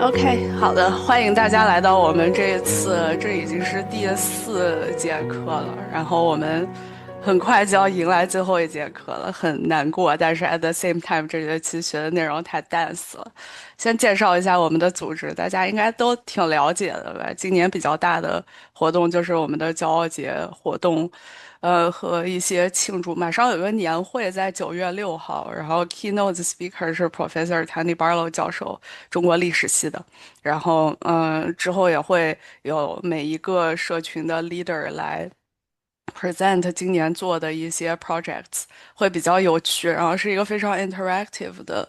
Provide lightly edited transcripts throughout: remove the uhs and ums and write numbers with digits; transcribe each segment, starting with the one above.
OK，好的，欢迎大家来到我们这一次，这已经是第4节课了，然后我们很快就要迎来最后一节课了，很难过，但是 at the same time，这学期学的内容太 dense 了。先介绍一下我们的组织，大家应该都挺了解的吧？今年比较大的活动就是我们的骄傲节活动，和一些庆祝。马上有个年会在9月6号，然后 keynote speaker 是 Professor Tony Barlow 教授，中国历史系的。然后，之后也会有每一个社群的 leader 来 present 今年做的一些 projects，会比较有趣，然后是一个非常 interactive 的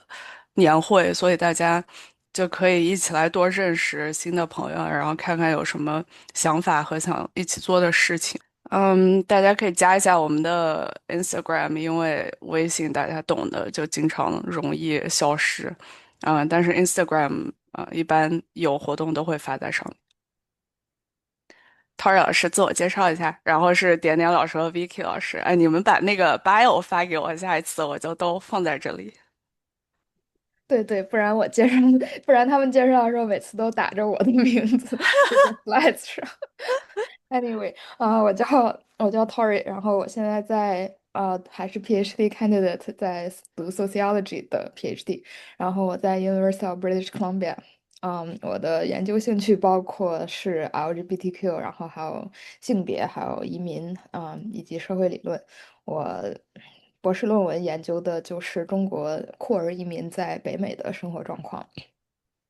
年会，所以大家就可以一起来多认识新的朋友，然后看看有什么想法和想一起做的事情。大家可以加一下我们的 Instagram，因为微信大家懂的就经常容易消失。但是 Instagram 一般有活动都会发在上面。Tori 老师自我介绍一下，然后是点点老师和 Vicky 老师。哎，你们把那个 bio 发给我，下一次我就都放在这里。对对，不然我介绍，不然他们介绍的时候每次都打着我的名字这个 slides 上。Anyway，我叫 Tori，然后我现在在还是 PhD candidate，在读 sociology 的 PhD，然后我在 University of British Columbia。我的研究兴趣包括是 LGBTQ，然后还有性别，还有移民，以及社会理论。我博士论文研究的就是中国酷儿移民在北美的生活状况。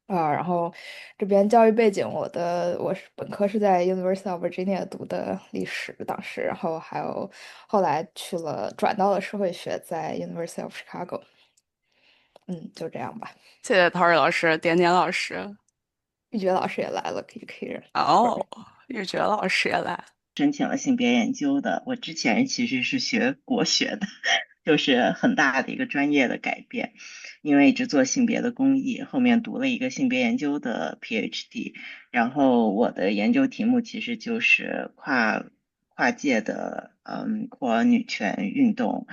然后这边教育背景，我是本科是在 University of Virginia 读的历史，当时，然后还有后来转到了社会学，在 University of Chicago。就这样吧。谢谢 Tori 老师，点点老师。玉珏老师也来了，可以说哦，一下。玉珏老师也来。申请了性别研究的。我之前其实是学国学的，就是很大的一个专业的改变，因为一直做性别的公益，后面读了一个性别研究的 PhD，然后我的研究题目其实就是跨界的酷儿女权运动，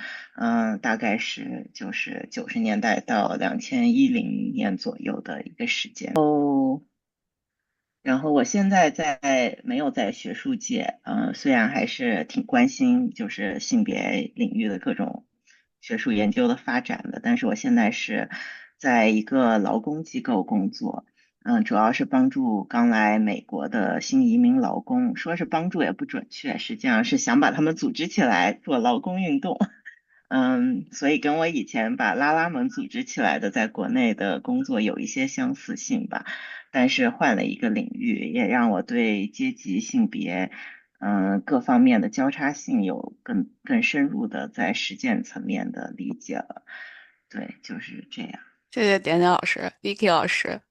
大概是就是90年代到2010年左右的一个时间。然后我现在没有在学术界，虽然还是挺关心就是性别领域的各种学术研究的发展的，但是我现在是在一个劳工机构工作，主要是帮助刚来美国的新移民劳工，说是帮助也不准确，实际上是想把他们组织起来做劳工运动。所以跟我以前把拉拉们组织起来的在国内的工作有一些相似性吧，但是换了一个领域，也让我对阶级、性别，各方面的交叉性有更深入的在实践层面的理解了。对，就是这样。谢谢点点老师，Vicky 老师。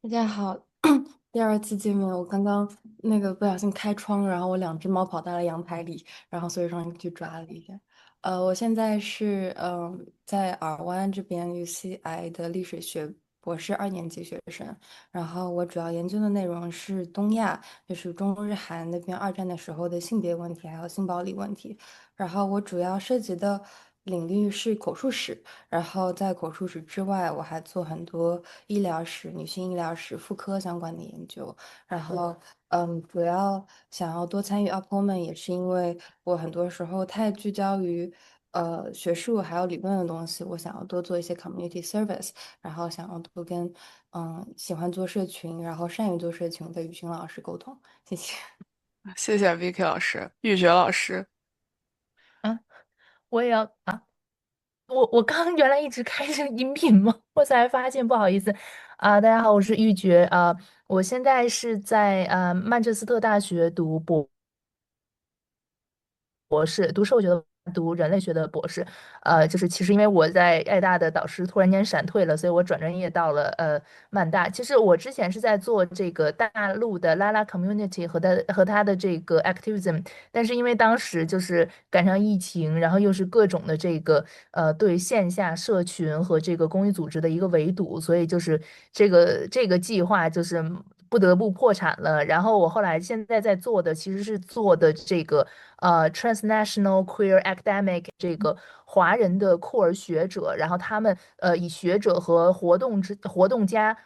大家好，第二次见面，我刚刚不小心开窗，然后我两只猫跑到了阳台里，然后所以说去抓了一下。我现在是在尔湾这边 UCI 的历史学博士2年级学生，然后我主要研究的内容是东亚，就是中日韩那边2战的时候的性别问题，还有性暴力问题，然后我主要涉及的领域是口述史。然后在口述史之外，我还做很多医疗史、女性医疗史、妇科相关的研究。然后，主要想要多参与 upcomment，也是因为我很多时候太聚焦于学术还有理论的东西，我想要多做一些 community service，然后想要多跟喜欢做社群，然后善于做社群的宇军老师沟通。谢谢。谢谢 Vicky 老师，玉珏老师。啊，我也要啊，我刚刚原来一直开着音频吗？我才发现，不好意思大家好，我是玉珏我现在是在曼彻斯特大学读博士，读社会学的，读人类学的博士。就是其实因为我在爱大的导师突然间闪退了，所以我转专业到了曼大。其实我之前是在做这个大陆的拉拉 community 和他的这个 activism，但是因为当时就是赶上疫情，然后又是各种的这个对线下社群和这个公益组织的一个围堵，所以就是这个计划就是不得不破产了。然后我后来现在在做的其实是做的这个transnational queer academic 这个华人的酷儿学者，然后他们以学者和活动家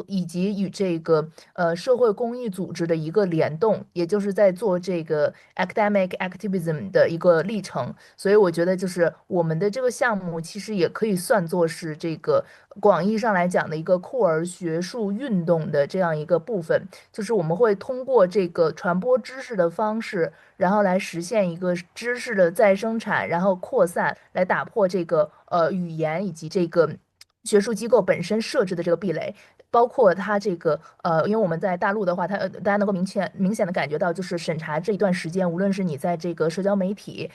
以及与这个社会公益组织的一个联动，也就是在做这个 academic activism 的一个历程。所以我觉得就是我们的这个项目其实也可以算作是这个广义上来讲的一个酷儿学术运动的这样一个部分，就是我们会通过这个传播知识的方式，然后来实现一个知识的再生产，然后扩散，来打破这个语言以及这个学术机构本身设置的这个壁垒。包括它这个因为我们在大陆的话，大家能够明显的感觉到，就是审查这一段时间，无论是你在这个社交媒体、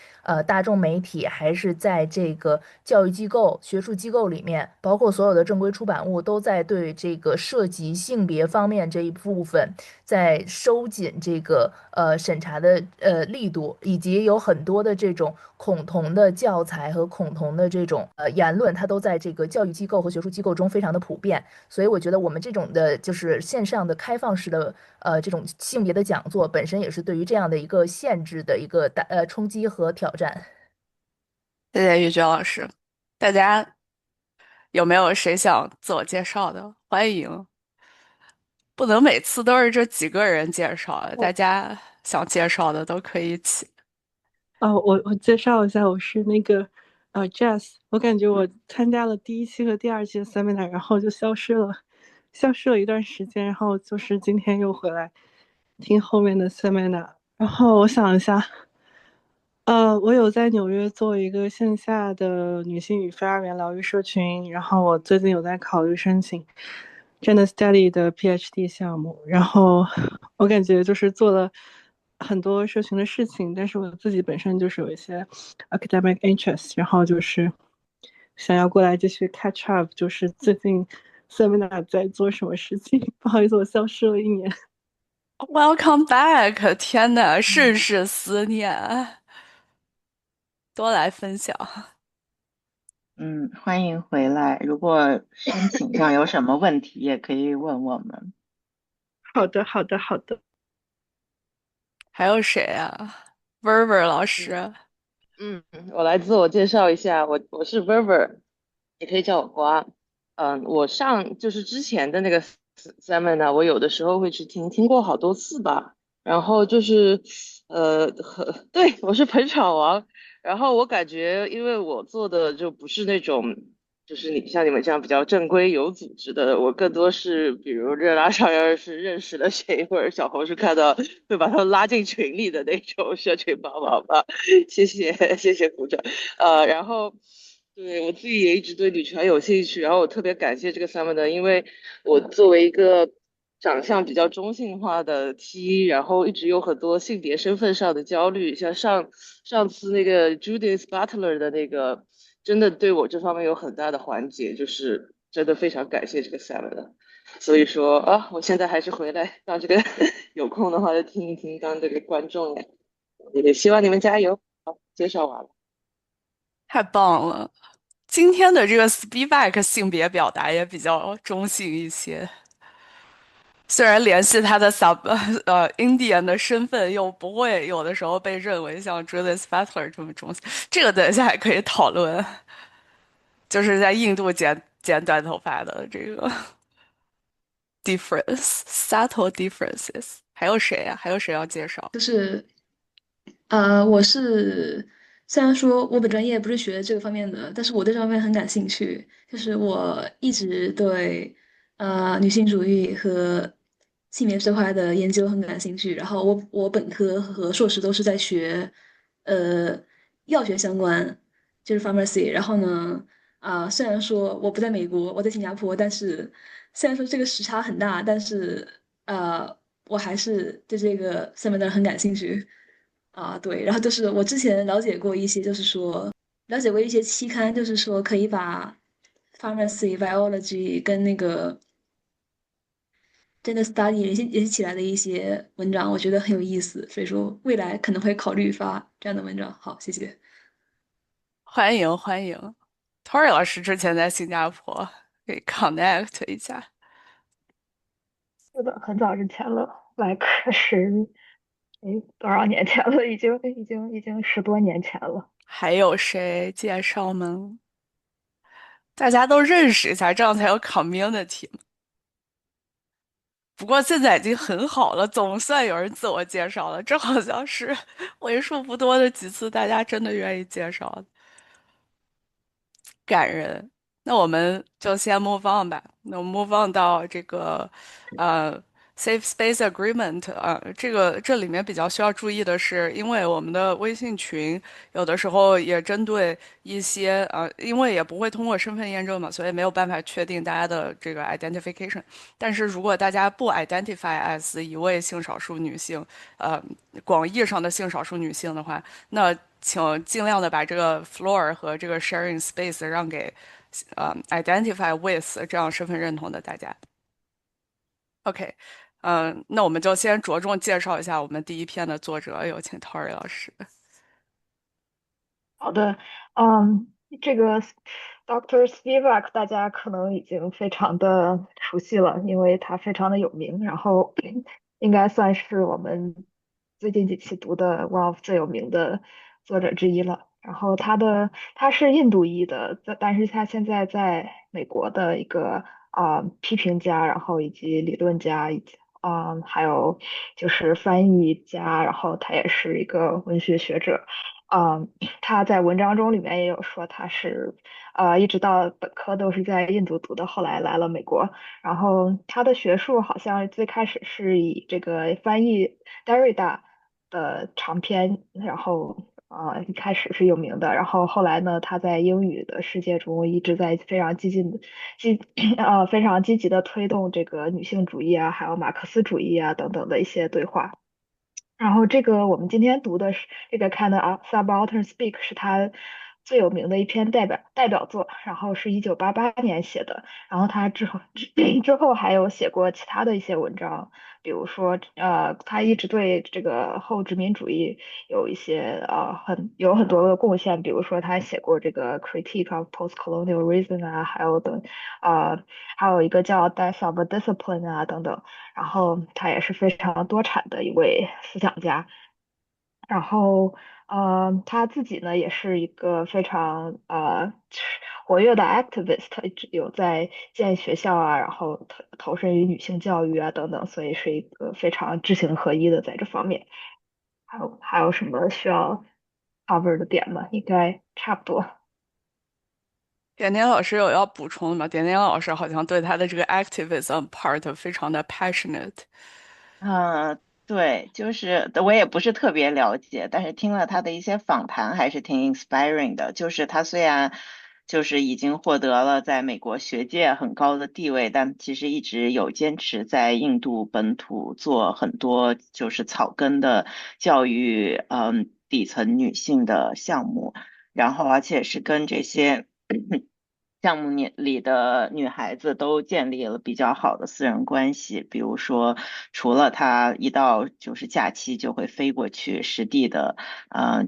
大众媒体，还是在这个教育机构、学术机构里面，包括所有的正规出版物，都在对这个涉及性别方面这一部分在收紧这个审查的力度，以及有很多的这种恐同的教材和恐同的这种言论，它都在这个教育机构和学术机构中非常的普遍。所以我觉得我们这种的就是线上的开放式的这种性别的讲座，本身也是对于这样的一个限制的一个冲击和挑战。谢谢玉娟老师。大家有没有谁想自我介绍的？欢迎，不能每次都是这几个人介绍，大我家想介绍的都可以一起。我介绍一下，我是那个Jazz。我感觉我参加了第一期和第二期的 seminar，然后就消失了一段时间，然后就是今天又回来听后面的 seminar。然后我想一下，我有在纽约做一个线下的女性与非二元疗愈社群，然后我最近有在考虑申请 Gender Study 的 PhD 项目，然后我感觉就是做了很多社群的事情，但是我自己本身就是有一些 academic interest，然后就是想要过来继续 catch up，就是最近 seminar 在做什么事情。不好意思，我消失了1年。Welcome back！天呐，甚是思念，多来分享。欢迎回来。如果申请上有什么问题，也可以问我们。好的，好的，好的。还有谁啊？Verver 老师。我来自我介绍一下，我是 Verver，也可以叫我瓜。我上就是之前的那个 seminar，我有的时候会去听过好多次吧。然后就是对，我是捧场王。然后我感觉，因为我做的就不是那种，就是像你们这样比较正规有组织的，我更多是比如热拉上要是认识了谁，或者小红书看到会把他们拉进群里的那种社群帮忙吧。谢谢谢谢鼓掌。然后对我自己也一直对女权有兴趣，然后我特别感谢这个 summer 因为我作为一个长相比较中性化的 T，然后一直有很多性别身份上的焦虑，像上次那个 Judith Butler 的那个，真的对我这方面有很大的缓解，就是真的非常感谢这个 summer。所以说我现在还是回来当这个有空的话就听一听，当这个观众呀，也希望你们加油。好，介绍完了。太棒了！今天的这个 speedback 性别表达也比较中性一些，虽然联系他的 Indian 的身份，又不会有的时候被认为像 Judith Butler 这么中性，这个等一下也可以讨论。就是在印度剪短头发的这个 subtle differences，还有谁啊？还有谁要介绍？就是我是虽然说我本专业不是学这个方面的，但是我对这方面很感兴趣。就是我一直对女性主义和性别这块的研究很感兴趣。然后我本科和硕士都是在学呃药学相关，就是 pharmacy。然后呢，虽然说我不在美国，我在新加坡，但是虽然说这个时差很大，但是我还是对这个 seminar 很感兴趣。对，然后就是我之前了解过一些，就是说了解过一些期刊，就是说可以把 pharmacy biology 跟那个 gender study 联系起来的一些文章，我觉得很有意思，所以说未来可能会考虑发这样的文章。好，谢谢。欢迎欢迎，Tori 老师之前在新加坡，可以 connect 一下。是的，很早之前了，like 多少年前了，已经10多年前了。还有谁介绍吗？大家都认识一下，这样才有 community 嘛。不过现在已经很好了，总算有人自我介绍了，这好像是为数不多的几次大家真的愿意介绍的。感人。那我们就先 move on 吧。那我们 move on 到这个呃 safe space agreement 这里面比较需要注意的是，因为我们的微信群有的时候也针对一些因为也不会通过身份验证嘛，所以没有办法确定大家的这个 identification。但是如果大家不 identify as 一位性少数女性，呃，广义上的性少数女性的话，那请尽量的把这个 floor 和这个 sharing space 让给identify with 这样身份认同的大家。OK，那我们就先着重介绍一下我们第一篇的作者，有请 Tori 老师。好的，这个 Dr. Spivak 大家可能已经非常的熟悉了，因为他非常的有名，然后应该算是我们最近几期读的 one of 最有名的作者之一了。然后他是印度裔的，但是他现在在美国的一个批评家，然后以及理论家，以及还有就是翻译家，然后他也是一个文学学者。嗯，他在文章中里面也有说他是一直到本科都是在印度读的，后来来了美国。然后他的学术好像最开始是以这个翻译 Derrida 的长篇，然后一开始是有名的，然后后来呢，他在英语的世界中一直在非常积非常积极的推动这个女性主义啊，还有马克思主义啊等等的一些对话。然后这个我们今天读的是这个看的Subaltern Speak 是他最有名的一篇代表作，然后是1988年写的。然后他之后还有写过其他的一些文章，比如说他一直对这个后殖民主义有一些有很多的贡献，比如说他写过这个 Critique of Postcolonialism 啊，还有一个叫 Death of a Discipline 啊等等。然后他也是非常多产的一位思想家。然后，他自己呢也是一个非常活跃的 activist，一直有在建学校啊，然后投身于女性教育啊等等，所以是一个非常知行合一的在这方面。还有什么需要 cover 的点吗？应该差不多。点点老师有要补充的吗？点点老师好像对他的这个 activism part 非常的 passionate。对，就是我也不是特别了解，但是听了他的一些访谈还是挺 inspiring 的。就是他虽然就是已经获得了在美国学界很高的地位，但其实一直有坚持在印度本土做很多就是草根的教育，底层女性的项目，然后而且是跟这些项目里的女孩子都建立了比较好的私人关系，比如说，除了她一到就是假期就会飞过去实地的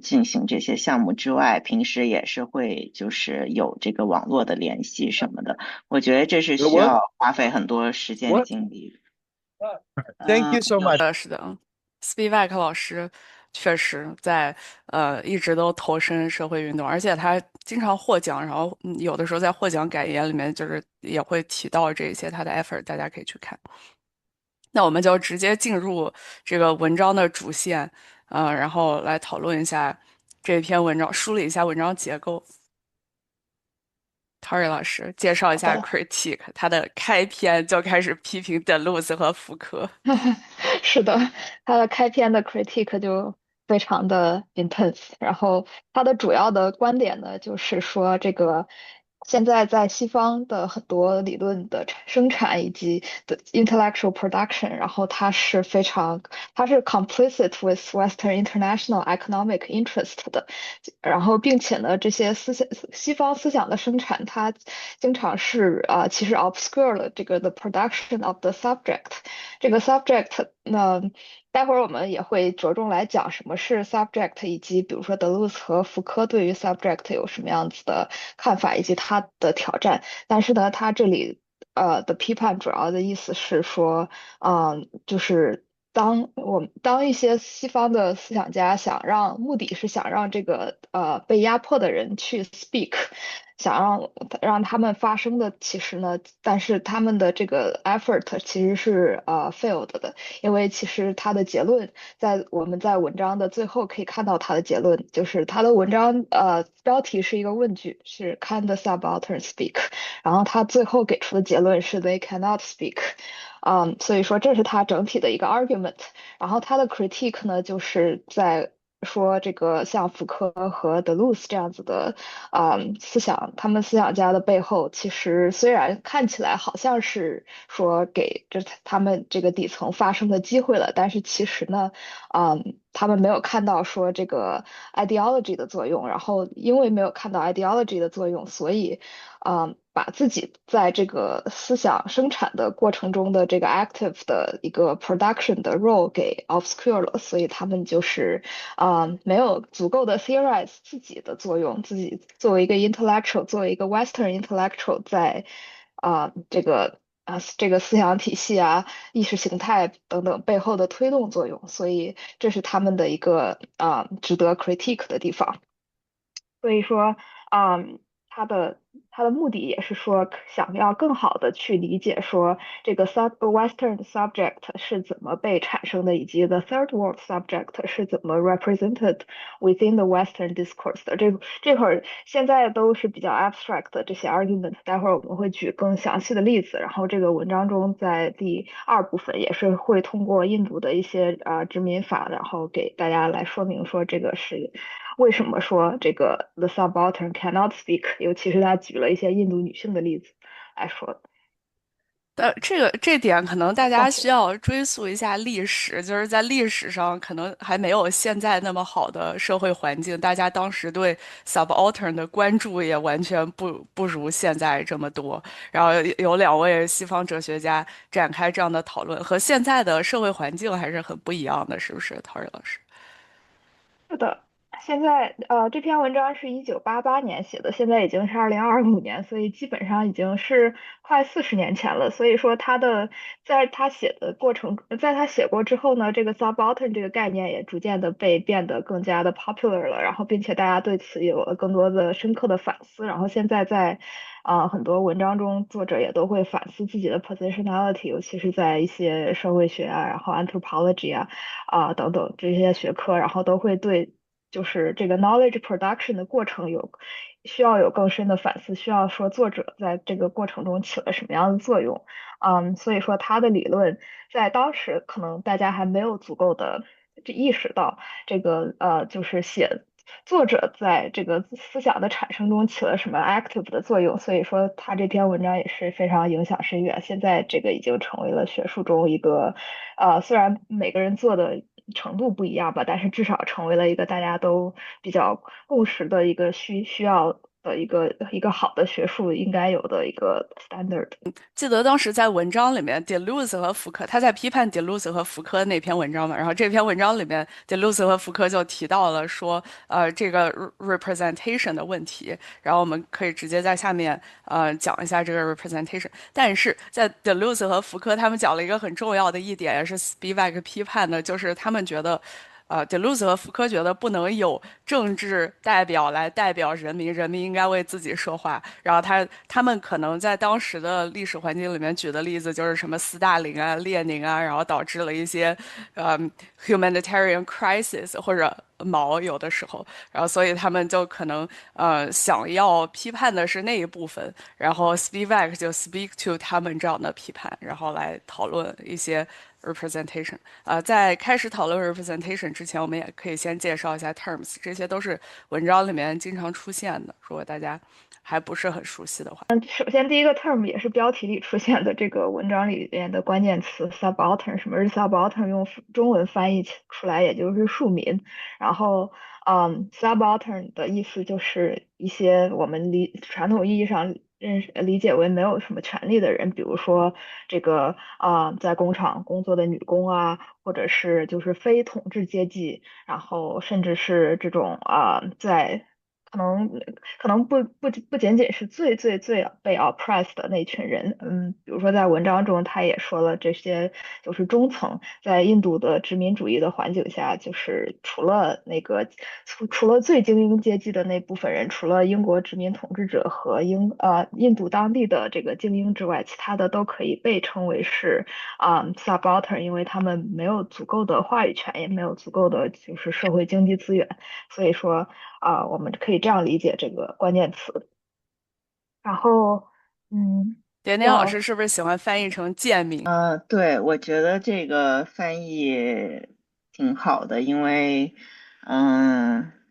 进行这些项目之外，平时也是会就是有这个网络的联系什么的。我觉得这是需要花费很多时间精力。Thank you so much. 是的，Spivak 老师确实在一直都投身社会运动，而且他经常获奖，然后有的时候在获奖感言里面就是也会提到这些他的 effort，大家可以去看。那我们就直接进入这个文章的主线，然后来讨论一下这篇文章，梳理一下文章结构。Tori 老师介绍一下 critique，他的开篇就开始批评德鲁斯和福柯。是的，他的开篇的 critique 就非常的 intense，然后他的主要的观点呢，就是说这个现在在西方的很多理论的生产以及的 intellectual production，然后他是 complicit with Western international economic interest 的，然后并且呢，这些西方思想的生产，它经常是其实 obscure 了这个 the production of the subject。这个 subject，待会儿我们也会着重来讲什么是 subject，以及比如说德鲁斯和福柯对于 subject 有什么样子的看法，以及他的挑战。但是呢，他这里的批判主要的意思是说，就是当一些西方的思想家目的是想让这个被压迫的人去 speak，想让他们发生的，其实呢，但是他们的这个 effort 其实是failed 的，因为其实他的结论我们在文章的最后可以看到他的结论，就是他的文章标题是一个问句，是 Can the subaltern speak？然后他最后给出的结论是 They cannot speak。所以说这是他整体的一个 argument。然后他的 critique 呢，就是在说这个像福柯和德鲁斯这样子的思想，他们思想家的背后，其实虽然看起来好像是说给他们这个底层发声的机会了，但是其实呢，他们没有看到说这个 ideology 的作用，然后因为没有看到 ideology 的作用，所以把自己在这个思想生产的过程中的这个 active 的一个 production 的 role 给 obscure 了，所以他们就是没有足够的 theorize 自己的作用，自己作为一个 intellectual，作为一个 Western intellectual，在这个思想体系啊、意识形态等等背后的推动作用，所以这是他们的一个值得 critique 的地方。所以说，嗯，他的他的目的也是说，想要更好的去理解说这个 Western subject 是怎么被产生的，以及 the Third World subject 是怎么 represented within the Western discourse 的。这会儿现在都是比较 abstract 的这些 argument，待会儿我们会举更详细的例子。然后这个文章中在第二部分也是会通过印度的一些殖民法，然后给大家来说明说这个是。为什么说这个 the subaltern cannot speak？尤其是他举了一些印度女性的例子来说的。这点可能大家需要追溯一下历史，就是在历史上可能还没有现在那么好的社会环境，大家当时对 subaltern 的关注也完全不如现在这么多。然后有两位西方哲学家展开这样的讨论，和现在的社会环境还是很不一样的，是不是，陶瑞老师？是的，现在这篇文章是1988年写的，现在已经是2025年，所以基本上已经是快40年前了。所以说在他写的过程，在他写过之后呢，这个 subaltern 这个概念也逐渐的变得更加的 popular 了，然后并且大家对此有了更多的深刻的反思。然后现在在很多文章中，作者也都会反思自己的 positionality，尤其是在一些社会学啊，然后 anthropology 等等这些学科，然后都会对就是这个 knowledge production 的过程需要有更深的反思，需要说作者在这个过程中起了什么样的作用。所以说他的理论在当时可能大家还没有足够的意识到这个就是作者在这个思想的产生中起了什么 active 的作用，所以说他这篇文章也是非常影响深远。现在这个已经成为了学术中一个，虽然每个人做的程度不一样吧，但是至少成为了一个大家都比较共识的一个需要的一个好的学术应该有的一个 standard。记得当时在文章里面，Deleuze 和福柯，他在批判 Deleuze 和福柯那篇文章嘛，然后这篇文章里面，Deleuze 和福柯就提到了说，这个 representation 的问题，然后我们可以直接在下面讲一下这个 representation。但是在 Deleuze 和福柯他们讲了一个很重要的一点，也是 Spivak 批判的，就是他们觉得。德鲁兹和福柯觉得不能有政治代表来代表人民，人民应该为自己说话。然后他们可能在当时的历史环境里面举的例子就是什么斯大林啊、列宁啊，然后导致了一些humanitarian crisis 或者毛有的时候，然后所以他们就可能想要批判的是那一部分，然后 Spivak 就 speak to 他们这样的批判，然后来讨论一些 representation。在开始讨论 representation 之前，我们也可以先介绍一下 terms，这些都是文章里面经常出现的，如果大家还不是很熟悉的话。首先第一个 term 也是标题里出现的这个文章里边的关键词 subaltern，什么是 subaltern？用中文翻译出来也就是庶民。然后subaltern 的意思就是一些我们传统意义上理解为没有什么权利的人，比如说这个在工厂工作的女工啊，或者是就是非统治阶级，然后甚至是这种在可能不仅仅是最被 oppressed 的那群人，比如说在文章中他也说了，这些就是中层在印度的殖民主义的环境下，就是除了最精英阶级的那部分人，除了英国殖民统治者和印度当地的这个精英之外，其他的都可以被称为是subaltern，因为他们没有足够的话语权，也没有足够的就是社会经济资源。所以说我们可以这样理解这个关键词。然后，点点老要师是不是喜欢翻译成贱民？对，我觉得这个翻译挺好的，因为，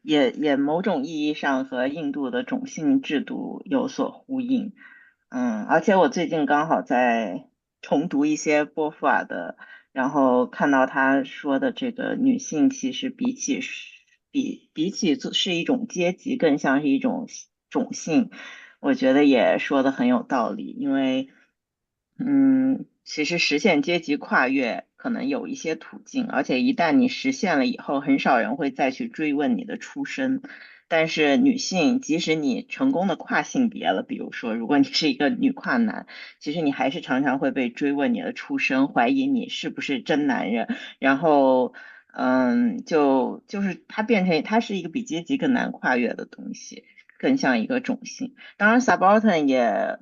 也某种意义上和印度的种姓制度有所呼应。而且我最近刚好在重读一些波伏娃的，然后看到他说的这个女性其实比起是一种阶级，更像是一种种姓，我觉得也说的很有道理，因为。其实实现阶级跨越可能有一些途径，而且一旦你实现了以后，很少人会再去追问你的出身。但是女性，即使你成功的跨性别了，比如说如果你是一个女跨男，其实你还是常常会被追问你的出身，怀疑你是不是真男人。然后，就是它是一个比阶级更难跨越的东西，更像一个种姓。当然，subaltern 也，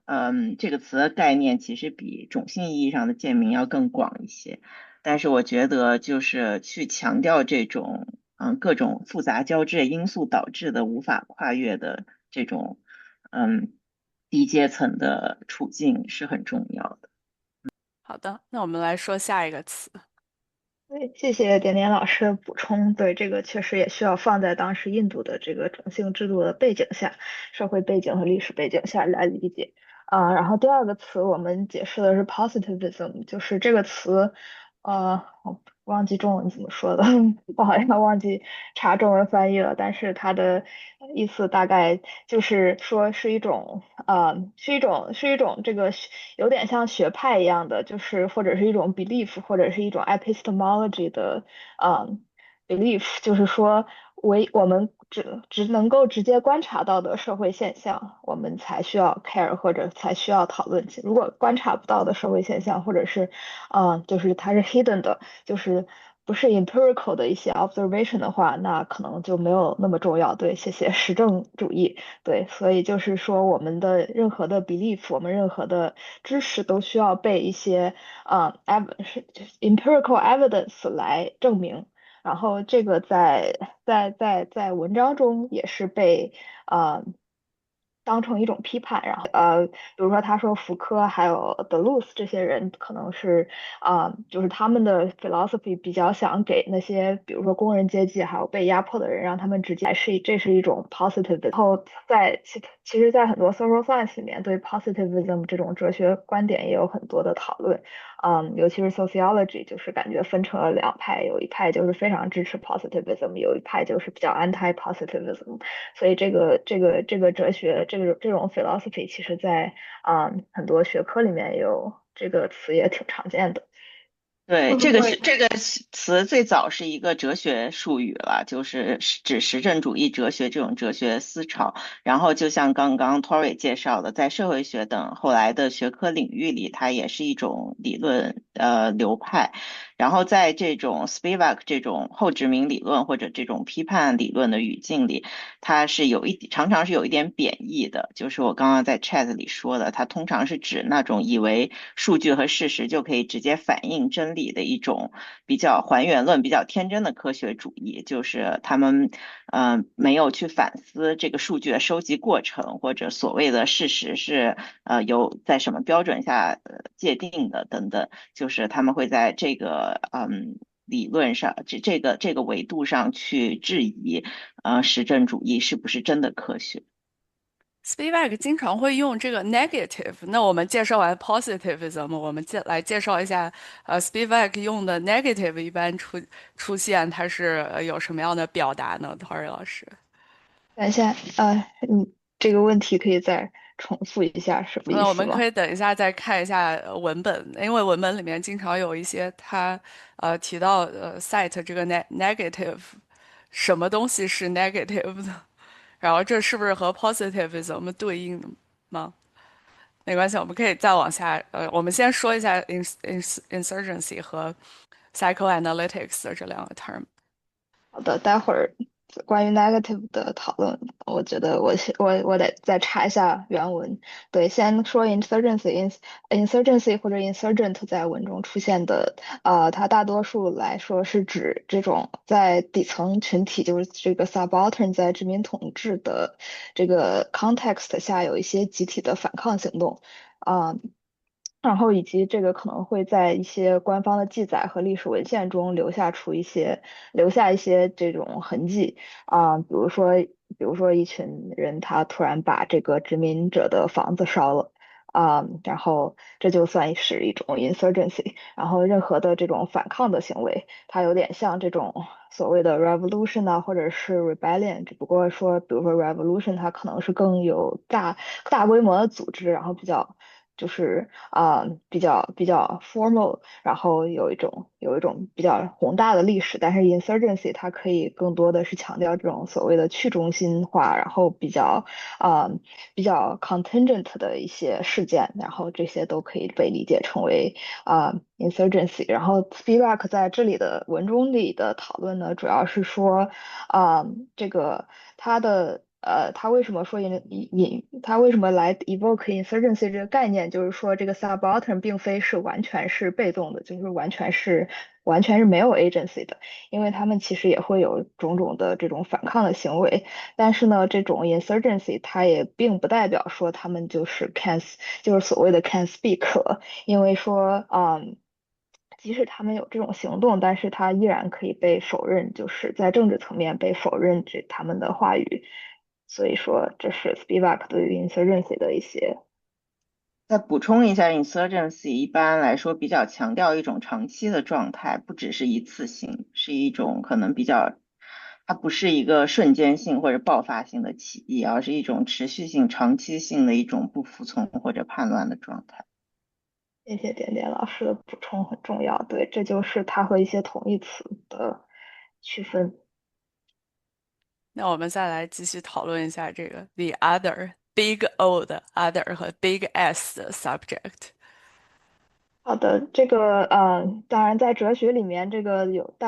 这个词的概念其实比种姓意义上的贱民要更广一些。但是我觉得，就是去强调这种，各种复杂交织的因素导致的无法跨越的这种，嗯，低阶层的处境是很重要的。好的，那我们来说下一个词。对，谢谢点点老师的补充。对，这个确实也需要放在当时印度的这个种姓制度的背景下、社会背景和历史背景下来理解。然后第二个词我们解释的是 positivism，就是这个词，我忘记中文怎么说的，我好像忘记查中文翻译了，但是它的意思大概就是说是一种这个有点像学派一样的，就是或者是一种 belief，或者是一种 epistemology 的belief，就是说我们只能够直接观察到的社会现象，我们才需要 care 或者才需要讨论。如果观察不到的社会现象，或者是就是它是 hidden 的，就是不是 empirical 的一些 observation 的话，那可能就没有那么重要。对，谢谢实证主义。对，所以就是说，我们的任何的 belief，我们任何的知识都需要被一些empirical evidence 来证明。然后这个在文章中也是被呃当成一种批判，然后比如说他说福柯还有德鲁斯这些人可能是就是他们的 philosophy 比较想给那些比如说工人阶级还有被压迫的人，让他们直接这是一种 positive。然后其实，在很多 social science 里面，对 positivism 这种哲学观点也有很多的讨论。尤其是 sociology，就是感觉分成了两派，有一派就是非常支持 positivism，有一派就是比较 anti-positivism。所以这个哲学，这种 philosophy，其实在很多学科里面有这个词也挺常见的。对，会不会这个词最早是一个哲学术语了，就是指实证主义哲学这种哲学思潮。然后就像刚刚 Tori 介绍的，在社会学等后来的学科领域里，它也是一种理论流派。然后在这种 Spivak 这种后殖民理论或者这种批判理论的语境里，它是常常是有一点贬义的，就是我刚刚在 chat 里说的，它通常是指那种以为数据和事实就可以直接反映真理的一种比较还原论、比较天真的科学主义，就是他们没有去反思这个数据的收集过程，或者所谓的事实是有在什么标准下界定的等等，就是他们会在这个理论上，这个维度上去质疑实证主义是不是真的科学。Spivak 经常会用这个 negative，那我们介绍完 positivism，我们来介绍一下，Spivak 用的 negative 一般出现，它是有什么样的表达呢？Tori 老师。等一下，你这个问题可以再重复一下，什么意那我们可思吗？以等一下再看一下文本，因为文本里面经常有一些他提到cite 这个negative，什么东西是 negative 的，然后这是不是和 positivism 对应的吗？没关系，我们可以再往下。我们先说一下 insurgency 和 psychoanalytics 的这两个 term。好的，待会儿关于 negative 的讨论，我觉得我得再查一下原文。对，先说 insurgency 或者 insurgent 在文中出现的，它大多数来说是指这种在底层群体，就是这个 subaltern 在殖民统治的这个 context 下有一些集体的反抗行动。啊、然后以及这个可能会在一些官方的记载和历史文献中留下一些这种痕迹比如说一群人他突然把这个殖民者的房子烧了。然后这就算是一种 insurgency，然后任何的这种反抗的行为，它有点像这种所谓的 revolution 啊，或者是 rebellion，只不过说，比如说 revolution 它可能是更有大规模的组织，然后就是比较 formal，然后有一种比较宏大的历史，但是 insurgency 它可以更多的是强调这种所谓的去中心化，然后比较 contingent 的一些事件，然后这些都可以被理解成为insurgency。然后 Spivak 在这里的文中里的讨论呢，主要是说这个他为什么说他为什么来 evoke insurgency 这个概念，就是说这个 subaltern 并非是完全是被动的，就是完全是没有 agency 的，因为他们其实也会有种种的这种反抗的行为，但是呢，这种 insurgency 它也并不代表说他们就是所谓的 can speak 了，因为说即使他们有这种行动，但是他依然可以被否认，就是在政治层面被否认他们的话语。所以说，这是 Spivak 对于 insurgency 的一些。再补充一下，insurgency 一般来说比较强调一种长期的状态，不只是一次性，是一种可能它不是一个瞬间性或者爆发性的起义，而是一种持续性、长期性的一种不服从或者叛乱的状态。谢谢点点老师的补充，很重要。对，这就是它和一些同义词的区分。那我们再来继续讨论一下这个 the other big O 的 other 和 big S 的 subject。好的，这个当然在哲学里面，这个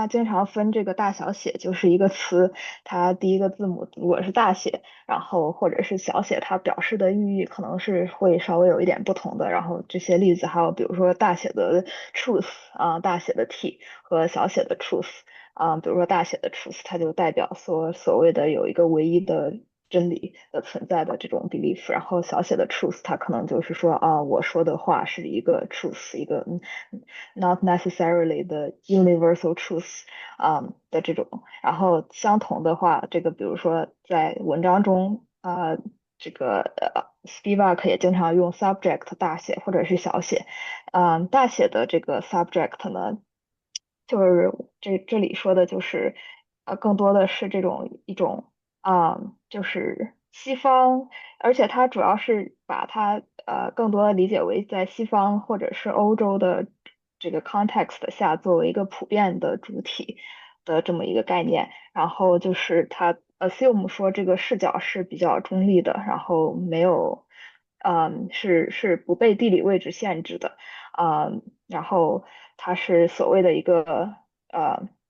经常分这个大小写，就是一个词，它第一个字母如果是大写，然后或者是小写，它表示的寓意可能是会稍微有一点不同的。然后这些例子还有比如说大写的 truth 大写的 T 和小写的 truth。比如说大写的 truth，它就代表说所谓的有一个唯一的真理的存在的这种 belief，然后小写的 truth，它可能就是说我说的话是一个 truth，一个not necessarily 的 universal truth，的这种。然后相同的话，这个比如说在文章中这个Spivak 也经常用 subject 大写或者是小写，大写的这个 subject 呢。就是这里说的就是，更多的是一种就是西方，而且它主要是把它更多的理解为在西方或者是欧洲的这个 context 下作为一个普遍的主体的这么一个概念，然后就是它 assume 说这个视角是比较中立的，然后没有，是不被地理位置限制的。然后它是所谓的一个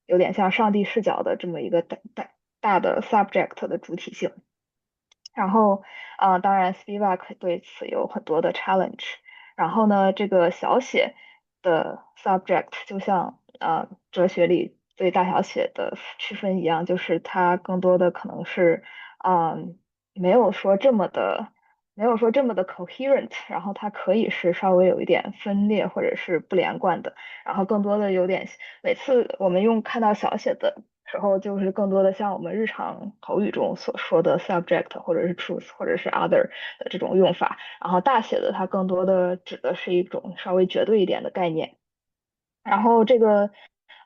有点像上帝视角的这么一个大的 subject 的主体性。然后当然 Spivak 对此有很多的 challenge。然后呢，这个小写的 subject 就像哲学里对大小写的区分一样，就是它更多的可能是嗯没有说这么的没有说这么的 coherent，然后它可以是稍微有一点分裂或者是不连贯的，然后更多的有点每次我们看到小写的时候，就是更多的像我们日常口语中所说的 subject 或者是 truth 或者是 other 的这种用法，然后大写的它更多的指的是一种稍微绝对一点的概念。然后这个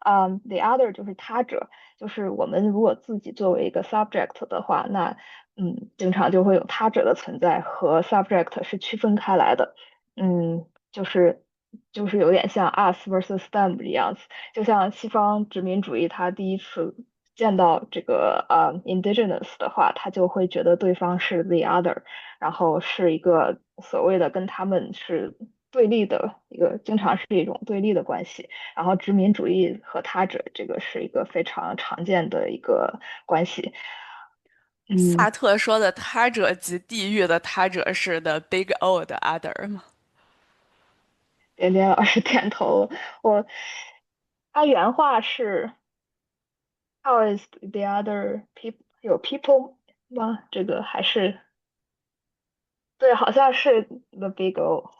the other 就是他者，就是我们如果自己作为一个 subject 的话，那经常就会有他者的存在和 subject 是区分开来的。就是有点像 us versus them 这样子，就像西方殖民主义它第一次见到这个indigenous 的话，他就会觉得对方是 the other，然后是一个所谓的跟他们是对立的一个，经常是一种对立的关系。然后殖民主义和他者这个是一个非常常见的一个关系。嗯，萨特说的他者即地狱的他者是 the big O 的 other 吗？点点老师点头。我他原话是 How is the other people 有 people 吗？这个还是对，好像是 the big O，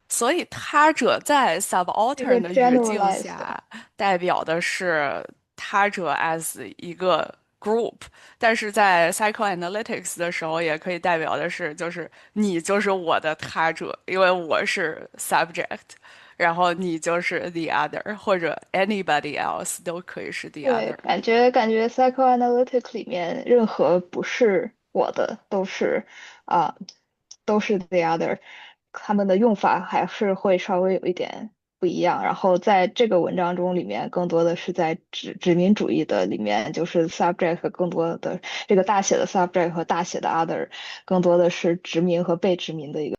所以他者在 一个 subaltern 的语境 generalized。下，代表的是他者 as 一个 group，但是在 psychoanalytics 的时候，也可以代表的是，就是你就是我的他者，因为我是 subject，然后你就是 the other，或者 anybody else 都可以是 the 对，other。感觉 psychoanalytic 里面任何不是我的啊、都是 the other，他们的用法还是会稍微有一点不一样。然后在这个文章中里面，更多的是在殖民主义的里面，就是 subject 更多的这个大写的 subject 和大写的 other，更多的是殖民和被殖民的一个。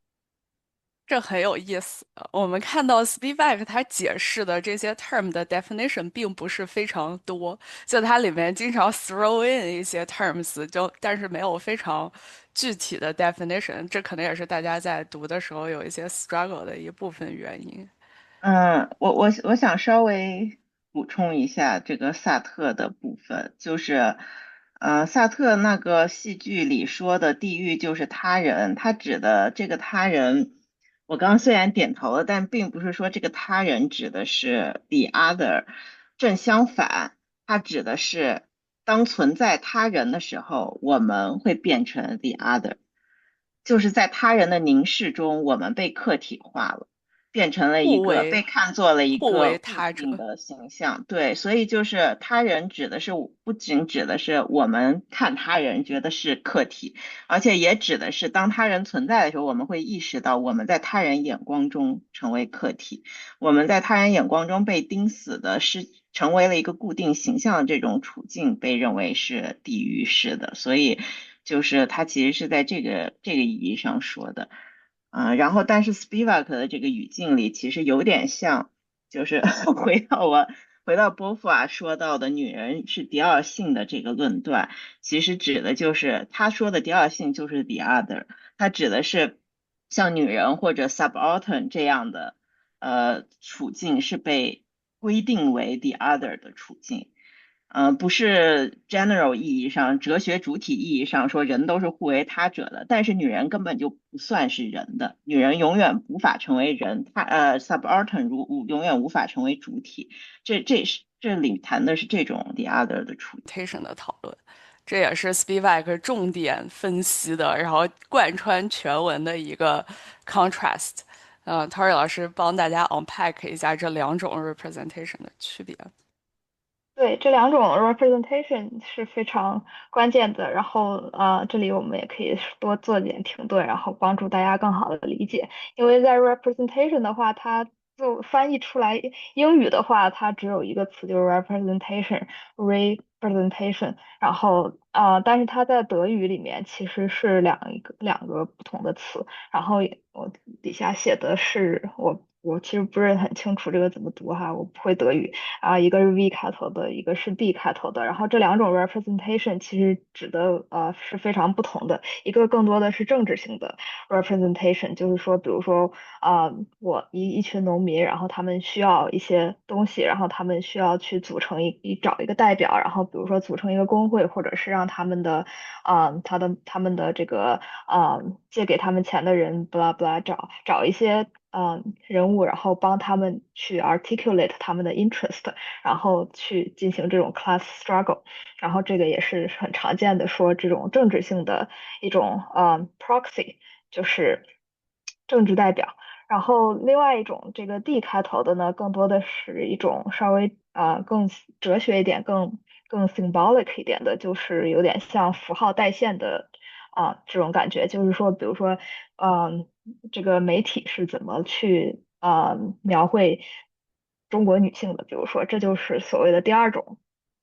这很有意思。我们看到 Spivak 它解释的这些 term 的 definition 并不是非常多，就它里面经常 throw in 一些 terms，但是没有非常具体的 definition，这可能也是大家在读的时候有一些 struggle 的一部分原因。我想稍微补充一下这个萨特的部分，就是，萨特那个戏剧里说的地狱就是他人，他指的这个他人，我刚刚虽然点头了，但并不是说这个他人指的是 the other，正相反，它指的是当存在他人的时候，我们会变成 the other，就是在他人的凝视中，我们被客体化了。变成了一个互为被看作了一互为个固他者。定的形象，对，所以就是他人指的是不仅指的是我们看他人觉得是客体，而且也指的是当他人存在的时候，我们会意识到我们在他人眼光中成为客体，我们在他人眼光中被钉死的是成为了一个固定形象的这种处境被认为是地狱式的，所以就是他其实是在这个意义上说的。然后但是 Spivak 的这个语境里其实有点像，就是回到波伏娃说到的女人是第二性的这个论断，其实指的就是他说的第二性就是 the other，他指的是像女人或者 subaltern 这样的处境是被规定为 the other 的处境。不是 general 意义上、哲学主体意义上说人都是互为他者的，但是女人根本就不算是人的，女人永远无法成为人，subaltern 永远无法成为主体，这里谈的是这种 the other 的处境。的讨论，这也是 Spivak 重点分析的，然后贯穿全文的一个 contrast。Tori 老师帮大家 unpack 一下这两种 representation 的区别。对，这两种 representation 是非常关键的。然后这里我们也可以多做点停顿，然后帮助大家更好的理解。因为在 representation 的话，它就翻译出来英语的话，它只有一个词，就是 representation。然后但是它在德语里面其实是两个不同的词。然后我底下写的是我其实不是很清楚这个怎么读哈，我不会德语。一个是 V 开头的，一个是 D 开头的，然后这两种 representation 其实指的是非常不同的，一个更多的是政治性的 representation，就是说，比如说我一群农民，然后他们需要一些东西，然后他们需要去组成找一个代表，然后比如说组成一个工会，或者是让他们的他们的这个借给他们钱的人，blah blah 找一些人物，然后帮他们去 articulate 他们的 interest，然后去进行这种 class struggle，然后这个也是很常见的说这种政治性的一种proxy，就是政治代表。然后另外一种这个 D 开头的呢，更多的是一种稍微更哲学一点、更 symbolic 一点的，就是有点像符号代线的这种感觉，就是说，比如说，这个媒体是怎么去描绘中国女性的，比如说，这就是所谓的第二种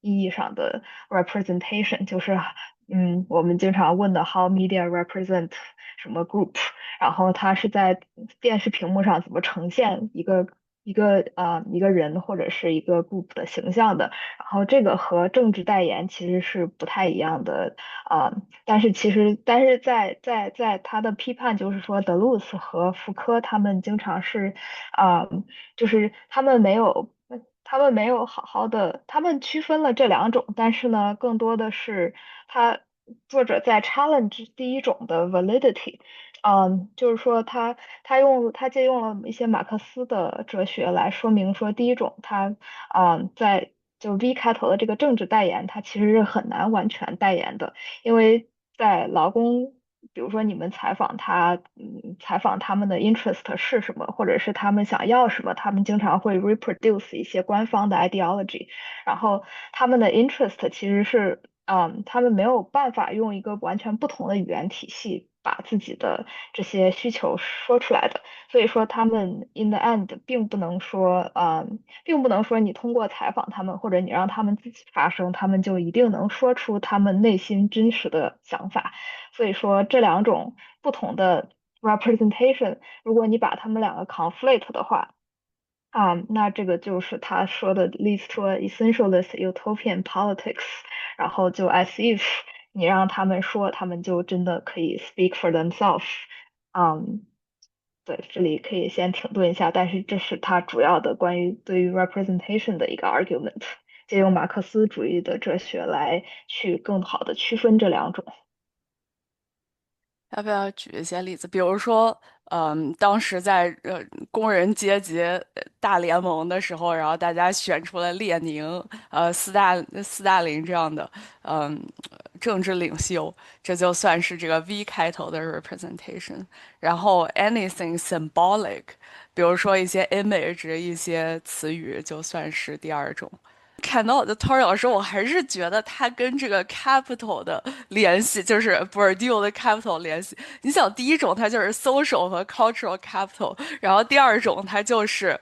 意义上的 representation，就是我们经常问的 how media represent 什么 group，然后它是在电视屏幕上怎么呈现一个人或者是一个 group 的形象的，然后这个和政治代言其实是不太一样的但是在他的批判就是说，德鲁斯和福柯他们经常是就是他们没有好好的，他们区分了这两种，但是呢，更多的是他作者在 challenge 第一种的 validity，就是说他借用了一些马克思的哲学来说明说，第一种在就 V 开头的这个政治代言，它其实是很难完全代言的，因为在劳工。比如说你们采访他们的 interest 是什么，或者是他们想要什么，他们经常会 reproduce 一些官方的 ideology，然后他们的 interest 其实是，他们没有办法用一个完全不同的语言体系把自己的这些需求说出来的，所以说他们 in the end 并不能说你通过采访他们或者你让他们自己发声，他们就一定能说出他们内心真实的想法。所以说这两种不同的 representation，如果你把他们两个 conflate 的话，那这个就是他说的 leads to a essentialist utopian politics，然后就 as if 你让他们说，他们就真的可以 speak for themselves。嗯，对，这里可以先停顿一下，但是这是他主要的关于对于 representation 的一个 argument，借用马克思主义的哲学来去更好的区分这两种。要不要举一些例子？比如说，当时在工人阶级大联盟的时候，然后大家选出了列宁、斯大林这样的嗯政治领袖，这就算是这个 V 开头的 representation。然后 anything symbolic，比如说一些 image、一些词语，就算是第二种。看到我的 Tori 老师，我还是觉得他跟这个 capital 的联系，就是 Bourdieu 的 capital 联系。你想，第一种它就是 social 和 cultural capital，然后第二种它就是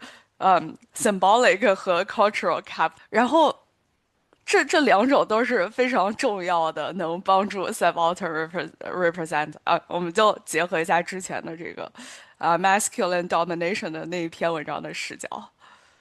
symbolic 和 cultural capital，然后这两种都是非常重要的，能帮助 subaltern represent 我们就结合一下之前的这个masculine domination 的那一篇文章的视角。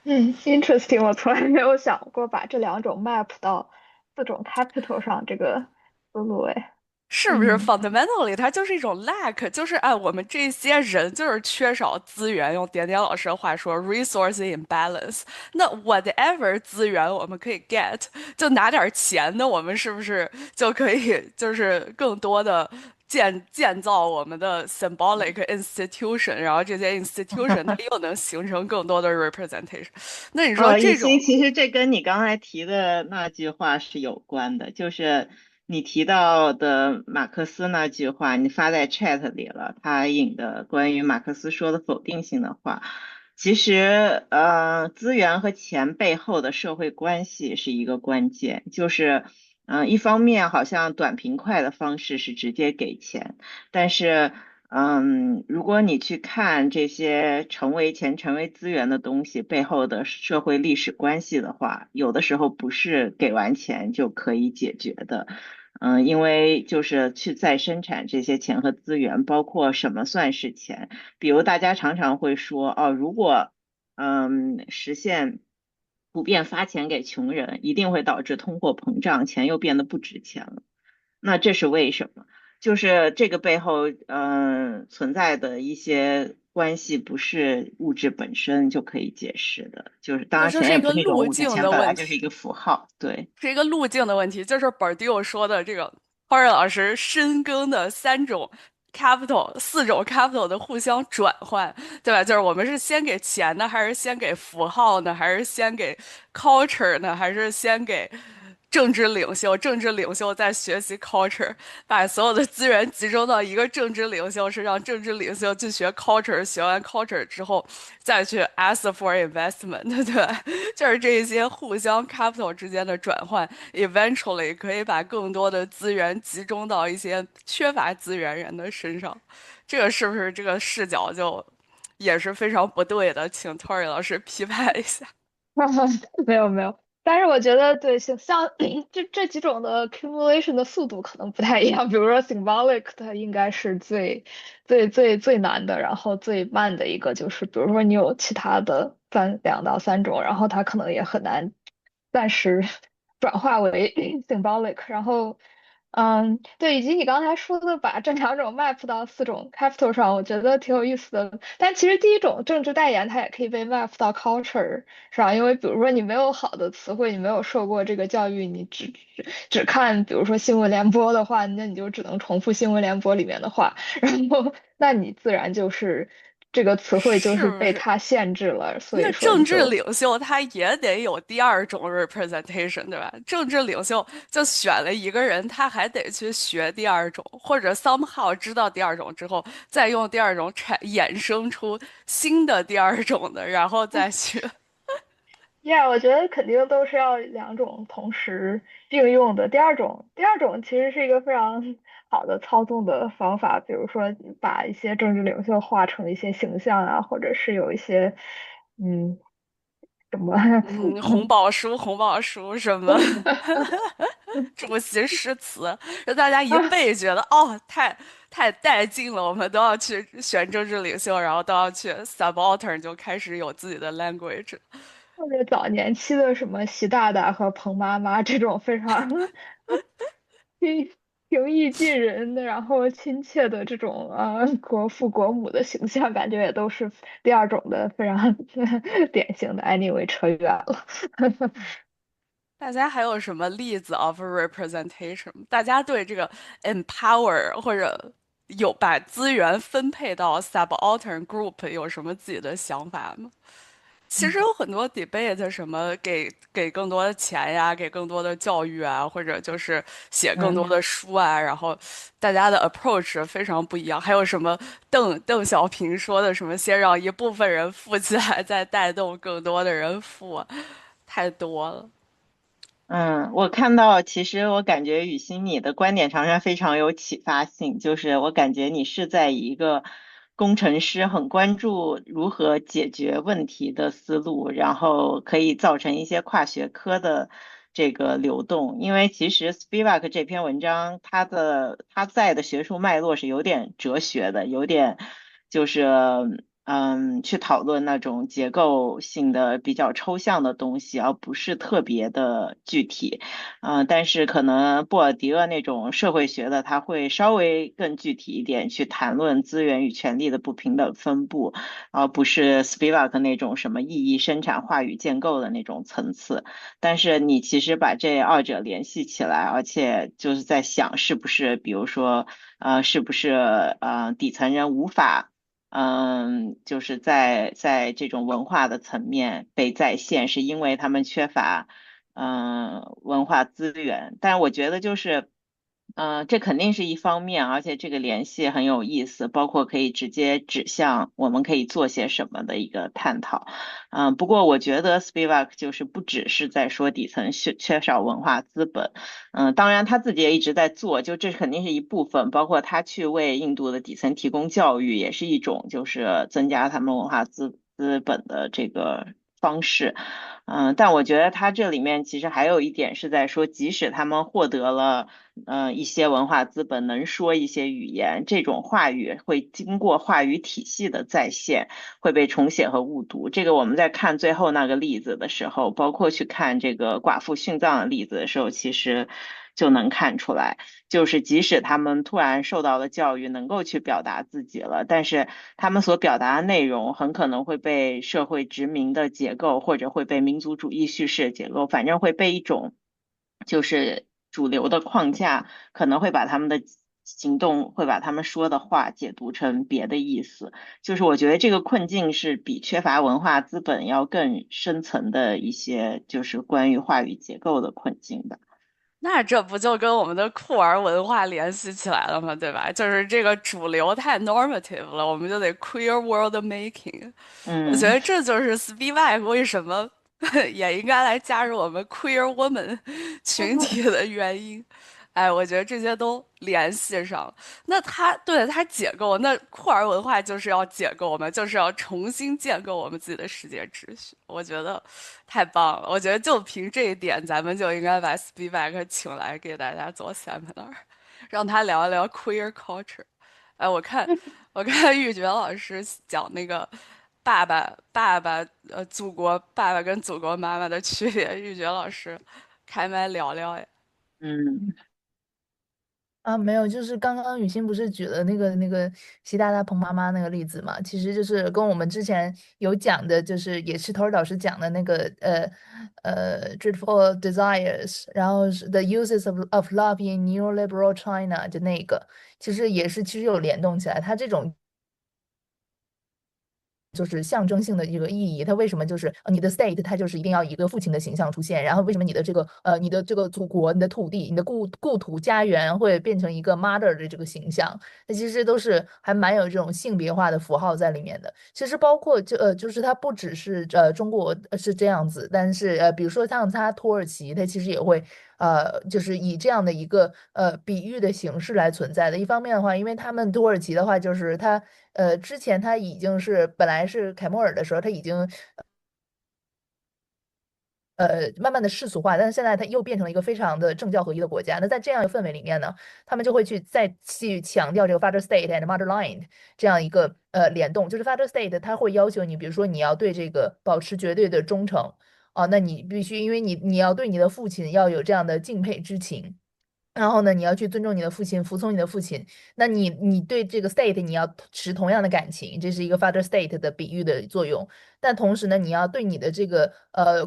interesting，我从来没有想过把这两种 map 到四种 capital 上这个思路哎。是不是 fundamentally 它就是一种 lack，就是我们这些人就是缺少资源，用点点老师的话说，resource imbalance。那 whatever 资源我们可以 get，就拿点钱，那我们是不是就可以就是更多的建造我们的 symbolic institution，然后这些 institution 它又能形成更多的 representation。那你说以这种欣，其实这跟你刚才提的那句话是有关的，就是你提到的马克思那句话，你发在 chat 里了，他引的关于马克思说的否定性的话。其实，资源和钱背后的社会关系是一个关键，就是，一方面好像短平快的方式是直接给钱，但是，如果你去看这些成为钱、成为资源的东西背后的社会历史关系的话，有的时候不是给完钱就可以解决的。因为就是去再生产这些钱和资源，包括什么算是钱。比如大家常常会说，哦，如果实现普遍发钱给穷人，一定会导致通货膨胀，钱又变得不值钱了。那这是为什么？就是这个背后，存在的一些关系不是物质本身就可以解释的。就是当那然，钱也这是一个不是一种物质，路径钱本来就是的问题。一个符号。对。是一个路径的问题，就是本尔迪欧说的这个花儿老师深耕的三种 capital、四种 capital 的互相转换，对吧？就是我们是先给钱呢，还是先给符号呢，还是先给 culture 呢，还是先给政治领袖？政治领袖在学习 culture，把所有的资源集中到一个政治领袖身上，政治领袖去学 culture，学完 culture 之后再去 ask for investment，对吧？就是这一些互相 capital 之间的转换，eventually 可以把更多的资源集中到一些缺乏资源人的身上。这个是不是这个视角就也是非常不对的？请 Tori 老师批判一下。没有没有，但是我觉得对，像这几种的 accumulation 的速度可能不太一样。比如说 symbolic，它应该是最难的，然后最慢的一个就是，比如说你有其他的2到3种，然后它可能也很难暂时转化为 symbolic。然后，对，以及你刚才说的把这2种 map 到4种 capital 上，我觉得挺有意思的。但其实第一种政治代言，它也可以被 map 到 culture。是吧？因为比如说你没有好的词汇，你没有受过这个教育，你只看比如说新闻联播的话，那你就只能重复新闻联播里面的话，然后那你自然就是这个词汇就是被是不是？它限制了，所以说你那政治就领袖他也得有第二种 representation，对吧？政治领袖就选了一个人，他还得去学第二种，或者 somehow 知道第二种之后，再用第二种衍生出新的第二种的，然后再去。，Yeah，我觉得肯定都是要2种同时并用的。第二种其实是一个非常好的操纵的方法，比如说把一些政治领袖画成一些形象啊，或者是有一些嗯什么嗯，红宝书，红宝书什么主席诗词，让大家一啊，背，觉得哦，太带劲了，我们都要去选政治领袖，然后都要去 subaltern，就开始有自己的 language。或者早年期的什么习大大和彭妈妈这种非常平平易近人的，然后亲切的这种国父国母的形象，感觉也都是第二种的非常典型的。Anyway，扯远了。大家还有什么例子 of representation？大家对这个 empower 或者有把资源分配到 subaltern group 有什么自己的想法吗？其实有很多 debate，什么给更多的钱呀，给更多的教育啊，或者就是写更多嗯。的书啊，然后大家的 approach 非常不一样。还有什么邓小平说的什么，先让一部分人富起来，再带动更多的人富啊，太多了。我看到，其实我感觉雨欣你的观点常常非常有启发性，就是我感觉你是在以一个工程师很关注如何解决问题的思路，然后可以造成一些跨学科的这个流动。因为其实 Spivak 这篇文章，他在的学术脉络是有点哲学的，有点就是去讨论那种结构性的比较抽象的东西，而不是特别的具体。但是可能布尔迪厄那种社会学的，他会稍微更具体一点，去谈论资源与权力的不平等分布，而不是 Spivak 那种什么意义生产、话语建构的那种层次。但是你其实把这二者联系起来，而且就是在想，是不是比如说，是不是底层人无法。就是在这种文化的层面被再现，是因为他们缺乏文化资源。但我觉得就是，这肯定是一方面，而且这个联系很有意思，包括可以直接指向我们可以做些什么的一个探讨。不过我觉得 Spivak 就是不只是在说底层缺少文化资本。当然他自己也一直在做，就这肯定是一部分，包括他去为印度的底层提供教育，也是一种就是增加他们文化资本的这个方式。但我觉得他这里面其实还有一点是在说，即使他们获得了一些文化资本，能说一些语言，这种话语会经过话语体系的再现，会被重写和误读。这个我们在看最后那个例子的时候，包括去看这个寡妇殉葬的例子的时候，其实就能看出来。就是即使他们突然受到了教育，能够去表达自己了，但是他们所表达的内容很可能会被社会殖民的结构，或者会被民族主义叙事的结构，反正会被一种就是主流的框架，可能会把他们的行动，会把他们说的话解读成别的意思。就是我觉得这个困境是比缺乏文化资本要更深层的一些，就是关于话语结构的困境吧。那这不就跟我们的酷儿文化联系起来了吗？对吧？就是这个主流太 normative 了，我们就得 queer world making。我觉嗯。得这就是 Spivak 为什么也应该来加入我们 queer woman 群体的原因。哎，我觉得这些都联系上了。那它解构，那库尔文化就是要解构我们，就是要重新建构我们自己的世界秩序。我觉得太棒了。我觉得就凭这一点，咱们就应该把 Spivak 请来给大家做 seminar，让他聊一聊 queer culture。哎，我看玉珏老师讲那个祖国爸爸跟祖国妈妈的区别，玉珏老师开麦聊聊呀。嗯啊，没有，就是刚刚雨欣不是举了那个习大大彭妈妈那个例子嘛？其实就是跟我们之前有讲的，就是也是头儿老师讲的那个dreadful desires，然后是 the uses of love in neoliberal China 就那个，其实也是其实有联动起来，它这种。就是象征性的一个意义，它为什么就是你的 state 它就是一定要以一个父亲的形象出现，然后为什么你的这个祖国、你的土地、你的故土家园会变成一个 mother 的这个形象？那其实都是还蛮有这种性别化的符号在里面的。其实包括就是它不只是中国是这样子，但是比如说像它土耳其，它其实也会就是以这样的一个比喻的形式来存在的。一方面的话，因为他们土耳其的话，就是它之前它已经是本来是凯末尔的时候，它已经慢慢的世俗化，但是现在它又变成了一个非常的政教合一的国家。那在这样一个氛围里面呢，他们就会去强调这个 father state and motherland 这样一个联动，就是 father state 它会要求你，比如说你要对这个保持绝对的忠诚啊，那你必须因为你要对你的父亲要有这样的敬佩之情。然后呢，你要去尊重你的父亲，服从你的父亲。那你对这个 state 你要持同样的感情，这是一个 father state 的比喻的作用。但同时呢，你要对你的这个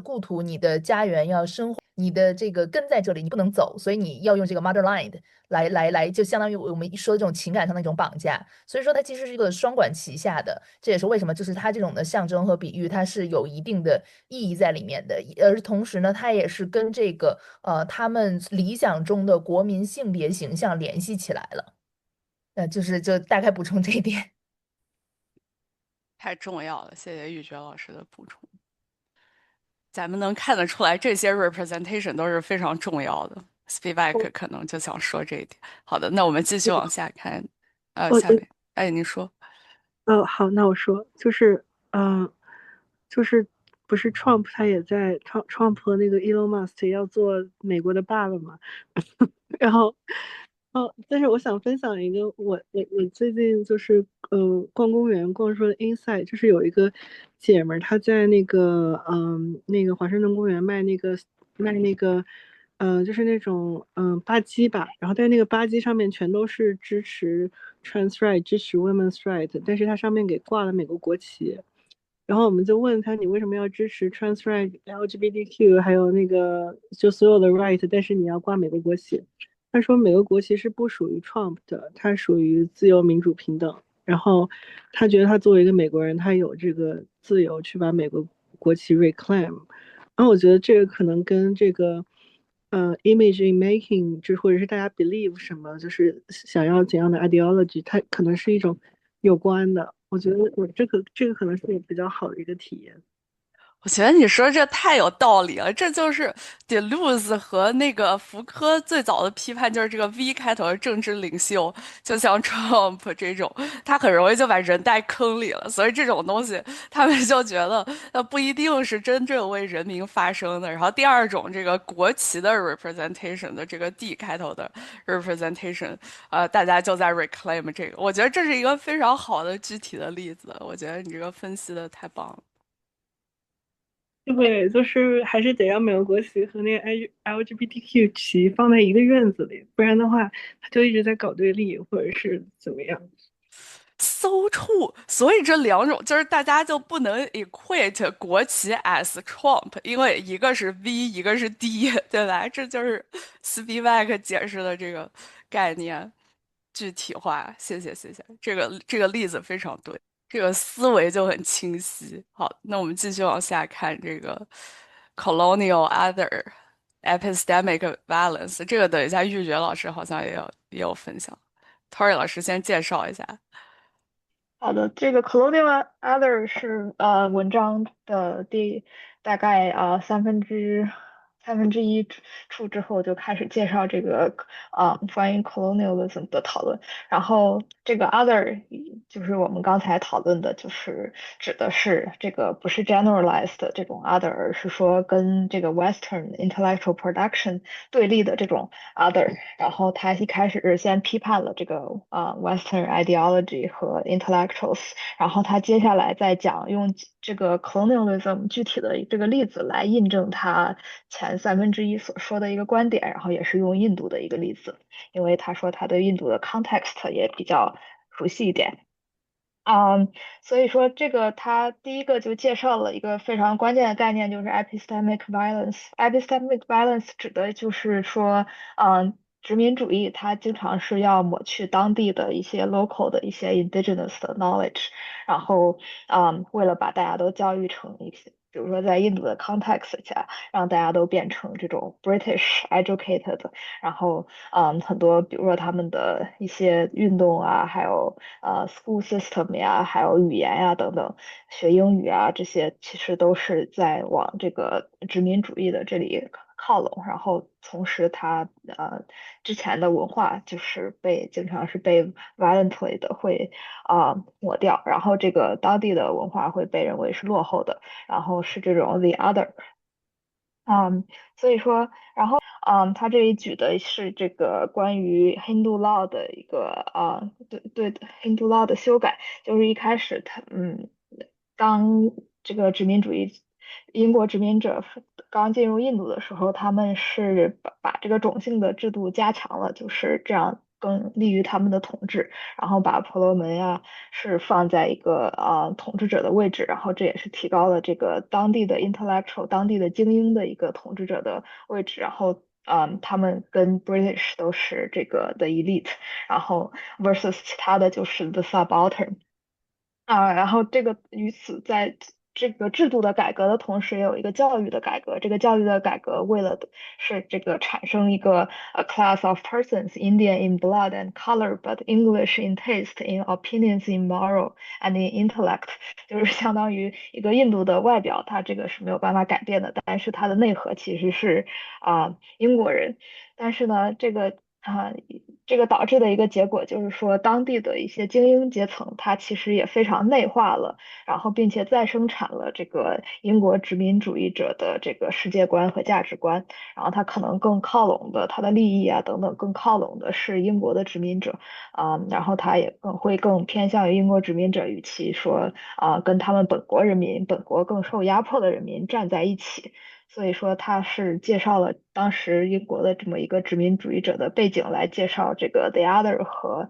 故土、你的家园要生活，你的这个根在这里，你不能走，所以你要用这个 motherland 来，就相当于我们一说这种情感上的一种绑架。所以说它其实是一个双管齐下的，这也是为什么就是它这种的象征和比喻，它是有一定的意义在里面的。而同时呢，它也是跟这个他们理想中的国民性别形象联系起来了。就大概补充这一点。太重要了，谢谢玉珏老师的补充。咱们能看得出来，这些 representation 都是非常重要的。Spivak 可能就想说这一点。好的，那我们继续往下看。我下面，哎，您说。好，那我说就是，就是不是 Trump 他也在 Trump 和那个 Elon Musk 要做美国的爸爸嘛？然后，但是我想分享一个，我最近就是逛公园逛出了 Inside，就是有一个姐们儿她在那个华盛顿公园卖那个就是那种吧唧吧，然后但是那个吧唧上面全都是支持 trans right，支持 women's right，但是它上面给挂了美国国旗。然后我们就问他，你为什么要支持 trans right、LGBTQ，还有那个就所有的 right，但是你要挂美国国旗？他说美国国旗是不属于 Trump 的，它属于自由、民主、平等。然后他觉得他作为一个美国人，他有这个自由去把美国国旗 reclaim。然后我觉得这个可能跟这个image in making，就或者是大家 believe 什么，就是想要怎样的 ideology，它可能是一种有关的。我觉得这个可能是我比较好的一个体验。我觉得你说这太有道理了，这就是 Deleuze 和那个福柯最早的批判，就是这个 V 开头的政治领袖，就像 Trump 这种，他很容易就把人带坑里了。所以这种东西，他们就觉得不一定是真正为人民发声的。然后第二种，这个国旗的 representation 的这个 D 开头的 representation，大家就在 reclaim 这个。我觉得这是一个非常好的具体的例子。我觉得你这个分析的太棒了。对，就是还是得让美国国旗和那个 LGBTQ 旗放在一个院子里，不然的话，他就一直在搞对立，或者是怎么样。So true，所以这两种就是大家就不能 equate 国旗 as Trump，因为一个是 V，一个是 D，对吧？这就是 Spivak 解释的这个概念具体化。谢谢，谢谢，这个例子非常对，这个思维就很清晰。好，那我们继续往下看这个 colonial other epistemic violence，这个等一下玉珏老师好像也有分享，Tori 老师先介绍一下。好的，这个 colonial other 是文章的大概1/3处之后，就开始介绍这个关于 colonialism 的讨论。然后这个 other 就是我们刚才讨论的，就是指的是这个不是 generalized 的这种 other，而是说跟这个 Western intellectual production 对立的这种 other。然后他一开始是先批判了这个Western ideology 和 intellectuals，然后他接下来再讲用这个 colonialism 具体的这个例子来印证他前1/3所说的一个观点，然后也是用印度的一个例子，因为他说他对印度的 context 也比较熟悉一点。嗯，所以说这个他第一个就介绍了一个非常关键的概念，就是 epistemic violence。epistemic violence 指的就是说，殖民主义它经常是要抹去当地的一些 local 的一些 indigenous 的 knowledge，然后，为了把大家都教育成一些，比如说在印度的 context 下，让大家都变成这种 British educated，然后很多比如说他们的一些运动啊，还有school system 呀，还有语言呀等等，学英语啊这些其实都是在往这个殖民主义的这里靠拢，然后同时它之前的文化就是经常是被 violently 的会抹掉，然后这个当地的文化会被认为是落后的，然后是这种 the other。所以说，然后，他这里举的是这个关于 Hindu law 的一个对 Hindu law 的修改，就是一开始当这个英国殖民者刚进入印度的时候，他们是把这个种姓的制度加强了，就是这样更利于他们的统治。然后把婆罗门呀是放在一个统治者的位置，然后这也是提高了这个当地的 intellectual 当地的精英的一个统治者的位置，然后他们跟 British 都是这个的 elite，然后 versus 其他的就是 the subaltern。然后与此在这个制度的改革的同时，也有一个教育的改革。这个教育的改革为了的是这个产生一个a class of persons Indian in blood and color, but English in taste, in opinions, in moral and in intellect，就是相当于一个印度的外表，它这个是没有办法改变的，但是它的内核其实是英国人。但是呢，这个导致的一个结果就是说，当地的一些精英阶层，它其实也非常内化了，然后并且再生产了这个英国殖民主义者的这个世界观和价值观，然后它可能更靠拢的，它的利益啊等等更靠拢的是英国的殖民者，然后它也更偏向于英国殖民者，与其说跟他们本国人民、本国更受压迫的人民站在一起。所以说他是介绍了当时英国的这么一个殖民主义者的背景，来介绍这个 the other 和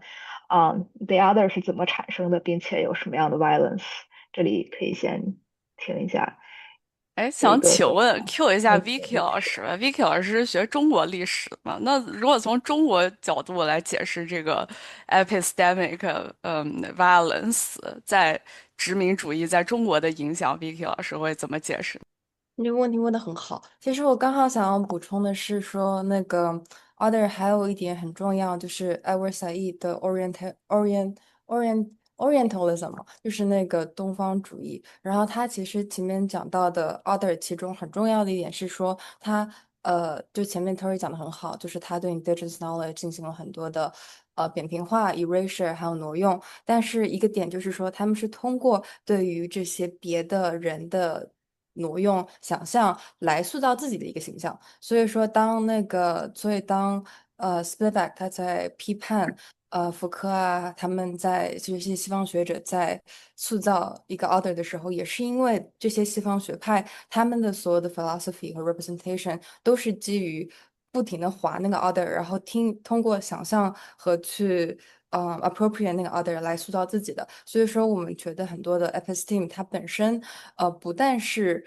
the other 是怎么产生的，并且有什么样的 violence。这里可以先听一下哎，想这个请问 Q 一下 那个 Vicky 历史。老师吧，Vicky 老师是学中国历史的嘛？那如果从中国角度来解释这个 epistemic violence 在殖民主义在中国的影响，Vicky 老师会怎么解释？你这个问题问的很好。其实我刚好想要补充的是说，那个 other 还有一点很重要，就是 Edward Said 的 Orientalism，就是那个东方主义。然后他其实前面讲到的 other，其中很重要的一点是说，他就前面 Terry 讲的很好，就是他对 indigenous knowledge 进行了很多的扁平化、erasure，还有挪用。但是一个点就是说，他们是通过对于这些别的人的挪用想象来塑造自己的一个形象。所以说，当Spivak 他在批判福柯啊，他们这些西方学者在塑造一个 other 的时候，也是因为这些西方学派他们的所有的 philosophy 和 representation 都是基于不停的划那个 other，然后通过想象和去appropriate 那个 other 来塑造自己的。所以说，我们觉得很多的 episteme 它本身不但是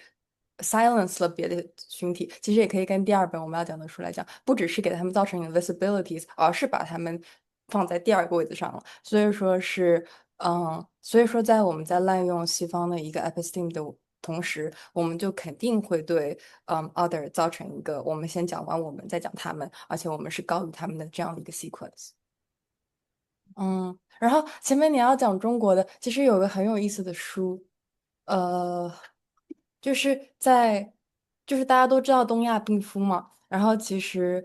silence 了别的群体，其实也可以跟第二本我们要讲的书来讲，不只是给他们造成 invisibilities，而是把他们放在第二个位置上了。所以说在我们在滥用西方的一个 episteme 的同时，我们就肯定会对other 造成一个我们先讲完我们再讲他们，而且我们是高于他们的这样的一个 sequence。然后前面你要讲中国的，其实有个很有意思的书，呃，就是在就是大家都知道东亚病夫嘛，然后其实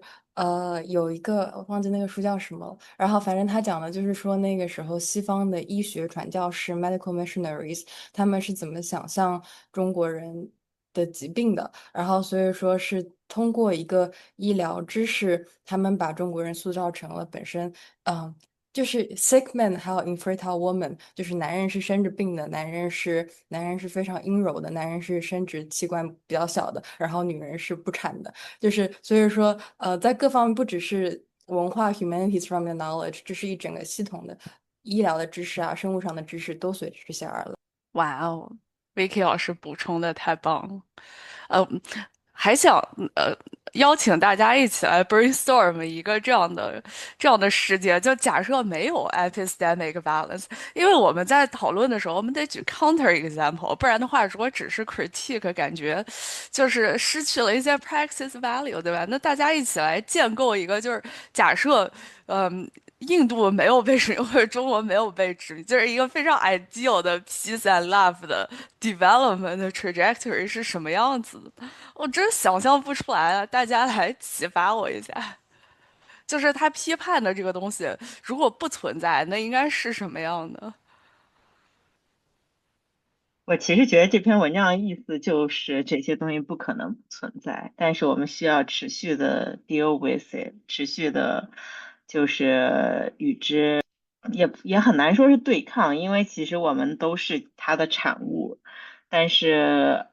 有一个我忘记那个书叫什么了，然后反正他讲的就是说那个时候西方的医学传教士 medical missionaries 他们是怎么想象中国人的疾病的，然后所以说是通过一个医疗知识，他们把中国人塑造成了本身就是 sick man 还有 infertile woman，就是男人是生着病的，男人是非常阴柔的，男人是生殖器官比较小的，然后女人是不产的，就是所以说在各方面不只是文化 humanities 上面的 knowledge，这是一整个系统的医疗的知识啊，生物上的知识都随着这些而来。哇哦，Vicky 老师补充的太棒了。呃，还想呃邀请大家一起来 brainstorm 一个这样的世界，就假设没有 epistemic balance，因为我们在讨论的时候，我们得举 counter example，不然的话，如果只是 critique，感觉就是失去了一些 praxis value，对吧？那大家一起来建构一个，就是假设，嗯。印度没有被殖民，或者中国没有被殖民，就是一个非常 ideal 的 peace and love 的 development 的 trajectory 是什么样子的？我真想象不出来啊！大家来启发我一下。就是他批判的这个东西，如果不存在，那应该是什么样的？我其实觉得这篇文章的意思就是这些东西不可能不存在，但是我们需要持续的 deal with it，持续的，就是与之也很难说是对抗，因为其实我们都是它的产物，但是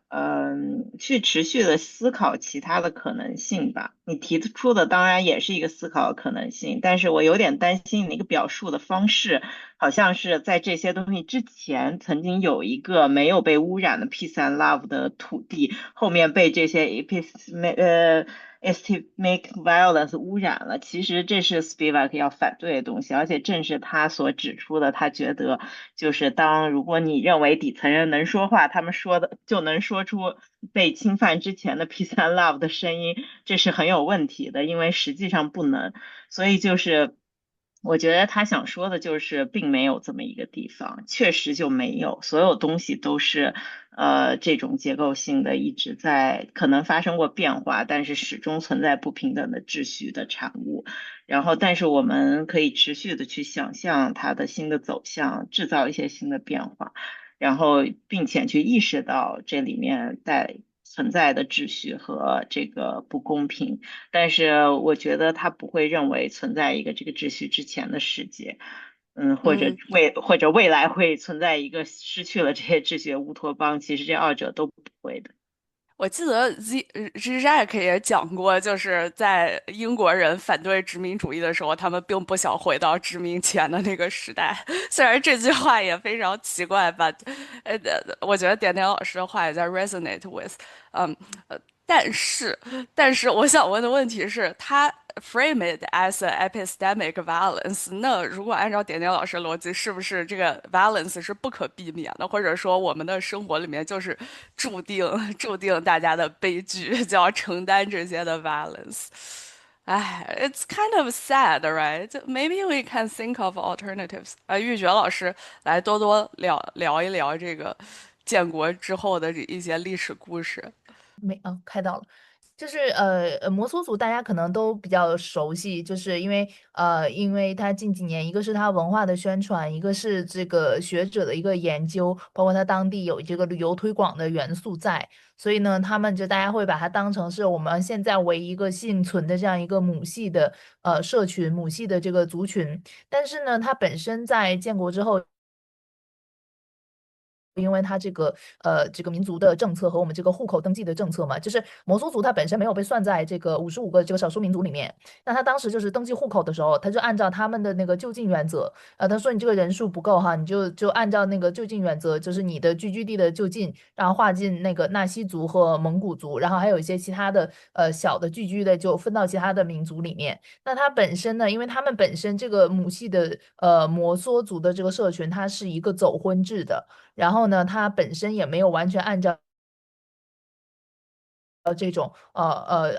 去持续的思考其他的可能性吧。你提出的当然也是一个思考的可能性，但是我有点担心你那个表述的方式。好像是在这些东西之前，曾经有一个没有被污染的 peace and love 的土地，后面被这些 epistemic violence 污染了。其实这是 Spivak 要反对的东西，而且正是他所指出的，他觉得就是如果你认为底层人能说话，他们说的就能说出被侵犯之前的 peace and love 的声音，这是很有问题的，因为实际上不能。所以就是我觉得他想说的就是并没有这么一个地方，确实就没有，所有东西都是这种结构性的一直在可能发生过变化，但是始终存在不平等的秩序的产物。然后但是我们可以持续的去想象它的新的走向，制造一些新的变化，然后并且去意识到这里面存在的秩序和这个不公平。但是我觉得他不会认为存在一个这个秩序之前的世界，或者未来会存在一个失去了这些秩序的乌托邦，其实这二者都不会的。我记得 Zizek 也讲过，就是在英国人反对殖民主义的时候，他们并不想回到殖民前的那个时代。虽然这句话也非常奇怪吧，我觉得点点老师的话也在 resonate with，嗯，但是，我想问的问题是，他 frame it as an epistemic violence。那如果按照点点老师的逻辑，是不是这个 violence 是不可避免的？或者说，我们的生活里面就是注定大家的悲剧就要承担这些的 violence？哎，it's kind of sad, right? Maybe we can think of alternatives。玉珏老师来多多聊一聊这个建国之后的一些历史故事。开到了，就是摩梭族大家可能都比较熟悉，就是因为它近几年，一个是它文化的宣传，一个是这个学者的一个研究，包括它当地有这个旅游推广的元素在，所以呢，他们就大家会把它当成是我们现在唯一一个幸存的这样一个母系的社群，母系的这个族群，但是呢，它本身在建国之后。因为它这个民族的政策和我们这个户口登记的政策嘛，就是摩梭族它本身没有被算在这个55个这个少数民族里面。那他当时就是登记户口的时候，他就按照他们的那个就近原则，他说你这个人数不够哈，你就按照那个就近原则，就是你的聚居地的就近，然后划进那个纳西族和蒙古族，然后还有一些其他的小的聚居的就分到其他的民族里面。那它本身呢，因为他们本身这个母系的摩梭族的这个社群，它是一个走婚制的。然后呢，它本身也没有完全按照这种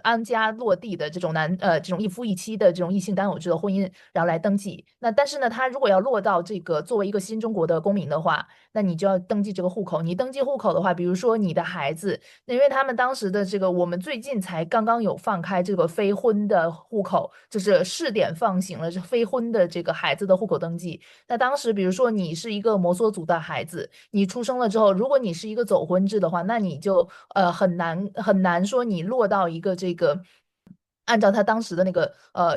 安家落地的这种这种一夫一妻的这种异性单偶制的婚姻，然后来登记。那但是呢，他如果要落到这个作为一个新中国的公民的话，那你就要登记这个户口。你登记户口的话，比如说你的孩子，因为他们当时的这个，我们最近才刚刚有放开这个非婚的户口，就是试点放行了这非婚的这个孩子的户口登记。那当时比如说你是一个摩梭族的孩子，你出生了之后，如果你是一个走婚制的话，那你就很难说你落到一个这个。按照他当时的那个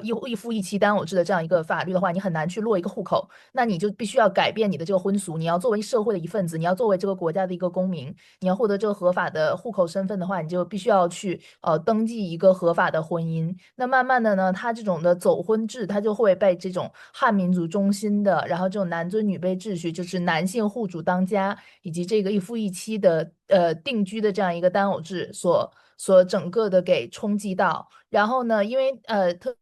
一夫一妻单偶制的这样一个法律的话，你很难去落一个户口，那你就必须要改变你的这个婚俗，你要作为社会的一份子，你要作为这个国家的一个公民，你要获得这个合法的户口身份的话，你就必须要去登记一个合法的婚姻。那慢慢的呢，他这种的走婚制，他就会被这种汉民族中心的，然后这种男尊女卑秩序，就是男性户主当家，以及这个一夫一妻的定居的这样一个单偶制所整个的给冲击到。然后呢，因为特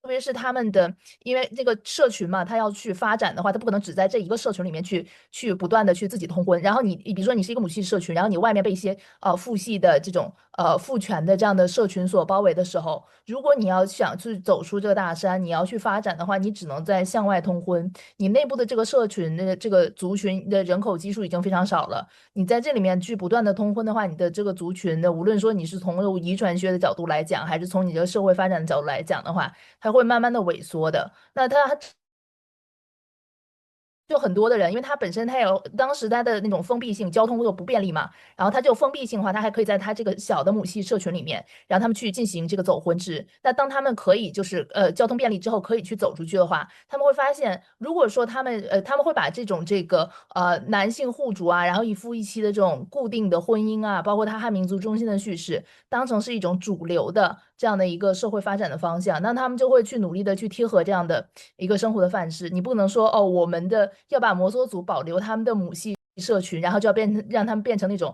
别是他们的，因为这个社群嘛，他要去发展的话，他不可能只在这一个社群里面去不断的去自己通婚。然后你比如说你是一个母系社群，然后你外面被一些父系的这种父权的这样的社群所包围的时候，如果你要想去走出这个大山，你要去发展的话，你只能在向外通婚。你内部的这个社群的这个族群的人口基数已经非常少了，你在这里面去不断的通婚的话，你的这个族群的，无论说你是从遗传学的角度来讲，还是从你这个社会发展的角度来讲的话，它会慢慢的萎缩的。那它就很多的人，因为它本身它有当时它的那种封闭性，交通又不便利嘛，然后它就封闭性的话，它还可以在它这个小的母系社群里面，然后他们去进行这个走婚制。那当他们可以就是交通便利之后，可以去走出去的话，他们会发现，如果说他们会把这个男性户主啊，然后一夫一妻的这种固定的婚姻啊，包括他汉民族中心的叙事，当成是一种主流的这样的一个社会发展的方向，那他们就会去努力的去贴合这样的一个生活的范式。你不能说哦，我们要把摩梭族保留他们的母系社群，然后就要让他们变成那种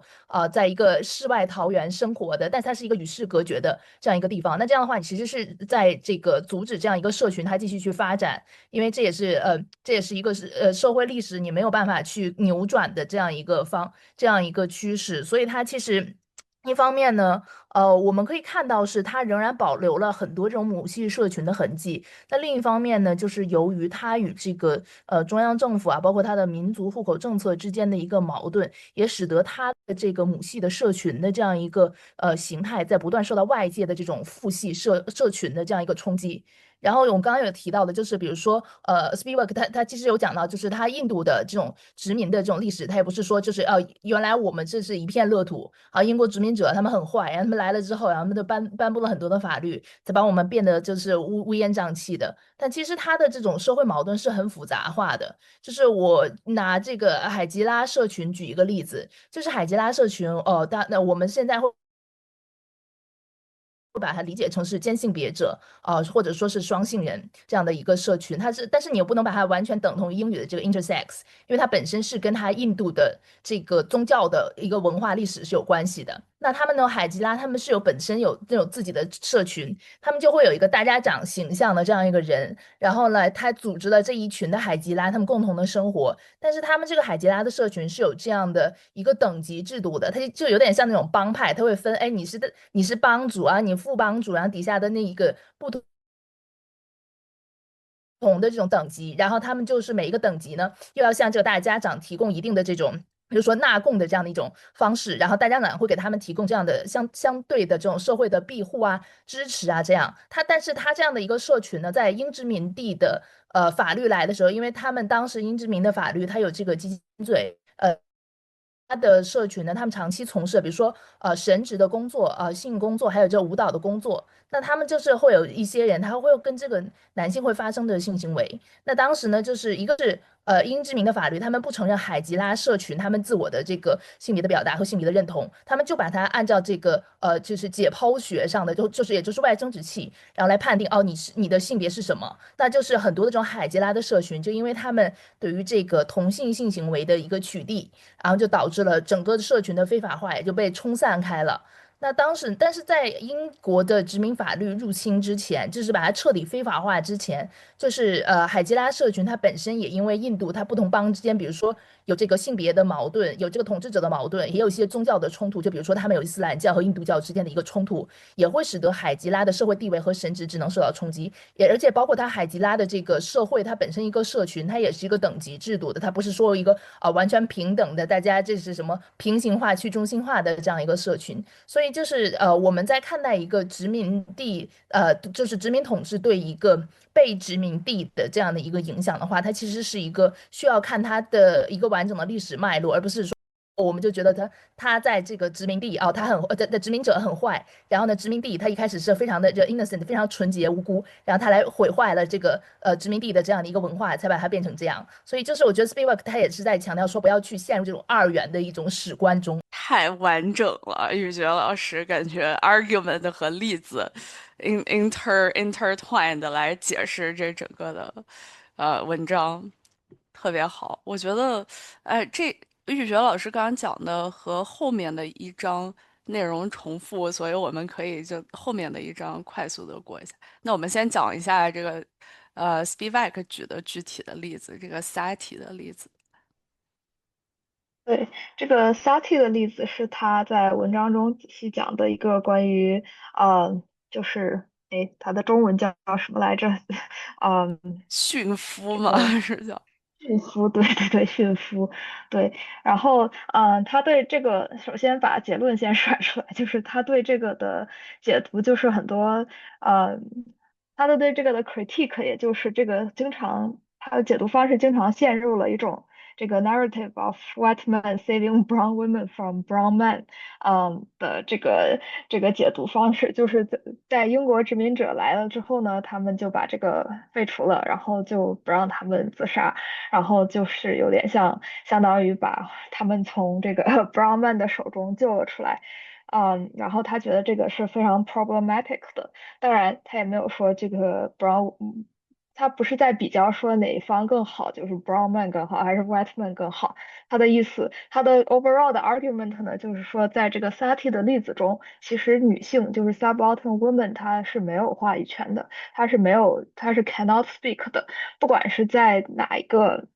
在一个世外桃源生活的，但它是一个与世隔绝的这样一个地方。那这样的话，你其实是在这个阻止这样一个社群它继续去发展，因为这也是一个社会历史你没有办法去扭转的这样一个趋势，所以它其实。一方面呢，我们可以看到是它仍然保留了很多这种母系社群的痕迹。那另一方面呢，就是由于它与这个中央政府啊，包括它的民族户口政策之间的一个矛盾，也使得它的这个母系的社群的这样一个形态在不断受到外界的这种父系社群的这样一个冲击。然后我们刚刚有提到的，就是比如说Spivak 他其实有讲到，就是他印度的这种殖民的这种历史，他也不是说就是原来我们这是一片乐土啊，英国殖民者他们很坏，然后他们来了之后，然后他们就颁布了很多的法律，才把我们变得就是乌烟瘴气的。但其实他的这种社会矛盾是很复杂化的。就是我拿这个海吉拉社群举一个例子，就是海吉拉社群那我们现在会把它理解成是间性别者或者说是双性人这样的一个社群，但是你又不能把它完全等同于英语的这个 intersex，因为它本身是跟它印度的这个宗教的一个文化历史是有关系的。那他们呢，海吉拉他们是本身有这种自己的社群，他们就会有一个大家长形象的这样一个人，然后呢，他组织了这一群的海吉拉，他们共同的生活。但是他们这个海吉拉的社群是有这样的一个等级制度的，它就有点像那种帮派，它会分，哎，你是帮主啊，你副帮主，然后底下的那一个不同的这种等级，然后他们就是每一个等级呢，又要向这个大家长提供一定的这种。比如说纳贡的这样的一种方式，然后大家长会给他们提供这样的相对的这种社会的庇护啊、支持啊，这样。但是他这样的一个社群呢，在英殖民地的法律来的时候，因为他们当时英殖民的法律，它有这个基金罪，他的社群呢，他们长期从事，比如说神职的工作性工作，还有这舞蹈的工作。那他们就是会有一些人，他会跟这个男性会发生的性行为。那当时呢，就是一个是英殖民的法律，他们不承认海吉拉社群他们自我的这个性别的表达和性别的认同，他们就把它按照这个就是解剖学上的，也就是外生殖器，然后来判定哦你的性别是什么。那就是很多的这种海吉拉的社群，就因为他们对于这个同性性行为的一个取缔，然后就导致了整个社群的非法化也就被冲散开了。那当时，但是在英国的殖民法律入侵之前，就是把它彻底非法化之前，就是海基拉社群它本身也因为印度它不同邦之间，比如说有这个性别的矛盾，有这个统治者的矛盾，也有一些宗教的冲突，就比如说他们有伊斯兰教和印度教之间的一个冲突，也会使得海吉拉的社会地位和神职只能受到冲击，而且包括它海吉拉的这个社会，它本身一个社群，它也是一个等级制度的，它不是说一个完全平等的，大家这是什么平行化、去中心化的这样一个社群。所以就是我们在看待一个殖民地，就是殖民统治对一个被殖民地的这样的一个影响的话，它其实是一个需要看它的一个完整的历史脉络，而不是说我们就觉得他在这个殖民地他很的殖民者很坏，然后呢殖民地他一开始是非常的innocent，非常纯洁无辜，然后他来毁坏了这个殖民地的这样的一个文化，才把它变成这样。所以就是我觉得 Spivak 他也是在强调说不要去陷入这种二元的一种史观中。太完整了，玉珏老师感觉 argument 和例子 intertwined 来解释这整个的文章，特别好。我觉得，哎，这玉珏老师刚刚讲的和后面的一章内容重复，所以我们可以就后面的一章快速的过一下。那我们先讲一下这个Spivak 举的具体的例子，这个 Sati 的例子。对，这个 Sati 的例子是他在文章中仔细讲的一个关于，就是他的中文叫什么来着？嗯，驯夫嘛，这个是叫。驯夫，对对对，驯夫，对。然后，他对这个首先把结论先甩出来，就是他对这个的解读就是很多，呃，他的对这个的 critique，也就是这个经常他的解读方式经常陷入了一种这个 narrative of white men saving brown women from brown men，的这个解读方式，就是在英国殖民者来了之后呢，他们就把这个废除了，然后就不让他们自杀。然后就是有点像相当于把他们从这个 Brown Man 的手中救了出来，然后他觉得这个是非常 problematic 的，当然他也没有说这个 Brown，他不是在比较说哪一方更好，就是 Brown Man 更好还是 White Man 更好，他的意思，他的 overall 的 argument 呢，就是说在这个 Sati 的例子中，其实女性就是 subaltern woman，她是没有话语权的，她是没有，她是 cannot speak 的。不管是在哪一个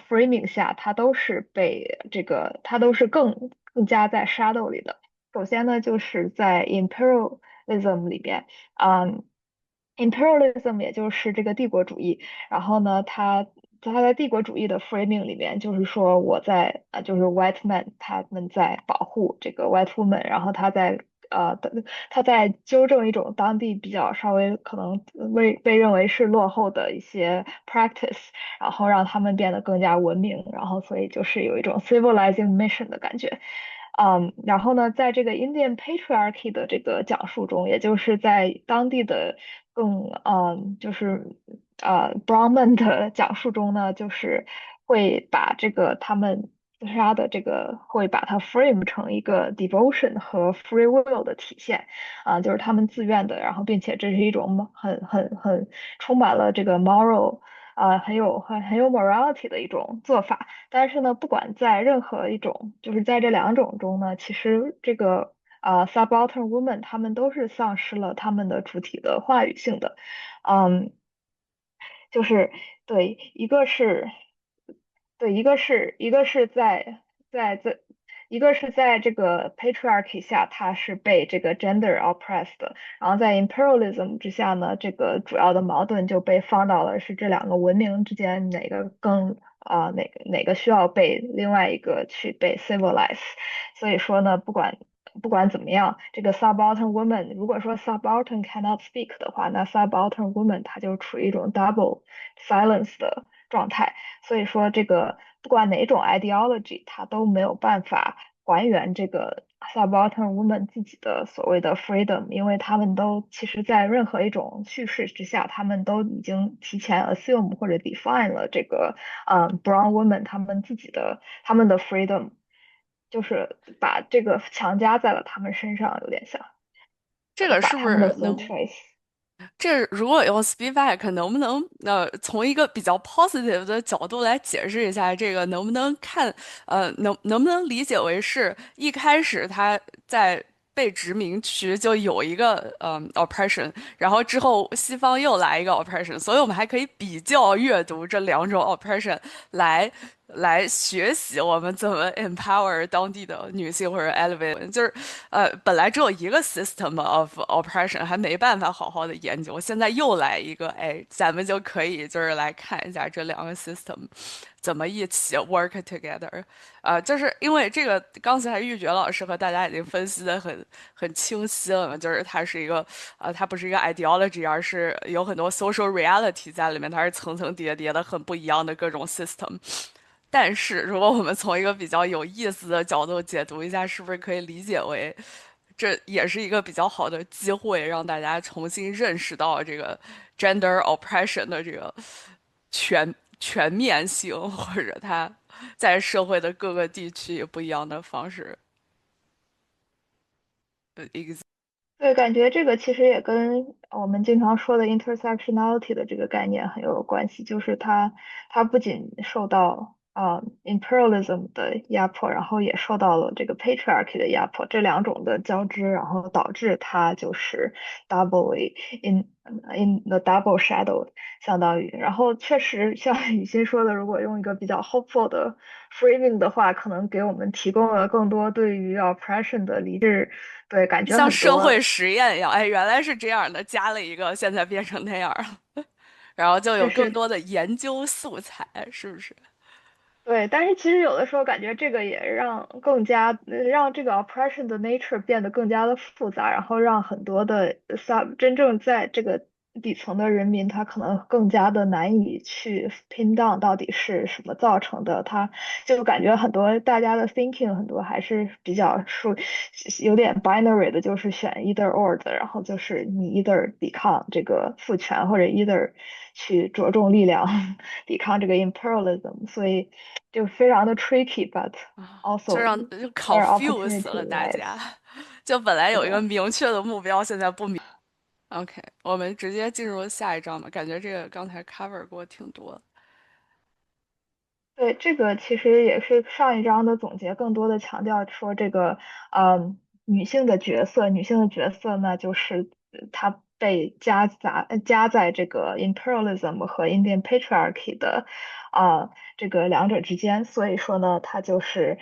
framing 下，它都是被这个，它都是更加在 shadow 里的。首先呢，就是在 imperialism 里边，嗯，imperialism 也就是这个帝国主义，然后呢，它在帝国主义的 framing 里面，就是说我在就是 white man 他们在保护这个 white woman，然后他在纠正一种当地比较稍微可能被认为是落后的一些 practice，然后让他们变得更加文明，然后所以就是有一种 civilizing mission 的感觉。然后呢，在这个 Indian patriarchy 的这个讲述中，也就是在当地的就是Brahman 的讲述中呢，就是会把这个他们自杀的这个会把它 frame 成一个 devotion 和 free will 的体现，就是他们自愿的，然后并且这是一种很充满了这个 moral。很有 morality 的一种做法，但是呢，不管在任何一种，就是在这两种中呢，其实这个subaltern woman 他们都是丧失了他们的主体的话语性的，嗯，就是对，一个是在一个是在这个 patriarchy 下，它是被这个 gender oppressed 的，然后在 imperialism 之下呢，这个主要的矛盾就被放到了是这两个文明之间哪个更哪个需要被另外一个去被 civilize，所以说呢，不管怎么样，这个 subaltern woman 如果说 subaltern cannot speak 的话，那 subaltern woman 她就处于一种 double silence 的状态。所以说，这个不管哪种 ideology，它都没有办法还原这个 subaltern woman 自己的所谓的 freedom，因为他们都其实在任何一种叙事之下，他们都已经提前 assume 或者 define 了这个brown woman 他们的 freedom。就是把这个强加在了他们身上，有点像，这个是不把他们的 free 是能？choice。这如果用 Spivak，能不能从一个比较 positive 的角度来解释一下这个？能不能看能不能理解为是一开始他在被殖民区就有一个oppression，然后之后西方又来一个 oppression，所以我们还可以比较阅读这两种 oppression 来学习我们怎么 empower 当地的女性或者 elevate，就是本来只有一个 system of oppression，还没办法好好的研究，现在又来一个，哎，咱们就可以就是来看一下这两个 system 怎么一起 work together。就是因为这个刚才玉珏老师和大家已经分析的很清晰了嘛，就是它是一个它不是一个 ideology，而是有很多 social reality 在里面，它是层层叠叠的很不一样的各种 system。但是如果我们从一个比较有意思的角度解读一下，是不是可以理解为这也是一个比较好的机会，让大家重新认识到这个 gender oppression 的这个全面性，或者它在社会的各个地区有不一样的方式。对，感觉这个其实也跟我们经常说的 intersectionality 的这个概念很有关系，就是它不仅受到imperialism 的压迫，然后也受到了这个 patriarchy 的压迫，这两种的交织，然后导致它就是 doubly in the double shadow，相当于，然后确实像雨欣说的，如果用一个比较 hopeful 的 framing 的话，可能给我们提供了更多对于 oppression 的理智。对，感觉像很多社会实验一样，哎，原来是这样的，加了一个，现在变成那样了，然后就有更是多的研究素材，是不是？对，但是其实有的时候感觉这个也让更加让这个 oppression 的 nature 变得更加的复杂，然后让很多的真正在这个底层的人民，他可能更加的难以去 pin down 到底是什么造成的，他就感觉很多大家的 thinking 很多还是比较有点 binary 的，就是选 either or 的，然后就是你 either 抵抗这个父权，或者 either 去着重力量抵抗这个 imperialism，所以就非常的 tricky，but 就 also 让就 where confuse opportunity 了大 lies。家，就本来有一个是的。明确的目标，现在不明。OK，我们直接进入下一章吧，感觉这个刚才 cover 过挺多。对，这个其实也是上一章的总结，更多的强调说这个，女性的角色呢，就是她被夹在这个 imperialism 和 Indian patriarchy 的，这个两者之间，所以说呢，她就是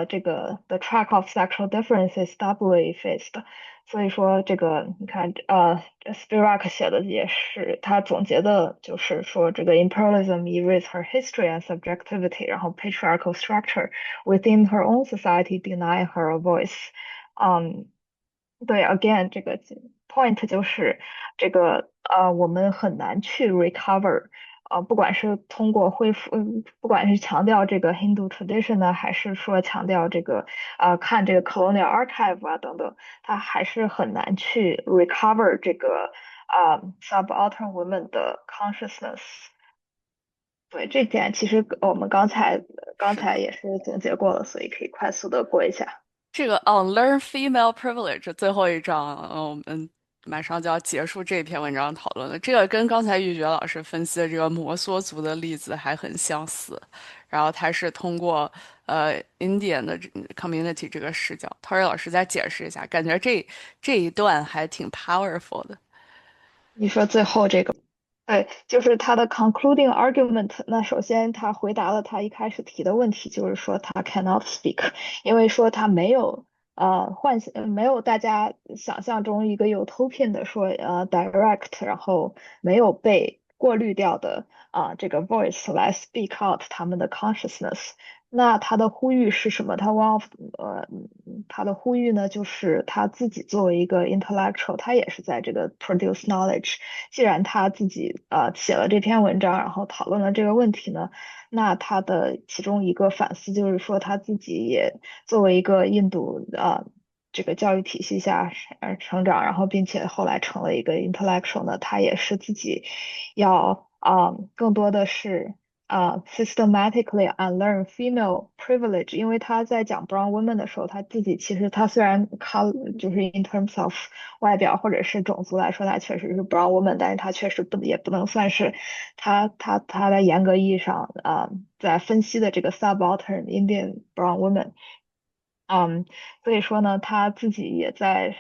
这个 the track of sexual differences doubly faced。所以说这个你看Spivak 写的也是，他总结的就是说这个 imperialism erase her history and subjectivity，然后 patriarchal structure within her own society deny her a voice。嗯，对，again 这个 point 就是这个我们很难去 recover。不管是通过恢复，不管是强调这个 Hindu tradition 呢，还是说强调这个看这个 colonial archive 啊等等，它还是很难去 recover 这个subaltern women 的 consciousness。对，这点其实我们刚是的，才也是总结过了，所以可以快速的过一下。这个 unlearn female privilege 最后一章，我们马上就要结束这篇文章讨论了。这个跟刚才玉珏老师分析的这个摩梭族的例子还很相似，然后他是通过Indian 的community 这个视角，Tori 老师再解释一下，感觉这一段还挺 powerful 的。你说最后这个。对，就是他的 concluding argument。那首先，他回答了他一开始提的问题，就是说他 cannot speak，因为说他没有没有大家想象中一个 utopian 的说direct，然后没有被过滤掉的这个 voice 来 speak out 他们的 consciousness。那他的呼吁是什么？他的呼吁呢，就是他自己作为一个 intellectual，他也是在这个 produce knowledge。既然他自己写了这篇文章，然后讨论了这个问题呢，那他的其中一个反思就是说他自己也作为一个印度这个教育体系下成长，然后并且后来成了一个 intellectual 呢，他也是自己要更多的是。systematically unlearn female privilege，因为他在讲 brown women 的时候，他自己其实他虽然 就是 in terms of 外表或者是种族来说，他确实是 brown woman，但是他确实也不能算是他在严格意义上在分析的这个 subaltern Indian brown woman。嗯，所以说呢，他自己也在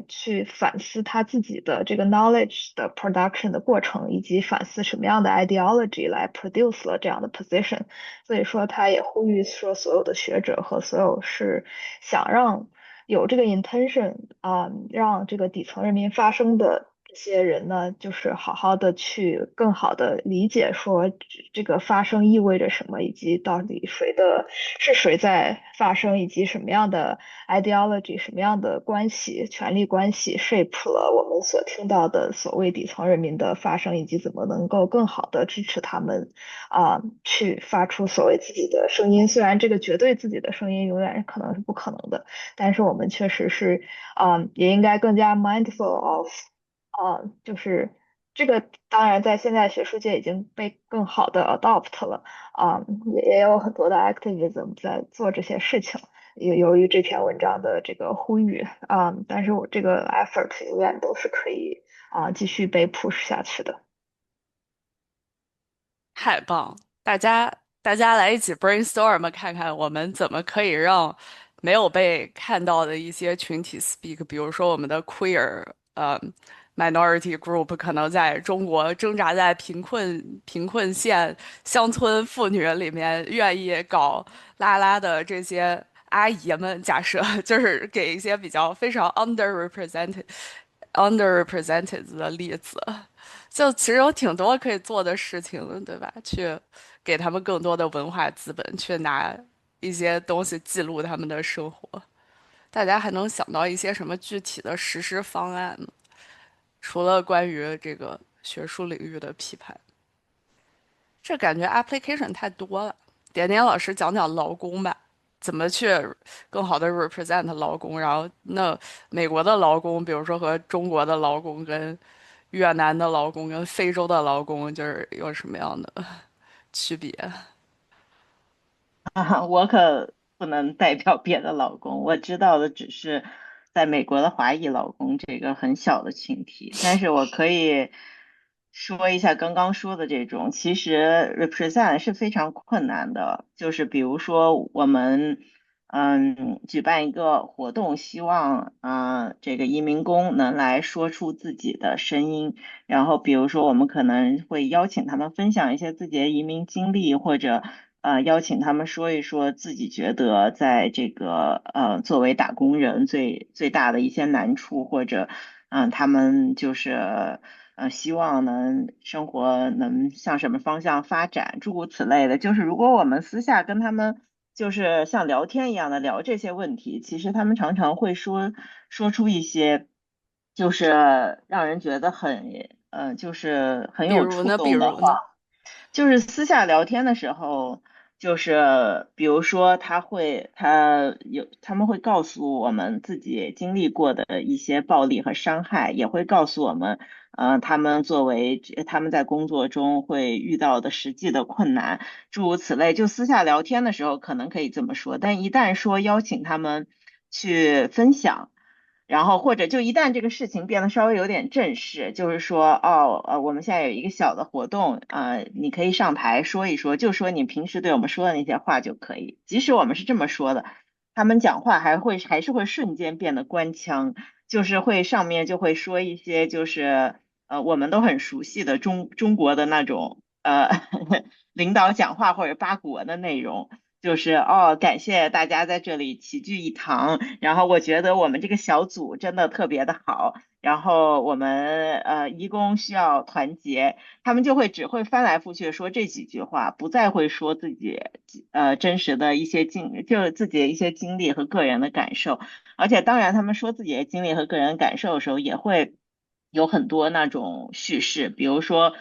去反思他自己的这个 knowledge 的 production 的过程，以及反思什么样的 ideology 来 produce 了这样的 position。所以说，他也呼吁说，所有的学者和所有是想让有这个 intention 让这个底层人民发声的这些人呢，就是好好的去更好的理解说这个发声意味着什么，以及到底谁在发声，以及什么样的 ideology、什么样的关系、权力关系 shape 了我们所听到的所谓底层人民的发声，以及怎么能够更好的支持他们去发出所谓自己的声音。虽然这个绝对自己的声音永远可能是不可能的，但是我们确实是也应该更加 mindful of 就是这个当然在现在学术界已经被更好的 adopt 了也有很多的 activism 在做这些事情。由于这篇文章的这个呼吁但是我这个 effort 永远都是可以继续被 push 下去的。太棒了！大家来一起 brainstorm，看看我们怎么可以让没有被看到的一些群体 speak，比如说我们的 queer minority group，可能在中国挣扎在贫困县乡村妇女里面，愿意搞拉拉的这些阿姨们，假设就是给一些比较非常 underrepresented 的例子。就其实有挺多可以做的事情的，对吧？去给他们更多的文化资本，去拿一些东西记录他们的生活。大家还能想到一些什么具体的实施方案呢？除了关于这个学术领域的批判，这感觉 application 太多了。点点老师讲讲劳工吧，怎么去更好的 represent 劳工，然后那美国的劳工，比如说和中国的劳工跟越南的劳工跟非洲的劳工，就是有什么样的区别？我可不能代表别的劳工，我知道的只是在美国的华裔劳工这个很小的群体，但是我可以说一下刚刚说的这种，其实 represent 是非常困难的，就是比如说我们举办一个活动，希望这个移民工能来说出自己的声音，然后比如说我们可能会邀请他们分享一些自己的移民经历，或者邀请他们说一说自己觉得在这个作为打工人最大的一些难处，或者他们就是希望能生活能向什么方向发展，诸如此类的。就是如果我们私下跟他们就是像聊天一样的聊这些问题，其实他们常常会说出一些就是让人觉得就是很有触比如呢？比动的话。如呢？就是私下聊天的时候，就是比如说他们会告诉我们自己经历过的一些暴力和伤害，也会告诉我们，他们他们在工作中会遇到的实际的困难，诸如此类。就私下聊天的时候可能可以这么说，但一旦说邀请他们去分享。然后或者就一旦这个事情变得稍微有点正式，就是说，我们现在有一个小的活动，你可以上台说一说，就说你平时对我们说的那些话就可以。即使我们是这么说的，他们讲话还是会瞬间变得官腔，就是上面就会说一些就是我们都很熟悉的中国的那种领导讲话或者八股文的内容。就是感谢大家在这里齐聚一堂，然后我觉得我们这个小组真的特别的好，然后我们义工需要团结，他们只会翻来覆去说这几句话，不再会说自己真实的一些就是自己的一些经历和个人的感受，而且当然他们说自己的经历和个人感受的时候，也会有很多那种叙事，比如说。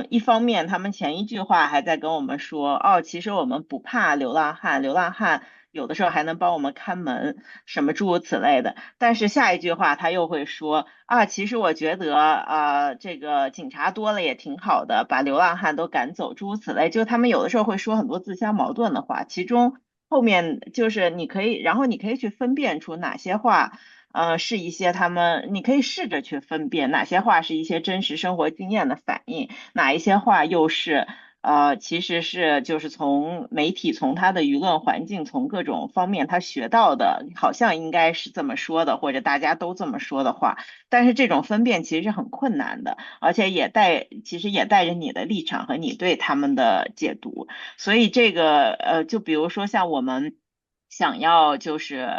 一方面，他们前一句话还在跟我们说，其实我们不怕流浪汉，流浪汉有的时候还能帮我们看门，什么诸如此类的。但是下一句话他又会说，其实我觉得，这个警察多了也挺好的，把流浪汉都赶走，诸如此类。就他们有的时候会说很多自相矛盾的话，其中后面就是然后你可以去分辨出哪些话。是一些你可以试着去分辨哪些话是一些真实生活经验的反应，哪一些话又是其实是就是从媒体、从他的舆论环境、从各种方面他学到的，好像应该是这么说的，或者大家都这么说的话，但是这种分辨其实是很困难的，而且其实也带着你的立场和你对他们的解读，所以这个就比如说像我们想要就是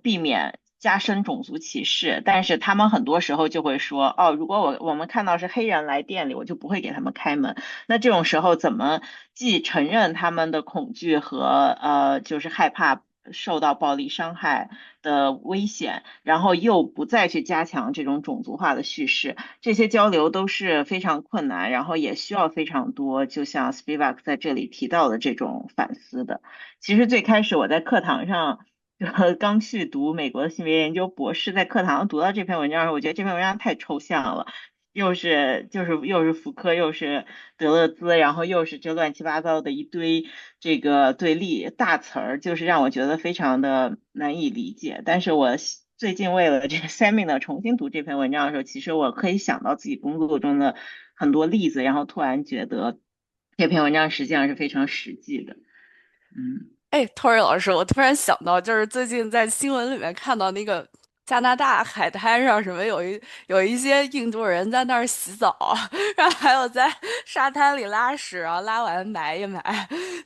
避免加深种族歧视，但是他们很多时候就会说，哦，如果我们看到是黑人来店里，我就不会给他们开门。那这种时候怎么既承认他们的恐惧和就是害怕受到暴力伤害的危险，然后又不再去加强这种种族化的叙事，这些交流都是非常困难，然后也需要非常多，就像 Spivak 在这里提到的这种反思的。其实最开始我在课堂上。刚去读美国的性别研究博士，在课堂上读到这篇文章的时候，我觉得这篇文章太抽象了，又是福柯，又是德勒兹，然后又是这乱七八糟的一堆这个对立大词儿，就是让我觉得非常的难以理解。但是我最近为了这个 seminar 重新读这篇文章的时候，其实我可以想到自己工作中的很多例子，然后突然觉得这篇文章实际上是非常实际的。哎，Tory 老师，我突然想到，就是最近在新闻里面看到那个加拿大海滩上，什么有一些印度人在那儿洗澡，然后还有在沙滩里拉屎，然后拉完埋一埋。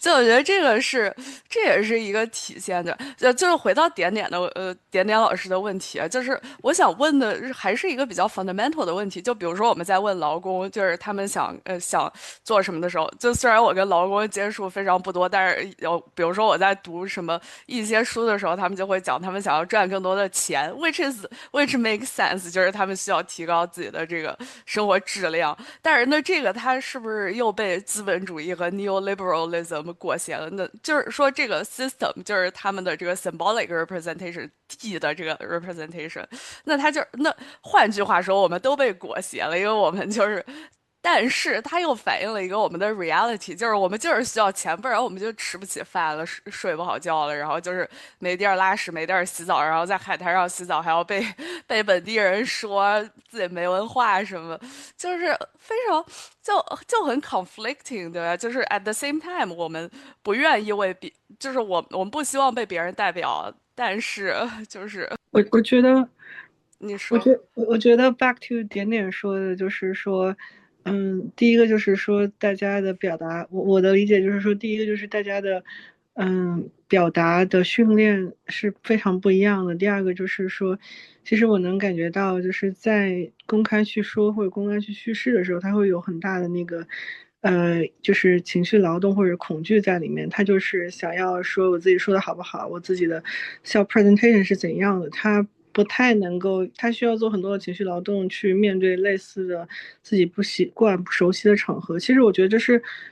就我觉得这也是一个体现的，就是回到点点老师的问题啊，就是我想问的还是一个比较 fundamental 的问题，就比如说我们在问劳工，就是他们想做什么的时候，就虽然我跟劳工接触非常不多，但是比如说我在读什么一些书的时候，他们就会讲他们想要赚更多的钱，which makes sense，就是他们需要提高自己的这个生活质量。但是那这个它是不是又被资本主义和 neoliberalism 裹挟了？那就是说这个 system 就是他们的这个 symbolic representation T 的这个 representation，那换句话说，我们都被裹挟了，因为我们就是。但是它又反映了一个我们的 reality，就是我们就是需要钱，不然我们就吃不起饭了，睡不好觉了，然后就是没地儿拉屎，没地儿洗澡，然后在海滩上洗澡还要被本地人说自己没文化什么，就是非常就很 conflicting，对吧？就是 at the same time，我们不愿意就是我们不希望被别人代表，但是就是我觉得，你说。我觉得 back to 点点说的，就是说，第一个就是说大家的表达，我的理解就是说，第一个就是大家的，表达的训练是非常不一样的。第二个就是说，其实我能感觉到，就是在公开去说或者公开去叙事的时候，他会有很大的那个。就是情绪劳动或者恐惧在里面，他就是想要说我自己说的好不好，我自己的 self presentation 是怎样的，他不太能够，他需要做很多的情绪劳动去面对类似的自己不习惯、不熟悉的场合。其实我觉得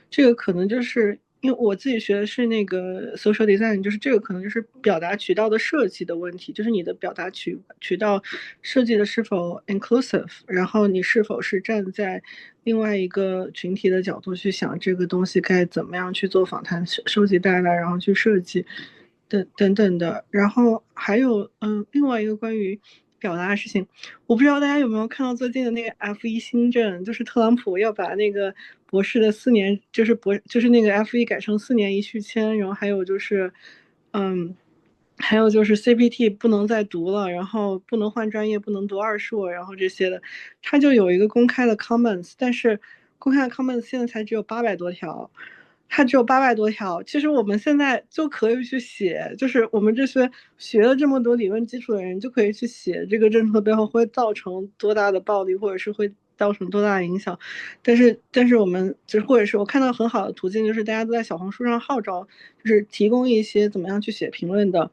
这个可能就是因为我自己学的是那个 social design，就是这个可能就是表达渠道的设计的问题，就是你的表达渠道设计的是否 inclusive，然后你是否是站在另外一个群体的角度去想这个东西该怎么样去做访谈收集带来，然后去设计等等的。然后还有另外一个关于表达的事情，我不知道大家有没有看到最近的那个 F1新政，就是特朗普要把那个博士的4年，就是那个 F1改成4年一续签，然后还有就是还有就是 CPT 不能再读了，然后不能换专业，不能读二硕，然后这些的，他就有一个公开的 comments，但是公开的 comments 现在才只有800多条，它只有800多条。其实我们现在就可以去写，就是我们这些学了这么多理论基础的人，就可以去写这个政策背后会造成多大的暴力，或者是会造成多大的影响。但是我们就是或者是我看到很好的途径，就是大家都在小红书上号召，就是提供一些怎么样去写评论的。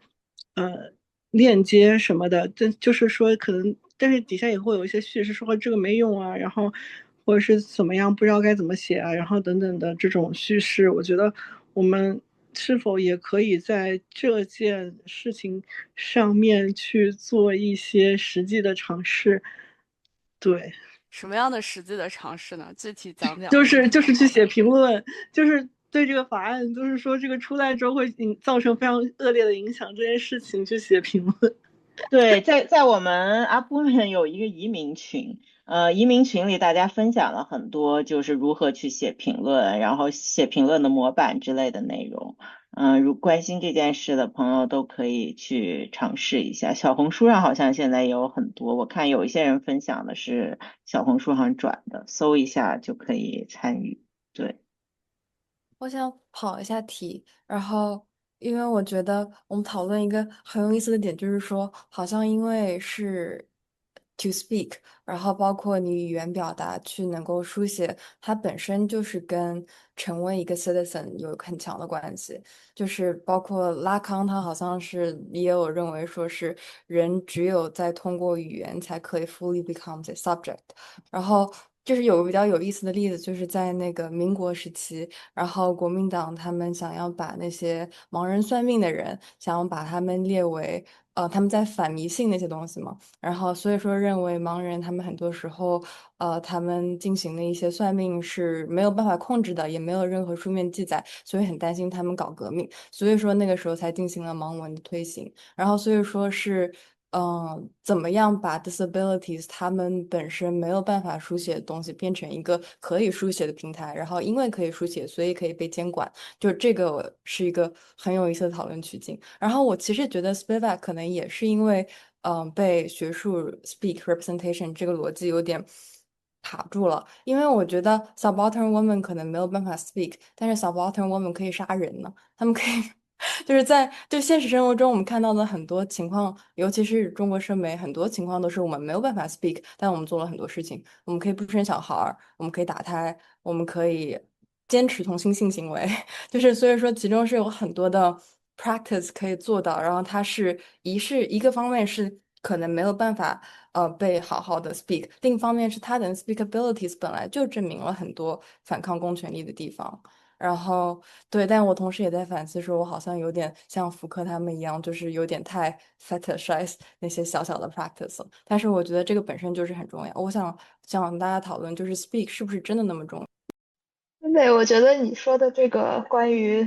链接什么的，就是说可能，但是底下也会有一些叙事说这个没用啊，然后或者是怎么样，不知道该怎么写啊，然后等等的这种叙事，我觉得我们是否也可以在这件事情上面去做一些实际的尝试？对。什么样的实际的尝试呢？具体讲讲。就是去写评论，就是对这个法案，就是说这个出来之后会造成非常恶劣的影响这件事情去写评论。对，在我们阿布们有一个移民群，移民群里大家分享了很多，就是如何去写评论，然后写评论的模板之类的内容。如关心这件事的朋友都可以去尝试一下。小红书上好像现在也有很多，我看有一些人分享的是小红书上转的，搜一下就可以参与。对。我想跑一下题，然后因为我觉得我们讨论一个很有意思的点，就是说，好像因为是 to speak，然后包括你语言表达去能够书写，它本身就是跟成为一个 citizen 有很强的关系。就是包括拉康，他好像是也有认为说是人只有在通过语言才可以 fully become a subject。然后就是有个比较有意思的例子，就是在那个民国时期。然后国民党他们想要把那些盲人算命的人，想要把他们列为他们在反迷信那些东西嘛。然后所以说认为盲人他们很多时候他们进行的一些算命是没有办法控制的，也没有任何书面记载，所以很担心他们搞革命。所以说那个时候才进行了盲文的推行。然后所以说是。怎么样把 disabilities 他们本身没有办法书写的东西变成一个可以书写的平台，然后因为可以书写，所以可以被监管，就这个是一个很有意思的讨论取径。然后我其实觉得 Spivak 可能也是因为，被学术 speak representation 这个逻辑有点卡住了，因为我觉得 subaltern woman 可能没有办法 speak，但是 subaltern woman 可以杀人呢，他们可以就是在现实生活中，我们看到的很多情况，尤其是中国社媒，很多情况都是我们没有办法 speak，但我们做了很多事情。我们可以不生小孩儿，我们可以打胎，我们可以坚持同性行为，就是所以说其中是有很多的 practice 可以做到。然后它是一个方面是可能没有办法被好好的 speak，另一方面是它的 speakabilities 本来就证明了很多反抗公权力的地方。然后对，但我同时也在反思，说我好像有点像福柯他们一样，就是有点太 fetishize 那些小小的 practice 了。但是我觉得这个本身就是很重要。我想大家讨论，就是 speak 是不是真的那么重要？对，我觉得你说的这个关于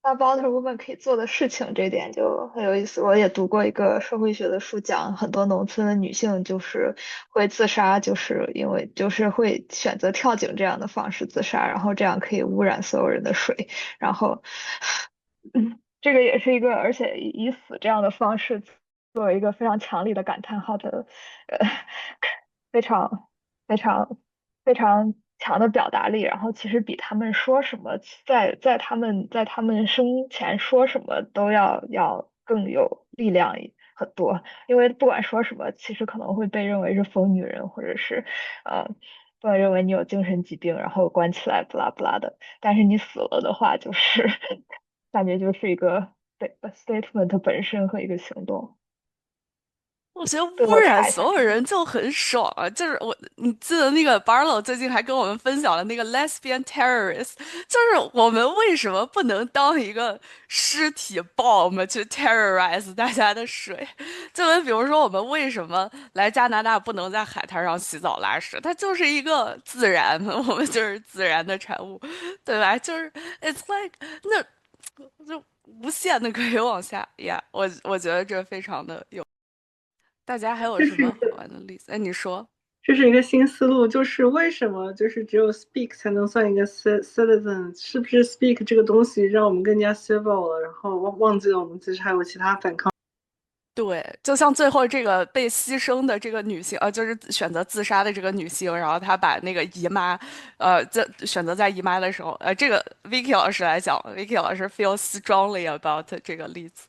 about woman 可以做的事情这点就很有意思。我也读过一个社会学的书，讲很多农村的女性就是会自杀，就是因为就是会选择跳井这样的方式自杀，然后这样可以污染所有人的水，然后这个也是一个，而且以死这样的方式作为一个非常强力的感叹号的，呃，非常非常非常强的表达力。然后其实比他们说什么，在他们生前说什么都要更有力量很多。因为不管说什么，其实可能会被认为是疯女人，或者是呃。不能认为你有精神疾病，然后关起来，不拉不拉的。但是你死了的话，就是感觉就是一个对 statement 本身和一个行动。我觉得对，污我查一下。染所有人就很爽啊！就是你记得那个 Barlow 最近还跟我们分享了那个 lesbian terrorist，就是我们为什么不能当一个尸体 bomb 去 terrorize 大家的水？就跟比如说我们为什么来加拿大不能在海滩上洗澡拉屎？它就是一个自然，我们就是自然的产物，对吧？就是 it's like 那就无限的可以往下呀。我觉得这非常的有。大家还有什么好玩的例子？哎，你说。这是一个新思路，就是为什么就是只有 speak 才能算一个 citizen？是不是 speak 这个东西让我们更加 civil 了，然后忘记了我们其实还有其他反抗？对，就像最后这个被牺牲的这个女性，就是选择自杀的这个女性，然后她把那个姨妈，选择在姨妈的时候，这个 Vicky 老师来讲，Vicky 老师 feel strongly about 这个例子。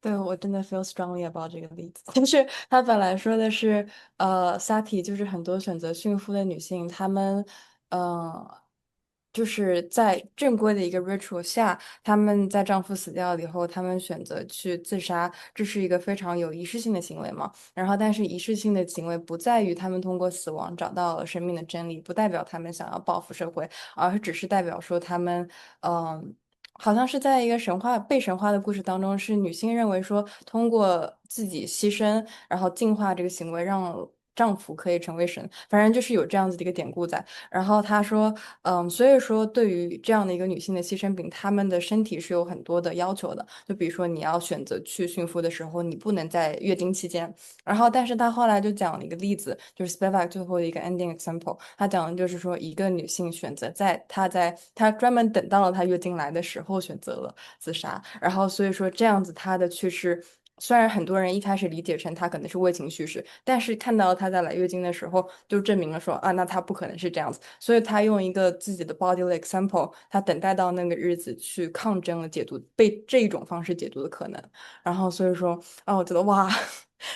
对，我真的 feel strongly about 这个例子，就是他本来说的是，sati 就是很多选择驯夫的女性，她们，就是在正规的一个 ritual 下，她们在丈夫死掉了以后，她们选择去自杀，这是一个非常有仪式性的行为嘛。然后，但是仪式性的行为不在于她们通过死亡找到了生命的真理，不代表她们想要报复社会，而是只是代表说她们，好像是在一个被神话的故事当中，是女性认为说，通过自己牺牲，然后净化这个行为，让丈夫可以成为神，反正就是有这样子的一个典故在。然后他说，所以说对于这样的一个女性的牺牲品，她们的身体是有很多的要求的，就比如说你要选择去驯服的时候，你不能在月经期间。然后，但是他后来就讲了一个例子，就是 Spivak 最后的一个 ending example，他讲的就是说，一个女性选择在她专门等到了她月经来的时候选择了自杀，然后所以说这样子她的去世。虽然很多人一开始理解成她可能是为情绪世，但是看到她在来月经的时候，就证明了说啊，那她不可能是这样子。所以她用一个自己的 bodily example，她等待到那个日子去抗争了解读被这一种方式解读的可能。然后所以说啊，我觉得哇，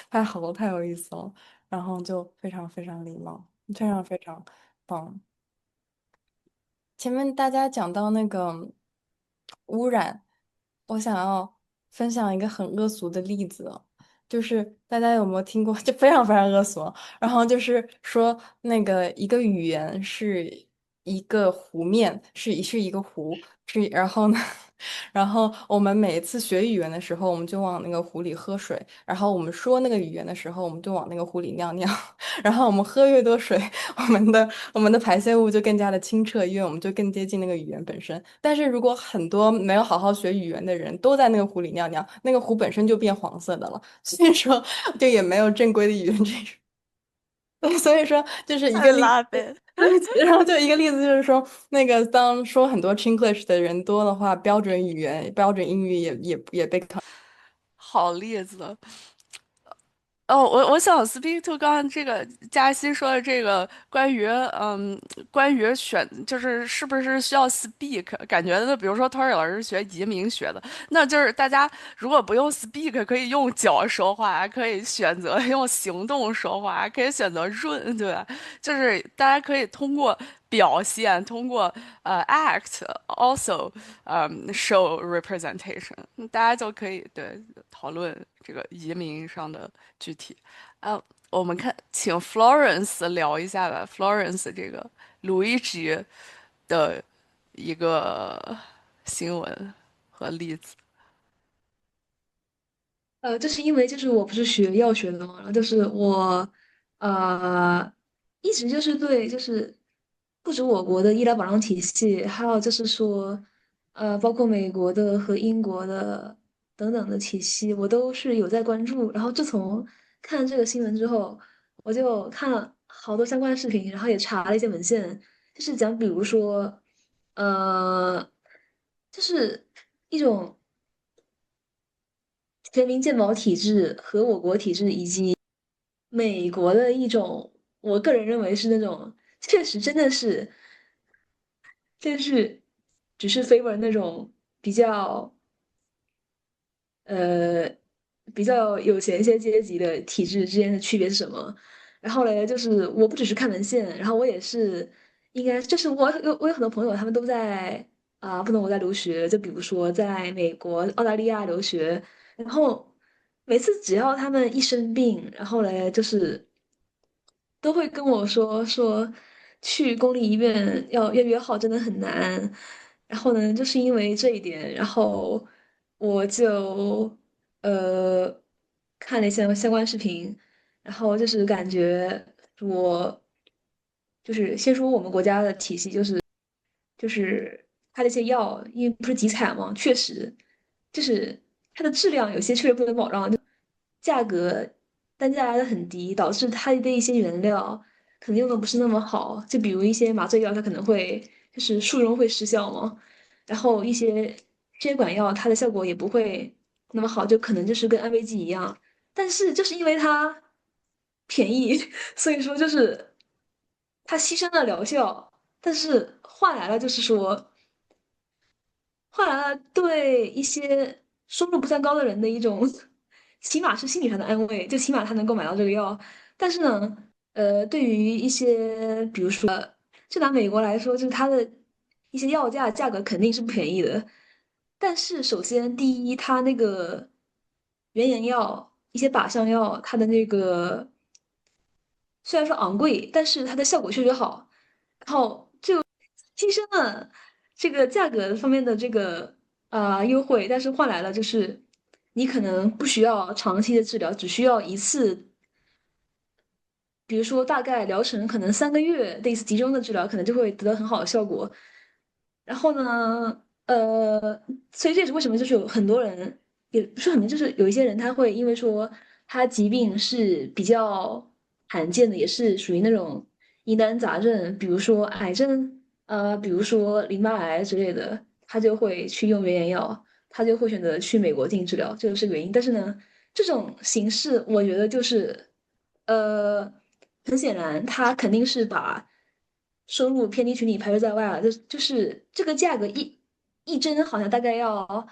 太好了，太有意思了，然后就非常非常礼貌，非常非常棒。前面大家讲到那个污染，我想要分享一个很恶俗的例子哦，就是大家有没有听过？就非常非常恶俗哦。然后就是说，那个一个语言是一个湖面，是一个湖，然后呢，然后我们每一次学语言的时候，我们就往那个湖里喝水，然后我们说那个语言的时候，我们就往那个湖里尿尿，然后我们喝越多水，我们的排泄物就更加的清澈，因为我们就更接近那个语言本身。但是如果很多没有好好学语言的人都在那个湖里尿尿，那个湖本身就变黄色的了，所以说就也没有正规的语言这种。所以说就是一 I 个例 love 子，it。然后就一个例子就是说，那个当说很多 Chinglish 的人多的话，标准语言、标准英语也被好例子。哦，我想 speak to 刚刚这个嘉欣说的这个关于就是是不是需要 speak，感觉的，比如说 Tori 老师学移民学的，那就是大家如果不用 speak，可以用脚说话，可以选择用行动说话，可以选择润，对吧？就是大家可以通过表现，通过act also show representation，大家就可以对讨论这个移民上的具体。呃，我们请 Florence 聊一下吧，Florence 这个鲁伊吉的一个新闻和例子。这是因为就是我不是学药学的嘛，然后就是我呃一直就是对就是不止我国的医疗保障体系，还有就是说包括美国的和英国的等等的体系，我都是有在关注。然后自从看这个新闻之后，我就看了好多相关的视频，然后也查了一些文献，就是讲比如说呃就是一种。全民健保体制和我国体制，以及美国的一种，我个人认为是那种确实真的是，就是只是 favor 那种比较呃比较有钱一些阶级的体制之间的区别是什么？然后嘞，就是我不只是看文献，然后我也是应该就是我有很多朋友，他们都在不同国家留学，就比如说在美国、澳大利亚留学，然后每次只要他们一生病，然后嘞就是都会跟我说去公立医院要约号真的很难。然后呢，就是因为这一点，然后我就呃看了一些相关视频，然后就是感觉我就是先说我们国家的体系，就是它的一些药，因为不是集采嘛，确实就是它的质量有些确实不能保障，就价格单价拉的很低，导致它的一些原料可能用的不是那么好，就比如一些麻醉药，它可能会就是术中会失效嘛，然后一些血管药它的效果也不会那么好，就可能就是跟安慰剂一样，但是就是因为它便宜，所以说就是它牺牲了疗效。但是换来了就是说，换来了对一些收入不算高的人的一种，起码是心理上的安慰，就起码他能够买到这个药。但是呢，对于一些，比如说，就拿美国来说，就是它的一些药价格肯定是不便宜的。但是首先，第一，它那个原研药、一些靶向药，它的那个虽然说昂贵，但是它的效果确实好。然后牺牲了这个价格方面的这个优惠，但是换来了就是你可能不需要长期的治疗，只需要一次比如说大概疗程可能3个月的一次集中的治疗，可能就会得到很好的效果。然后呢，所以这也是为什么就是有很多人，也不是很多，就是有一些人他会因为说他疾病是比较罕见的，也是属于那种疑难杂症，比如说癌症，比如说淋巴癌之类的，他就会去用原药，他就会选择去美国进行治疗，这就是个原因。但是呢，这种形式我觉得就是，呃，很显然他肯定是把收入偏低群体排除在外了，就是这个价格一针好像大概要，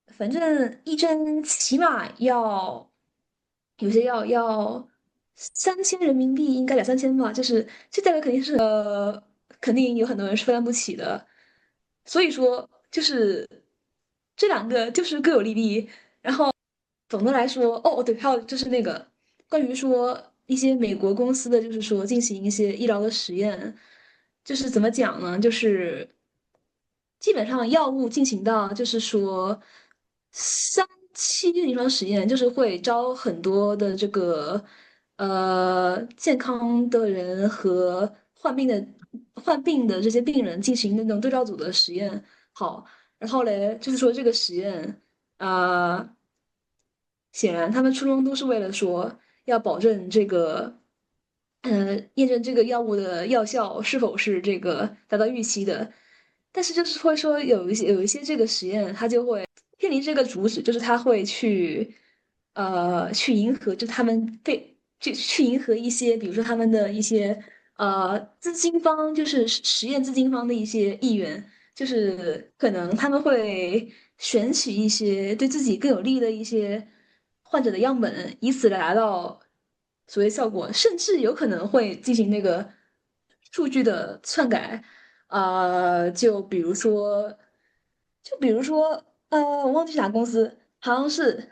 反正一针起码要有些要3000人民币，应该2、3千吧，就是这价格肯定有很多人是负担不起的。所以说，就是这两个就是各有利弊。总的来说，哦对，还有就是那个关于说一些美国公司的，就是说进行一些医疗的实验，就是怎么讲呢？就是基本上药物进行到就是说3期临床实验，就是会招很多的这个健康的人和患病的这些病人进行那种对照组的实验。好，然后嘞，就是说这个实验。呃，显然他们初衷都是为了说要保证这个，验证这个药物的药效是否是这个达到预期的。但是就是会说有一些这个实验，它就会偏离这个主旨，就是它会去迎合，就他们去迎合一些，比如说他们的一些资金方，就是实验资金方的一些意愿。就是可能他们会选取一些对自己更有利的一些患者的样本，以此来达到所谓效果，甚至有可能会进行那个数据的篡改。就比如说，我忘记是哪公司，好像是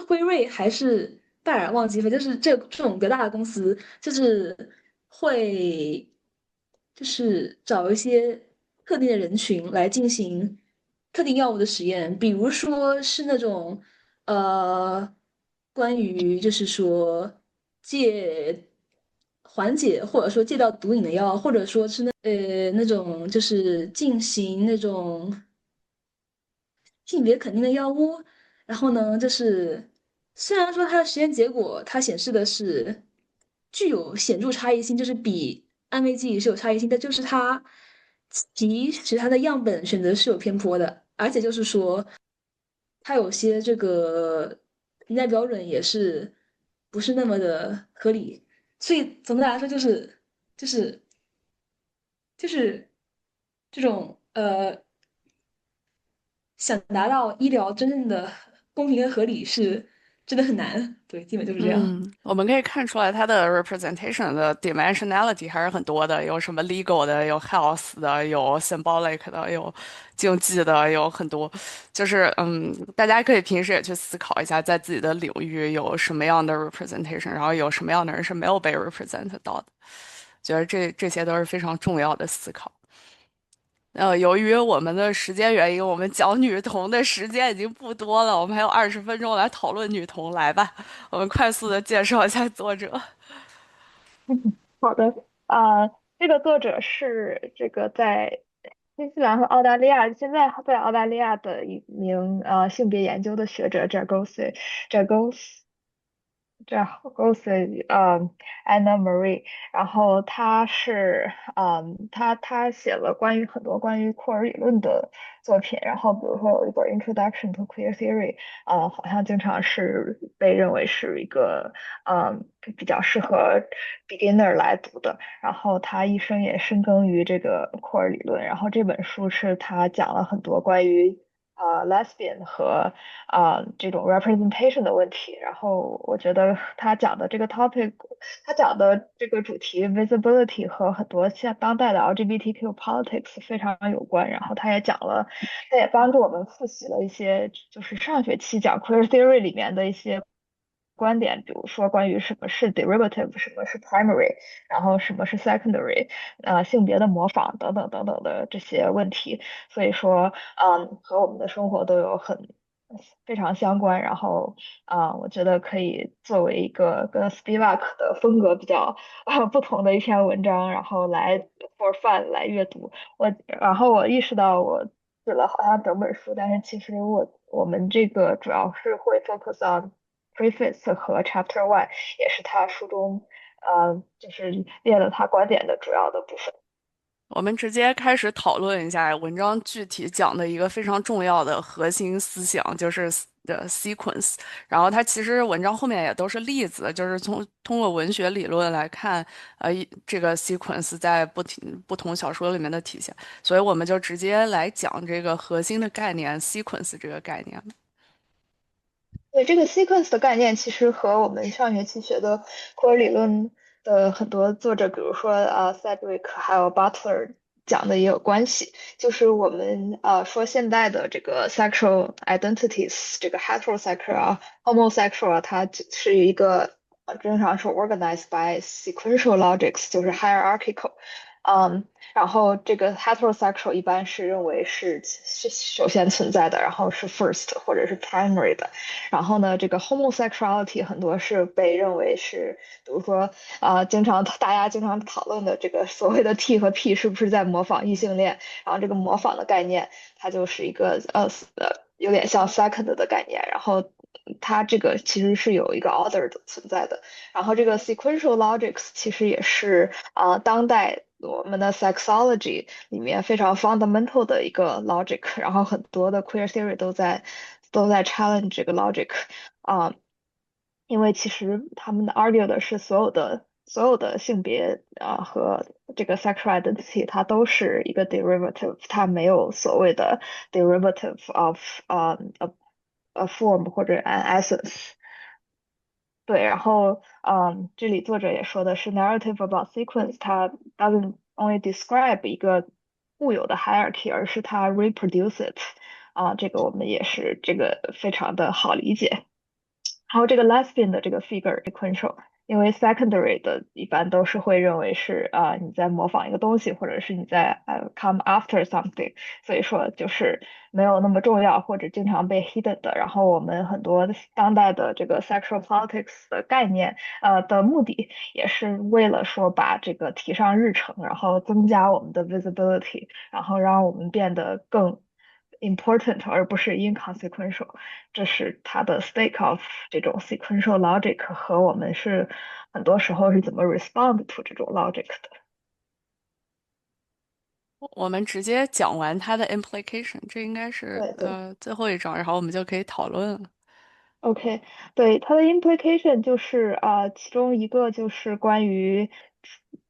辉瑞还是拜耳，忘记了，就是这种比较大的公司，就是会找一些特定的人群来进行特定药物的实验，比如说是那种呃，关于就是说戒缓解或者说戒掉毒瘾的药，或者说是那种就是进行那种性别肯定的药物。然后呢，就是虽然说它的实验结果它显示的是具有显著差异性，就是比安慰剂是有差异性，但就是其实它的样本选择是有偏颇的，而且就是说它有些这个评价标准也是不是那么的合理。所以总的来说就是就是这种想达到医疗真正的公平和合理是真的很难。对，基本就是这样。我们可以看出来它的 representation 的 dimensionality 还是很多的，有什么 legal 的，有 health 的，有 symbolic 的，有竞技的，有很多。就是大家可以平时也去思考一下，在自己的领域有什么样的 representation，然后有什么样的人是没有被 represent 到的。觉得这些都是非常重要的思考。由于我们的时间原因，我们讲女同的时间已经不多了，我们还有20分钟来讨论女同，来吧，我们快速的介绍一下作者。好的，这个作者是这个在新西兰和澳大利亚，现在在澳大利亚的一名性别研究的学者 Jagosi Anna Marie，然后他写了很多关于库尔理论的作品，然后比如说有一本 Introduction to Queer Theory，好像经常是被认为是一个比较适合 beginner 来读的。然后他一生也深耕于这个库尔理论，然后这本书是他讲了很多关于lesbian 和这种 representation 的问题。然后我觉得他讲的这个 topic，他讲的这个主题 visibility 和很多现当代的 LGBTQ politics 非常有关。然后他也帮助我们复习了一些就是上学期讲 queer theory 里面的一些观点，比如说关于什么是 derivative，什么是 primary，然后什么是 secondary，性别的模仿等等等等的这些问题。所以说，和我们的生活都有很非常相关。然后我觉得可以作为一个跟 Spivak 的风格比较不同的一篇文章，然后来 for fun 来阅读。然后我意识到我写了好像整本书，但是其实我们这个主要是会 focus on preface 和 chapter one，也是他书中就是列了他观点的主要的部分。我们直接开始讨论一下文章具体讲的一个非常重要的核心思想，就是的 sequence。然后它其实文章后面也都是例子，就是通过文学理论来看，这个 sequence 在不同小说里面的体现。所以我们就直接来讲这个核心的概念 sequence 这个概念。对，这个 sequence 的概念其实和我们上学期学的库尔理论的很多作者，比如说Sedgwick 还有 Butler 讲的也有关系。就是我们说现代的这个 sexual identities，这个 heterosexual homosexual 它是一个经常是 organized by sequential logics，就是 hierarchical。然后这个 heterosexual 一般是认为是首先存在的，然后是 first 或者是 primary 的。然后呢，这个 homosexuality 很多是被认为是，比如说大家经常讨论的这个所谓的 T 和 P 是不是在模仿异性恋？然后这个模仿的概念，它就是一个有点像 second 的概念，然后它这个其实是有一个 order 的存在的。然后这个 sequential logics 其实也是当代我们的 sexology 里面非常 fundamental 的一个 logic，然后很多的 queer theory 都在 challenge 这个 logic 啊、因为其实他们 argue 的是所有的性别和这个 sexual identity 它都是一个 derivative，它没有所谓的 derivative of a form 或者 an essence。对，然后这里作者也说的是 narrative about sequence，它 doesn't only describe 一个固有的 hierarchy，而是它 reproduce it。这个我们也是这个非常的好理解。还有这个 lesbian 的这个 figure sequential，因为 secondary 的一般都是会认为是你在模仿一个东西，或者是你在come after something，所以说就是没有那么重要，或者经常被 hidden 的。然后我们很多当代的这个 sexual politics 的概念的目的，也是为了说把这个提上日程，然后增加我们的 visibility，然后让我们变得更 important，而不是 inconsequential。这是它的 stake of 这种 sequential logic 和我们是很多时候是怎么 respond to 这种 logic 的。我们直接讲完它的 implication，这应该是对对。最后一章，然后我们就可以讨论了。OK，对，它的 implication 就是其中一个就是关于，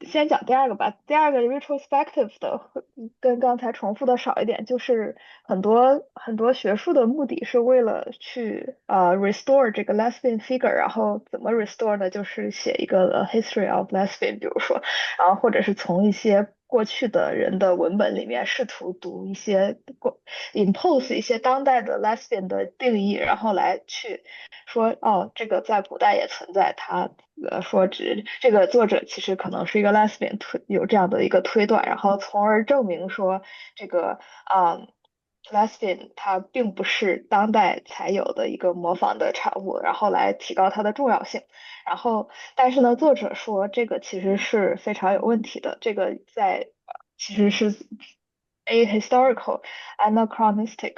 先讲第二个吧。第二个 retrospective 的会跟刚才重复的少一点，就是很多学术的目的是为了去restore 这个 lesbian figure，然后怎么 restore 呢？就是写一个history of lesbian，比如说，然后或者是从一些过去的人的文本里面试图读一些impose 一些当代的 lesbian 的定义，然后来去说哦，这个在古代也存在。他说这个作者其实可能是一个 lesbian，有这样的一个推断，然后从而证明说这个lesbian 它并不是当代才有的一个模仿的产物，然后来提高它的重要性。然后，但是呢，作者说这个其实是非常有问题的，这个其实是 ahistorical anachronistic，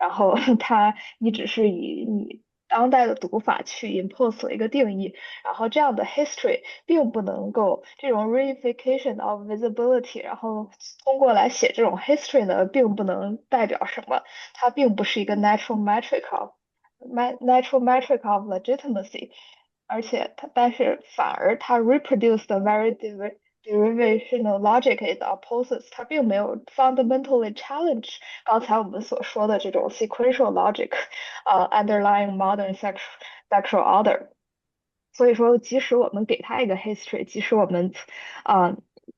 然后它一直是以你当代的读法去 impose 了一个定义，然后这样的 history 并不能够这种 reification of visibility，然后通过来写这种 history 呢，并不能代表什么，它并不是一个 natural metric of legitimacy。而且但是反而它 reproduce the very derivational logic it opposes，它并没有 fundamentally challenge 刚才我们所说的这种 sequential logic，underlying modern sexual order。所以说，即使我们给他一个 history，即使我们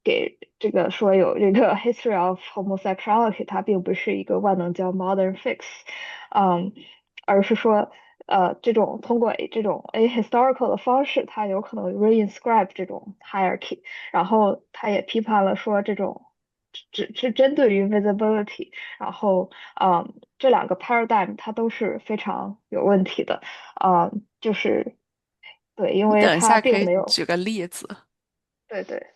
给这个说有这个 history of homosexuality，它并不是一个万能叫 modern fix，嗯，而是说这种通过这种 ahistorical 的方式，它有可能 reinscribe 这种 hierarchy，然后他也批判了说这种只是针对于 visibility，然后这两个 paradigm 它都是非常有问题的，就是对，因你为它等一下可并没有以举个例子。对对，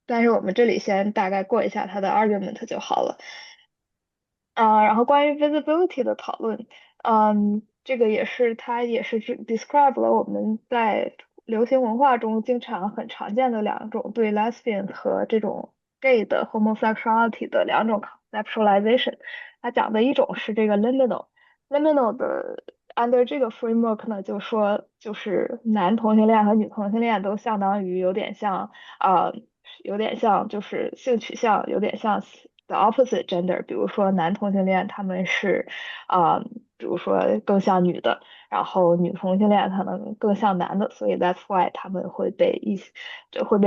但是我们这里先大概过一下它的 argument 就好了。然后关于 visibility 的讨论，这个它也是describe 了我们在流行文化中经常很常见的两种对 lesbian 和这种 gay 的 homosexuality 的两种 conceptualization。它讲的一种是这个 liminal 的 under 这个 framework 呢，就说就是男同性恋和女同性恋都相当于呃有点像就是性取向有点像 the opposite gender，比如说男同性恋他们是比如说更像女的，然后女同性恋可能更像男的，所以 that's why 他们会被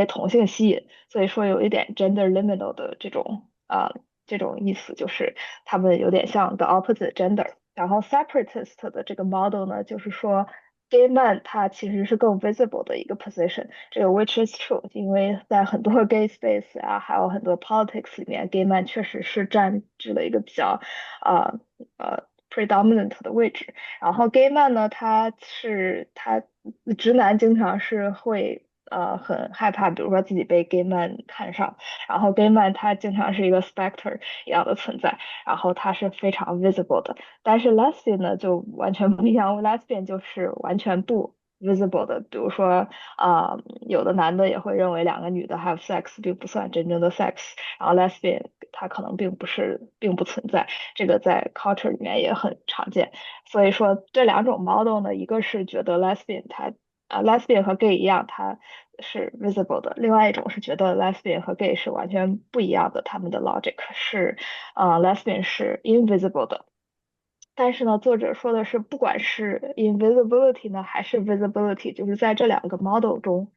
同性吸引，所以说有一点 gender liminal 的这种意思，就是他们有点像 the opposite gender。然后 separatist 的这个 model 呢，就是说 gay man 他其实是更 visible 的一个 position，这个 which is true，因为在很多 gay space 啊，还有很多 politics 里面，gay man 确实是占据了一个比较呃predominant 的位置。然后 gay man 呢，他直男经常是会很害怕，比如说自己被 gay man 看上，然后 gay man 他经常是一个 specter 一样的存在，然后他是非常 visible 的。但是 lesbian 呢就完全不一样，lesbian 就是完全不 visible 的。比如说，有的男的也会认为两个女的 have sex 并不算真正的 sex，然后 lesbian 它可能并不存在，这个在 culture 里面也很常见。所以说这两种 model 呢，一个是觉得 lesbian 和 gay 一样，它是 visible 的；另外一种是觉得 lesbian 和 gay 是完全不一样的，他们的 logic 是lesbian 是 invisible 的。但是呢，作者说的是，不管是 invisibility 呢，还是 visibility，就是在这两个 model 中，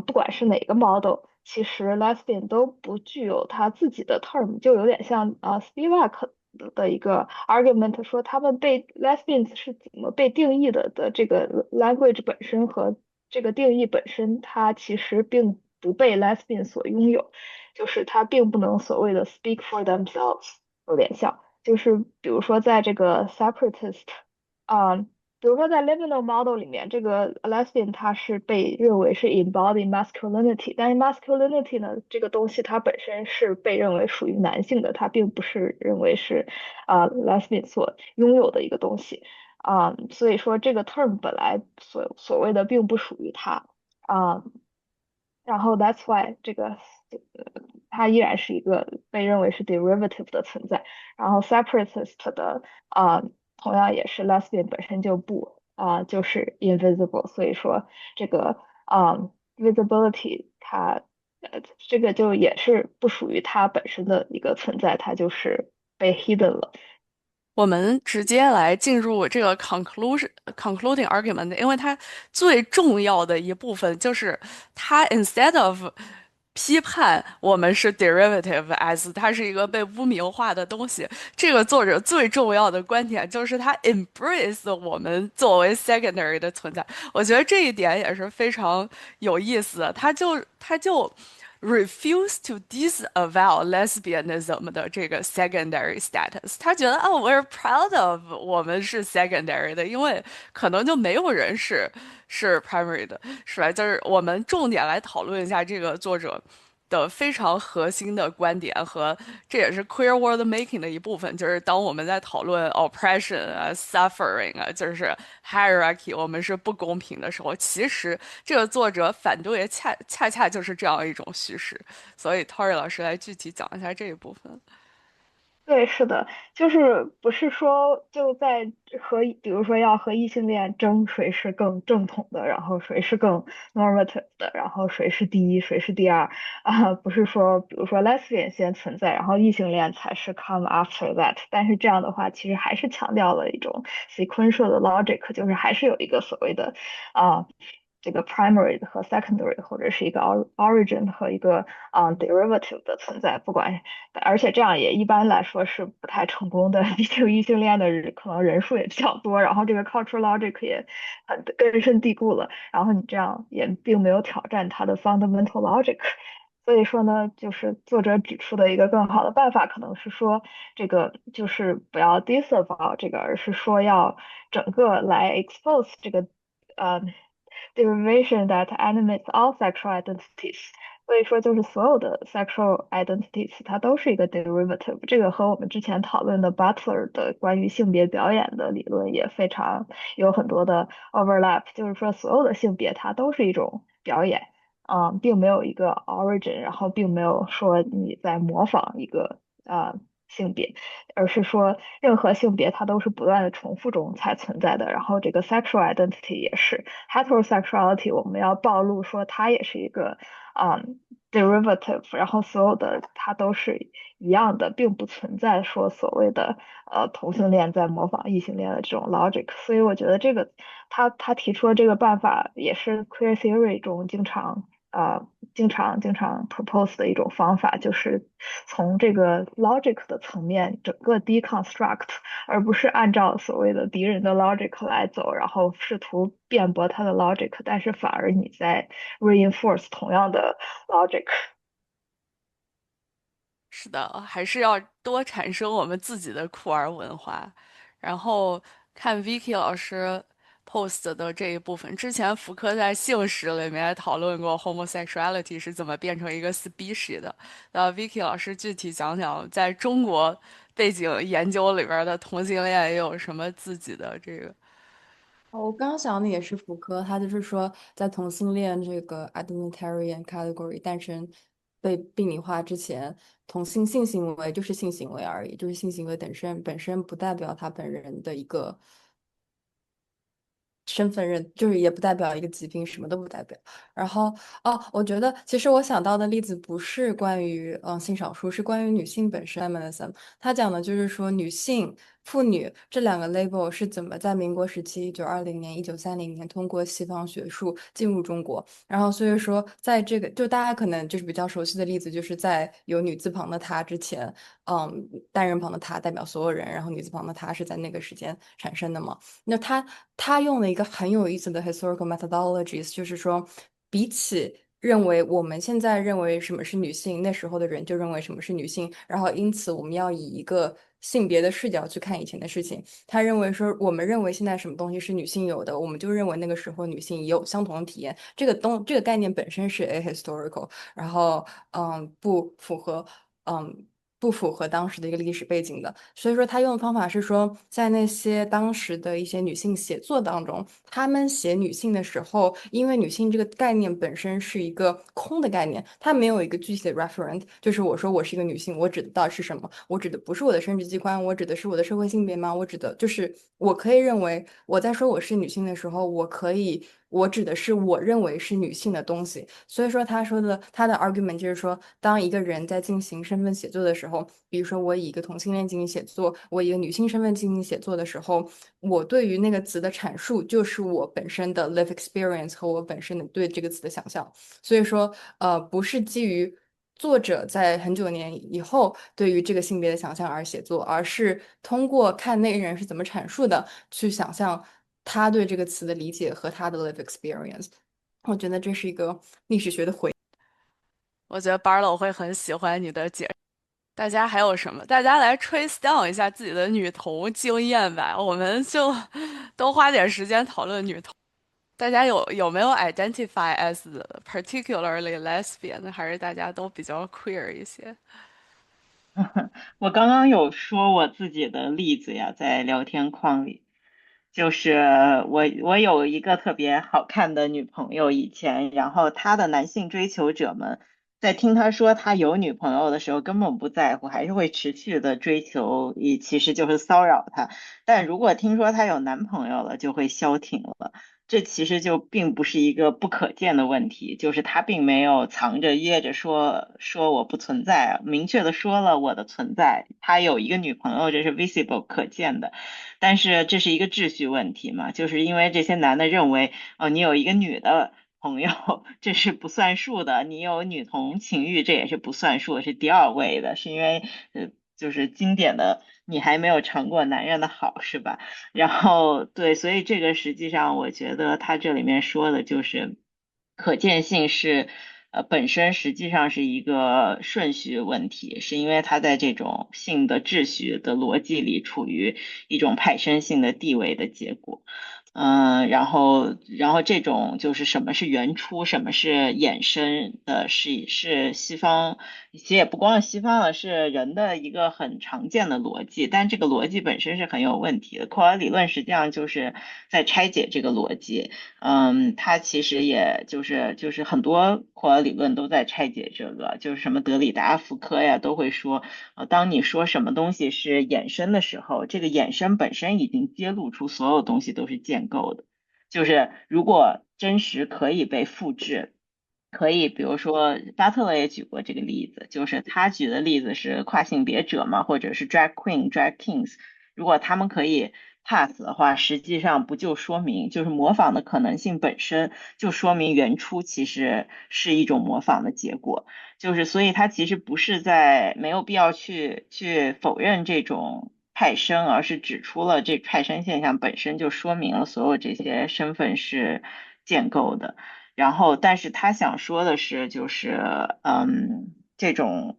不管是哪个 model，其实 lesbian 都不具有它自己的 term，就有点像Spivak 的一个 argument，说他们被 lesbians 是怎么被定义的这个 language 本身和这个定义本身，它其实并不被 lesbian 所拥有，就是它并不能所谓的 speak for themselves，有点像。就是比如说在这个 separatist，啊、比如说在 liminal model 里面，这个 lesbian 它是被认为是 embody masculinity，但是 masculinity 呢，这个东西它本身是被认为属于男性的，它并不是认为是lesbian 所拥有的一个东西，所以说这个 term 本来所谓的并不属于它，啊、然后 that's why 它依然是一个被认为是 derivative 的存在。然后 separatist 的同样也是 lesbian 本身就不就是 invisible，所以说这个visibility 这个就也是不属于它本身的一个存在，它就是被 hidden 了。我们直接来进入这个 concluding argument，因为它最重要的一部分就是它 instead of 批判我们是 derivative as 它是一个被污名化的东西，这个作者最重要的观点就是他 embrace 我们作为 secondary 的存在。我觉得这一点也是非常有意思的，他就 refuse to disavow lesbianism 的这个 secondary status，他觉得we're proud of 我们是 secondary 的，因为可能就没有人是 primary 的，是吧？就是我们重点来讨论一下这个作者的非常核心的观点和这也是 queer world making 的一部分，就是当我们在讨论 oppression 啊、suffering 啊，就是 hierarchy，我们是不公平的时候，其实这个作者反对恰恰就是这样一种叙事。所以 Tori 老师来具体讲一下这一部分。对，是的，就是不是说就在比如说要和异性恋争谁是更正统的，然后谁是更 normative 的，然后谁是第一，谁是第二不是说比如说 lesbian 先存在，然后异性恋才是 come after that，但是这样的话其实还是强调了一种 sequential 的 logic，就是还是有一个所谓的啊。这个 primary 和 secondary，或者是一个 origin 和一个derivative 的存在，不管而且这样也一般来说是不太成功的，毕竟异性恋的可能人数也比较多，然后这个 cultural logic 也很根深蒂固了，然后你这样也并没有挑战它的 fundamental logic，所以说呢，就是作者指出的一个更好的办法，可能是说这个就是不要 disavow 这个，而是说要整个来 expose 这个呃 derivation that animates all sexual identities。所以说，就是所有的 sexual identities 它都是一个 derivative。这个和我们之前讨论的 Butler 的关于性别表演的理论也非常有很多的 overlap。就是说，所有的性别它都是一种表演。并没有一个 origin，然后并没有说你在模仿一个性别，而是说任何性别它都是不断的重复中才存在的。然后这个 sexual identity 也是 heterosexuality，我们要暴露说它也是一个derivative，然后所有的它都是一样的，并不存在说所谓的同性恋在模仿异性恋的这种 logic。所以我觉得这个他提出的这个办法也是 queer theory 中经常 propose 的一种方法，就是从这个 logic 的层面整个 deconstruct，而不是按照所谓的敌人的 logic 来走，然后试图辩驳他的 logic，但是反而你在 reinforce 同样的 logic。是的，还是要多产生我们自己的酷儿文化。然后看 Vicky 老师 post 的这一部分，之前福柯在性史里面讨论过 homosexuality 是怎么变成一个 species 的。Vicky 老师具体讲讲，在中国背景研究里边的同性恋有什么自己的这个？我刚刚想的也是福柯，他就是说，在同性恋这个 identitarian category 诞生被病理化之前，同性行为就是性行为而已，就是性行为本身不代表他本人的一个身份认，就是也不代表一个疾病，什么都不代表。然后我觉得其实我想到的例子不是关于性少数，是关于女性本身 feminism。他讲的就是说女性、妇女这两个 label 是怎么在民国时期1920年、1930年通过西方学术进入中国。然后所以说，在这个就大家可能就是比较熟悉的例子，就是在有女字旁的她之前，单人旁的她代表所有人，然后女字旁的她是在那个时间产生的嘛。那他用了一个很有意思的 historical methodologies，就是说，比起认为我们现在认为什么是女性，那时候的人就认为什么是女性，然后因此我们要以一个性别的视角去看以前的事情。他认为说，我们认为现在什么东西是女性有的，我们就认为那个时候女性也有相同的体验。这个概念本身是 ahistorical，然后不符合嗯。不符合当时的一个历史背景的，所以说他用的方法是说，在那些当时的一些女性写作当中，他们写女性的时候，因为女性这个概念本身是一个空的概念，它没有一个具体的 referent，就是我说我是一个女性，我指的到底是什么？我指的不是我的生殖器官，我指的是我的社会性别吗？我指的就是我可以认为我在说我是女性的时候，我指的是我认为是女性的东西。所以说他的 argument 就是说，当一个人在进行身份写作的时候，比如说我以一个同性恋进行写作，我以一个女性身份进行写作的时候，我对于那个词的阐述就是我本身的 life experience 和我本身的对这个词的想象。所以说，不是基于作者在很久年以后对于这个性别的想象而写作，而是通过看那个人是怎么阐述的，去想象他对这个词的理解和他的 life experience。我觉得这是一个历史学的回。我觉得 Barlow 会很喜欢你的解。大家还有什么？大家来 trace down 一下自己的女同经验吧。我们就多花点时间讨论女同。大家有没有 identify as particularly lesbian，还是大家都比较 queer 一些？我刚刚有说我自己的例子呀，在聊天框里，就是我有一个特别好看的女朋友以前，然后他的男性追求者们在听他说他有女朋友的时候根本不在乎，还是会持续的追求，也其实就是骚扰他。但如果听说他有男朋友了，就会消停了。这其实就并不是一个不可见的问题，就是他并没有藏着掖着说我不存在，明确的说了我的存在。他有一个女朋友，这是 visible 可见的，但是这是一个秩序问题嘛，就是因为这些男的认为，哦，你有一个女的朋友，这是不算数的，你有女同情欲，这也是不算数，是第二位的，是因为就是经典的你还没有尝过男人的好，是吧？然后对，所以这个实际上我觉得他这里面说的就是可见性是本身实际上是一个顺序问题，是因为它在这种性的秩序的逻辑里处于一种派生性的地位的结果。然后这种就是什么是原初，什么是衍生的，是西方，其实也不光是西方了，是人的一个很常见的逻辑，但这个逻辑本身是很有问题的。库尔理论实际上就是在拆解这个逻辑，它其实也就是很多库尔理论都在拆解这个，就是什么德里达、福柯呀都会说，当你说什么东西是衍生的时候，这个衍生本身已经揭露出所有东西都是建构的。就是如果真实可以被复制，可以，比如说巴特勒也举过这个例子，就是他举的例子是跨性别者嘛，或者是 drag queen、drag kings，如果他们可以 pass 的话，实际上不就说明就是模仿的可能性本身就说明原初其实是一种模仿的结果。就是所以它其实不是在没有必要去否认这种派生，而是指出了这派生现象本身就说明了所有这些身份是建构的。然后，但是他想说的是，就是这种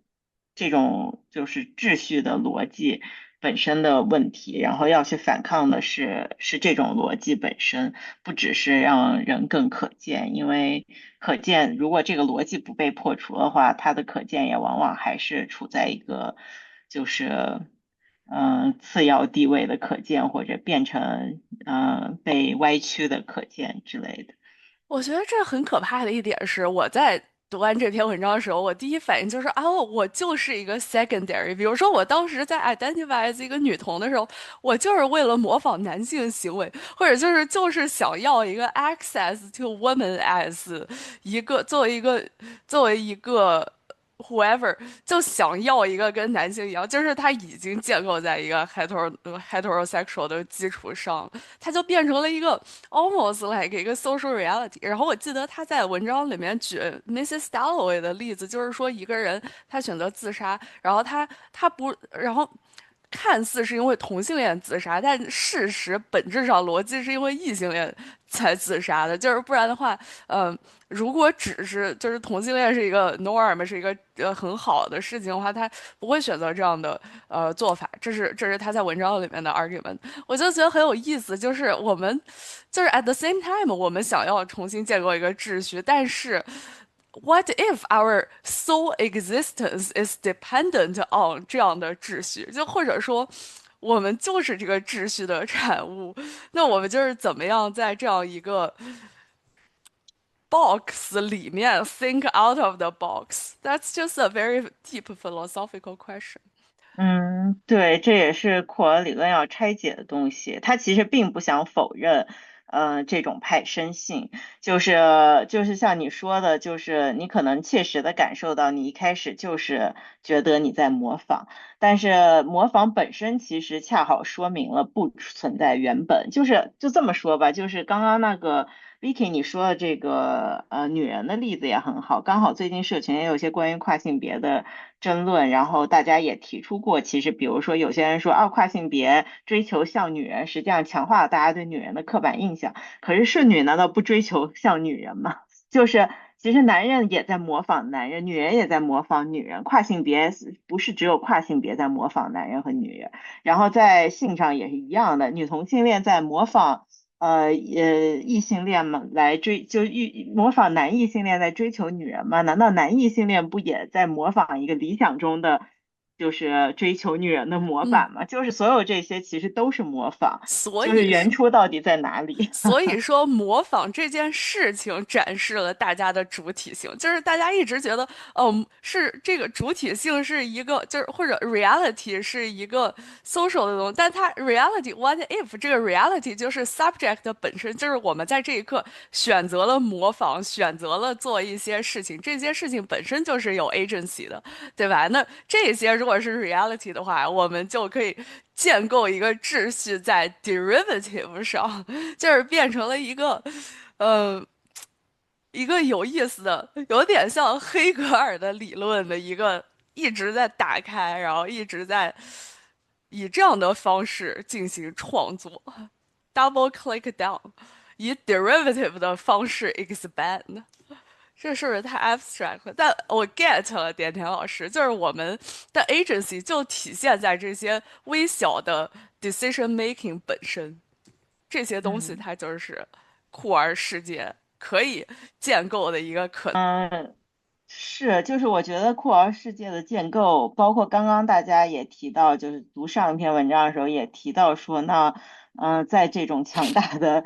就是秩序的逻辑本身的问题，然后要去反抗的是这种逻辑本身，不只是让人更可见，因为可见如果这个逻辑不被破除的话，它的可见也往往还是处在一个就是次要地位的可见，或者变成被歪曲的可见之类的。我觉得这很可怕的一点是，我在读完这篇文章的时候，我第一反应就是啊，我就是一个 secondary。比如说，我当时在 identify as 一个女童的时候，我就是为了模仿男性行为，或者就是想要一个 access to woman as 一个作为一个 whoever 就想要一个跟男性一样，就是他已经建构在一个 heterosexual 的基础上，它就变成了一个 almost like 一个 social reality。然后我记得他在文章里面举 Mrs. Dalloway 的例子，就是说一个人他选择自杀，然后他不，然后看似是因为同性恋自杀，但事实本质上逻辑是因为异性恋才自杀的，就是不然的话，如果只是就是同性恋是一个 norm，是一个很好的事情的话，他不会选择这样的做法。这是他在文章里面的 argument，我就觉得很有意思，就是我们就是 at the same time，我们想要重新建构一个秩序，但是 what if our sole existence is dependent on 这样的秩序？就或者说，我们就是这个秩序的产物，那我们就是怎么样在这样一个 box 里面 think out of the box? That's just a very deep philosophical question. 对，这也是库尔理论要拆解的东西。他其实并不想否认，这种派生性，就是像你说的，就是你可能切实的感受到，你一开始就是觉得你在模仿，但是模仿本身其实恰好说明了不存在原本。就这么说吧，就是刚刚那个 Vicky 你说的这个女人的例子也很好，刚好最近社群也有一些关于跨性别的争论，然后大家也提出过，其实比如说有些人说跨性别追求像女人，实际上强化了大家对女人的刻板印象。可是剩女难道不追求像女人吗？就是其实男人也在模仿男人，女人也在模仿女人，跨性别不是只有跨性别在模仿男人和女人，然后在性上也是一样的，女同性恋在模仿。异性恋嘛，模仿男异性恋在追求女人吗？难道男异性恋不也在模仿一个理想中的，就是追求女人的模板吗？就是所有这些其实都是模仿，就是所以原初到底在哪里？所以说，模仿这件事情展示了大家的主体性，就是大家一直觉得，是这个主体性是一个，就是或者 reality 是一个 social 的东西，但它 reality what if 这个 reality 就是 subject 本身，就是我们在这一刻选择了模仿，选择了做一些事情，这些事情本身就是有 agency 的，对吧？那这些如果是 reality 的话，我们就可以建构一个秩序在 derivative 上，就是变成了一个，呃，一个有意思的，有点像黑格尔的理论的一个一直在打开，然后一直在以这样的方式进行创作，double click down，以 derivative 的方式 expand。这是不是太 abstract 了？但我 get 了点点老师，就是我们的 agency 就体现在这些微小的 decision making 本身，这些东西它就是酷儿世界可以建构的一个可。是，就是我觉得酷儿世界的建构，包括刚刚大家也提到，就是读上一篇文章的时候也提到说，那，在这种强大的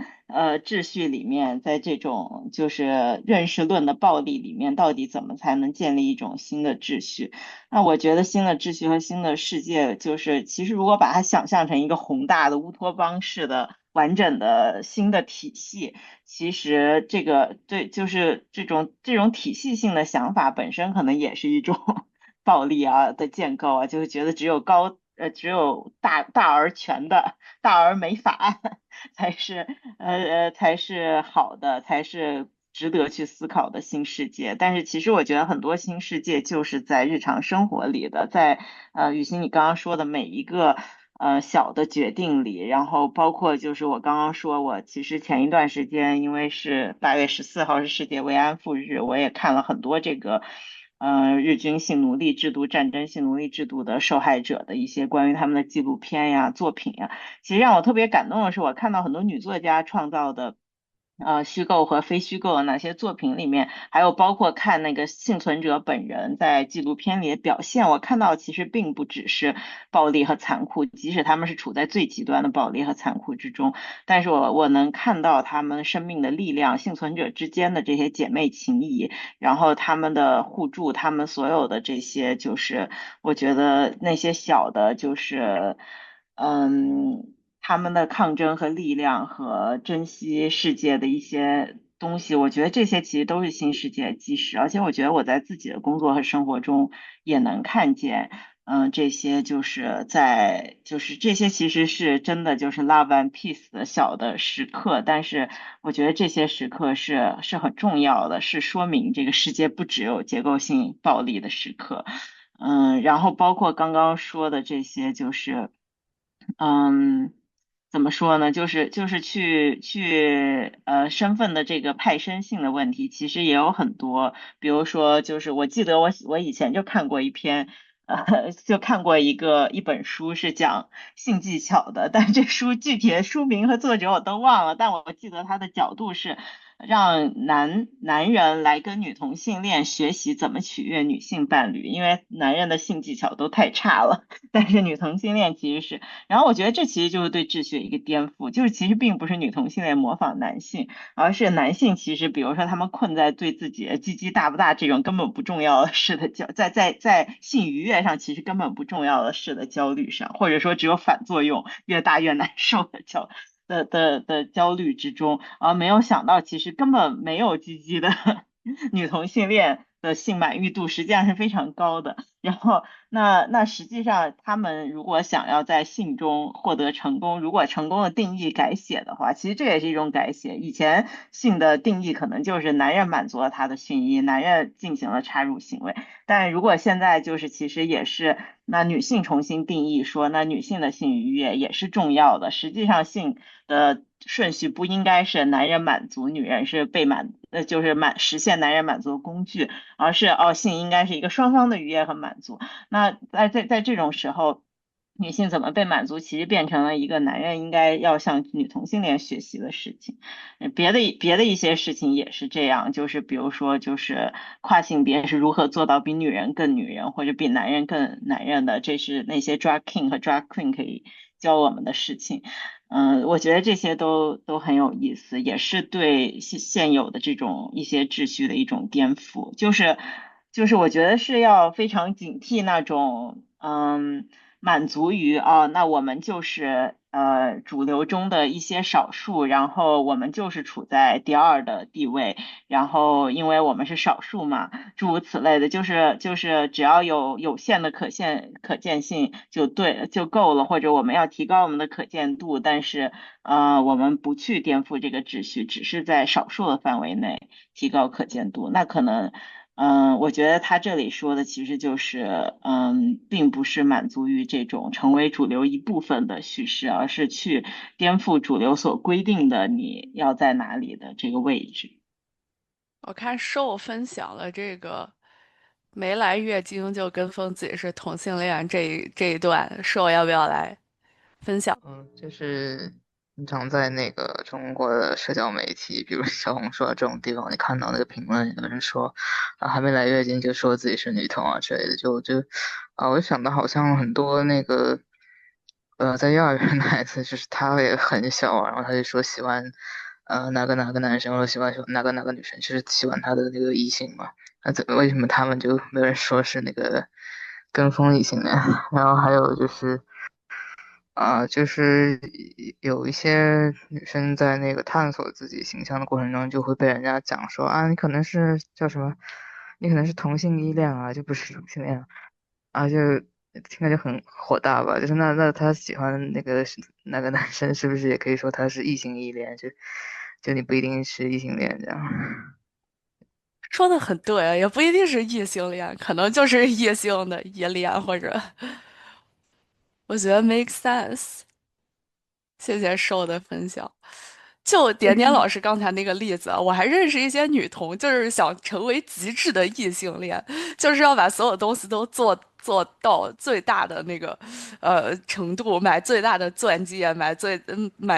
秩序里面，在这种就是认识论的暴力里面，到底怎么才能建立一种新的秩序？那我觉得新的秩序和新的世界，就是其实如果把它想象成一个宏大的乌托邦式的完整的新的体系。其实这个对，就是这种体系性的想法本身可能也是一种暴力啊的建构啊，就是觉得只有大而全的大而美法案才是好的，才是值得去思考的新世界。但是其实我觉得很多新世界就是在日常生活里的，在雨欣你刚刚说的每一个。小的决定里，然后包括就是我刚刚说，我其实前一段时间因为是8月14号是世界慰安妇日，我也看了很多这个，日军性奴隶制度、战争性奴隶制度的受害者的一些关于他们的纪录片呀、作品呀。其实让我特别感动的是，我看到很多女作家创造的。虚构和非虚构的哪些作品里面，还有包括看那个幸存者本人在纪录片里的表现，我看到其实并不只是暴力和残酷，即使他们是处在最极端的暴力和残酷之中，但是我能看到他们生命的力量，幸存者之间的这些姐妹情谊，然后他们的互助，他们所有的这些，就是我觉得那些小的，就是他们的抗争和力量和珍惜世界的一些东西，我觉得这些其实都是新世界的基石，而且我觉得我在自己的工作和生活中也能看见。这些就是这些其实是真的就是 love and peace 的小的时刻，但是我觉得这些时刻是很重要的，是说明这个世界不只有结构性暴力的时刻。然后包括刚刚说的这些，就是嗯。怎么说呢？就是去身份的这个派生性的问题，其实也有很多。比如说，就是我记得我以前就看过一篇，就看过一本书是讲性技巧的，但这书具体的书名和作者我都忘了，但我记得它的角度是让男人来跟女同性恋学习怎么取悦女性伴侣，因为男人的性技巧都太差了，但是女同性恋其实是。然后我觉得这其实就是对秩序的一个颠覆，就是其实并不是女同性恋模仿男性，而是男性其实比如说他们困在对自己的鸡鸡大不大这种根本不重要的事的在性愉悦上其实根本不重要的事的焦虑上，或者说只有反作用，越大越难受的焦虑之中，而没有想到其实根本没有鸡鸡的女同性恋的性满意度实际上是非常高的。然后那实际上他们如果想要在性中获得成功，如果成功的定义改写的话，其实这也是一种改写。以前性的定义可能就是男人满足了他的性意，男人进行了插入行为，但如果现在就是其实也是那女性重新定义说，那女性的性愉悦也是重要的。实际上性的顺序不应该是男人满足，女人是就是实现男人满足的工具，而是性应该是一个双方的愉悦和满足。那在这种时候，女性怎么被满足，其实变成了一个男人应该要向女同性恋学习的事情。别的一些事情也是这样，就是比如说就是跨性别是如何做到比女人更女人，或者比男人更男人的，这是那些 drag king 和 drag queen 可以教我们的事情。我觉得这些都很有意思，也是对现有的这种一些秩序的一种颠覆。就是我觉得是要非常警惕那种满足于那我们就是主流中的一些少数，然后我们就是处在第二的地位，然后因为我们是少数嘛，诸如此类的，就是只要有限的可见性就够了，或者我们要提高我们的可见度，但是我们不去颠覆这个秩序，只是在少数的范围内提高可见度，那可能。我觉得他这里说的其实就是，并不是满足于这种成为主流一部分的叙事，而是去颠覆主流所规定的你要在哪里的这个位置。我看受分享了这个没来月经就跟风自己是同性恋这一段，受要不要来分享？就是经常在那个中国的社交媒体，比如小红书啊这种地方，你看到那个评论，有人说啊还没来月经就说自己是女同啊之类的，我就想到好像很多那个在幼儿园的孩子，就是他也很小啊，然后他就说喜欢哪个男生，或者喜欢哪个女生，就是喜欢他的那个异性嘛。为什么他们就没有人说是那个跟风异性恋？然后还有就是就是有一些女生在那个探索自己形象的过程中，就会被人家讲说啊，你可能是叫什么，你可能是同性依恋啊，就不是同性恋啊，就听着就很火大吧。就是那他喜欢那个男生，是不是也可以说他是异性依恋？就你不一定是异性恋这样。说的很对，也不一定是异性恋，可能就是异性的依恋，或者我觉得 make sense。谢谢受的分享。就点点老师刚才那个例子，我还认识一些女同，就是想成为极致的异性恋，就是要把所有东西都做到最大的那个程度，买最大的钻戒，买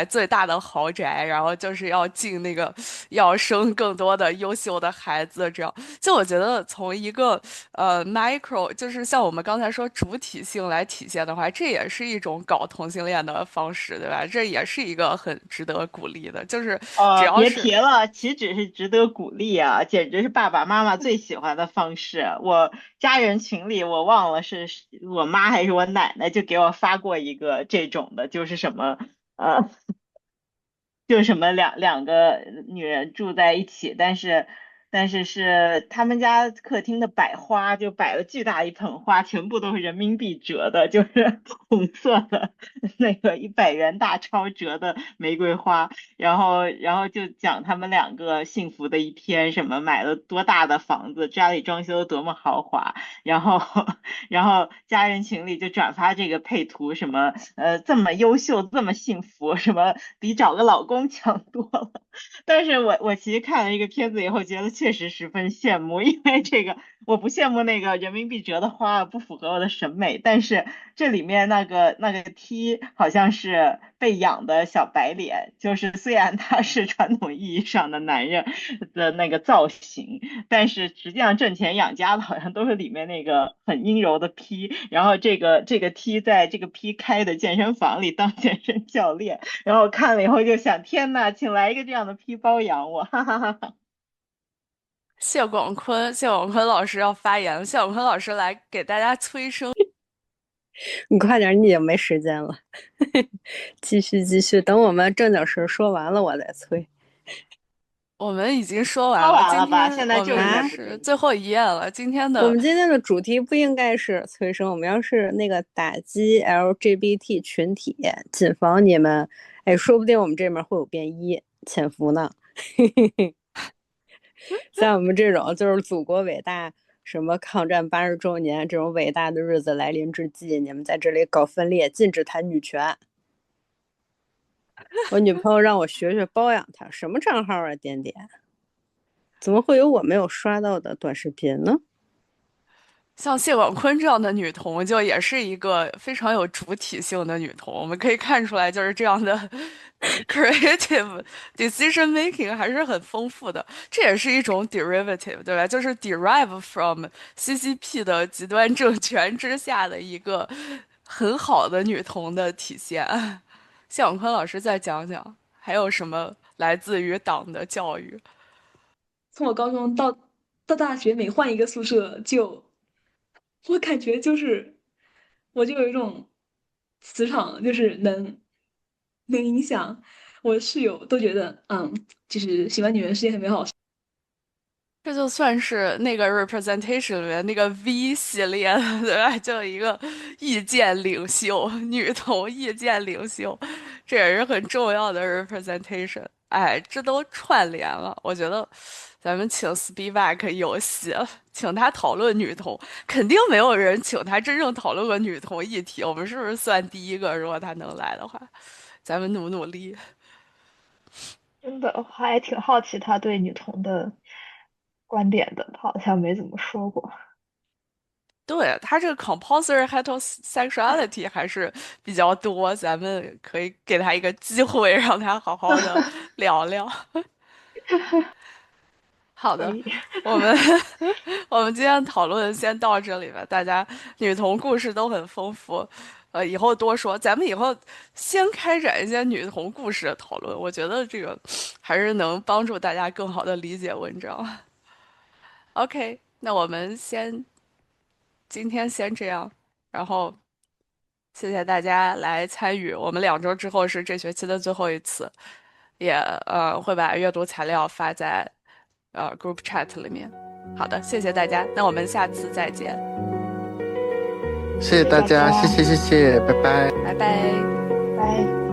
最大的豪宅，然后就是要进那个要生更多的优秀的孩子，这样。就我觉得从一个micro，就是像我们刚才说主体性来体现的话，这也是一种搞同性恋的方式，对吧？这也是一个很值得鼓励的，就是只要别是提了，岂止是值得鼓励啊，简直是爸爸妈妈最喜欢的方式。我家人群里，我忘了是我妈还是我奶奶，就给我发过一个这种的，就是什么呃，就什么两个女人住在一起，但是是他们家客厅的摆花就摆了巨大一盆花，全部都是人民币折的，就是红色的那个100元大钞折的玫瑰花，然后就讲他们两个幸福的一天，什么买了多大的房子，家里装修的多么豪华，然后然后家人群里就转发这个配图，什么这么优秀，这么幸福，什么比找个老公强多了。但是我其实看了这个片子以后，觉得确实十分羡慕，因为这个我不羡慕那个人民币折的花，不符合我的审美，但是这里面那个 T 好像是被养的小白脸，就是虽然他是传统意义上的男人的那个造型，但是实际上挣钱养家的好像都是里面那个很阴柔的 P，然后这个 T 在这个 P 开的健身房里当健身教练，然后看了以后就想，天呐，请来一个这样的 P 包养我，哈哈哈哈。谢广坤老师要发言了，谢广坤老师来给大家催生。你快点，你已经没时间了。继续，等我们正经事说完了，我再催。我们已经说完说了，完了吧？今天我现在就们是最后一页了。今天的我们今天的主题不应该是催生，我们要是那个打击 LGBT 群体，谨防你们，哎，说不定我们这面会有变异潜伏呢。像我们这种就是祖国伟大什么抗战80周年这种伟大的日子来临之际，你们在这里搞分裂，禁止谈女权。我女朋友让我学学包养她，什么账号啊？点点，怎么会有我没有刷到的短视频呢？像谢广坤这样的女同，就也是一个非常有主体性的女同。我们可以看出来，就是这样的 creative decision making 还是很丰富的。这也是一种 derivative，对吧？就是 derive from CCP 的极端政权之下的一个很好的女同的体现。谢广坤老师再讲讲，还有什么来自于党的教育？从我高中到大学，每换一个宿舍我感觉我就有一种磁场，就是能影响我的室友，都觉得就是喜欢女人是件很美好的事。这就算是那个 representation 里面那个 V 系列的，对吧？就一个意见领袖，女同意见领袖，这也是很重要的 representation。哎，这都串联了，我觉得咱们请 Speedback 有戏了，请他讨论女同，肯定没有人请他真正讨论过女同议题。我们是不是算第一个？如果他能来的话，咱们努力。真的，我还挺好奇他对女同的观点的，他好像没怎么说过。对，他这个 compulsory heterosexuality 还是比较多，咱们可以给他一个机会，让他好好的聊聊。好的，可以，我们我们今天讨论先到这里吧。大家女同故事都很丰富，以后多说。咱们以后先开展一些女同故事的讨论，我觉得这个还是能帮助大家更好的理解文章。OK，那我们今天先这样，然后谢谢大家来参与。我们2周之后是这学期的最后一次，也会把阅读材料发在group chat 里面。好的，谢谢大家，那我们下次再见，谢谢大家，谢谢，拜拜。拜拜。拜。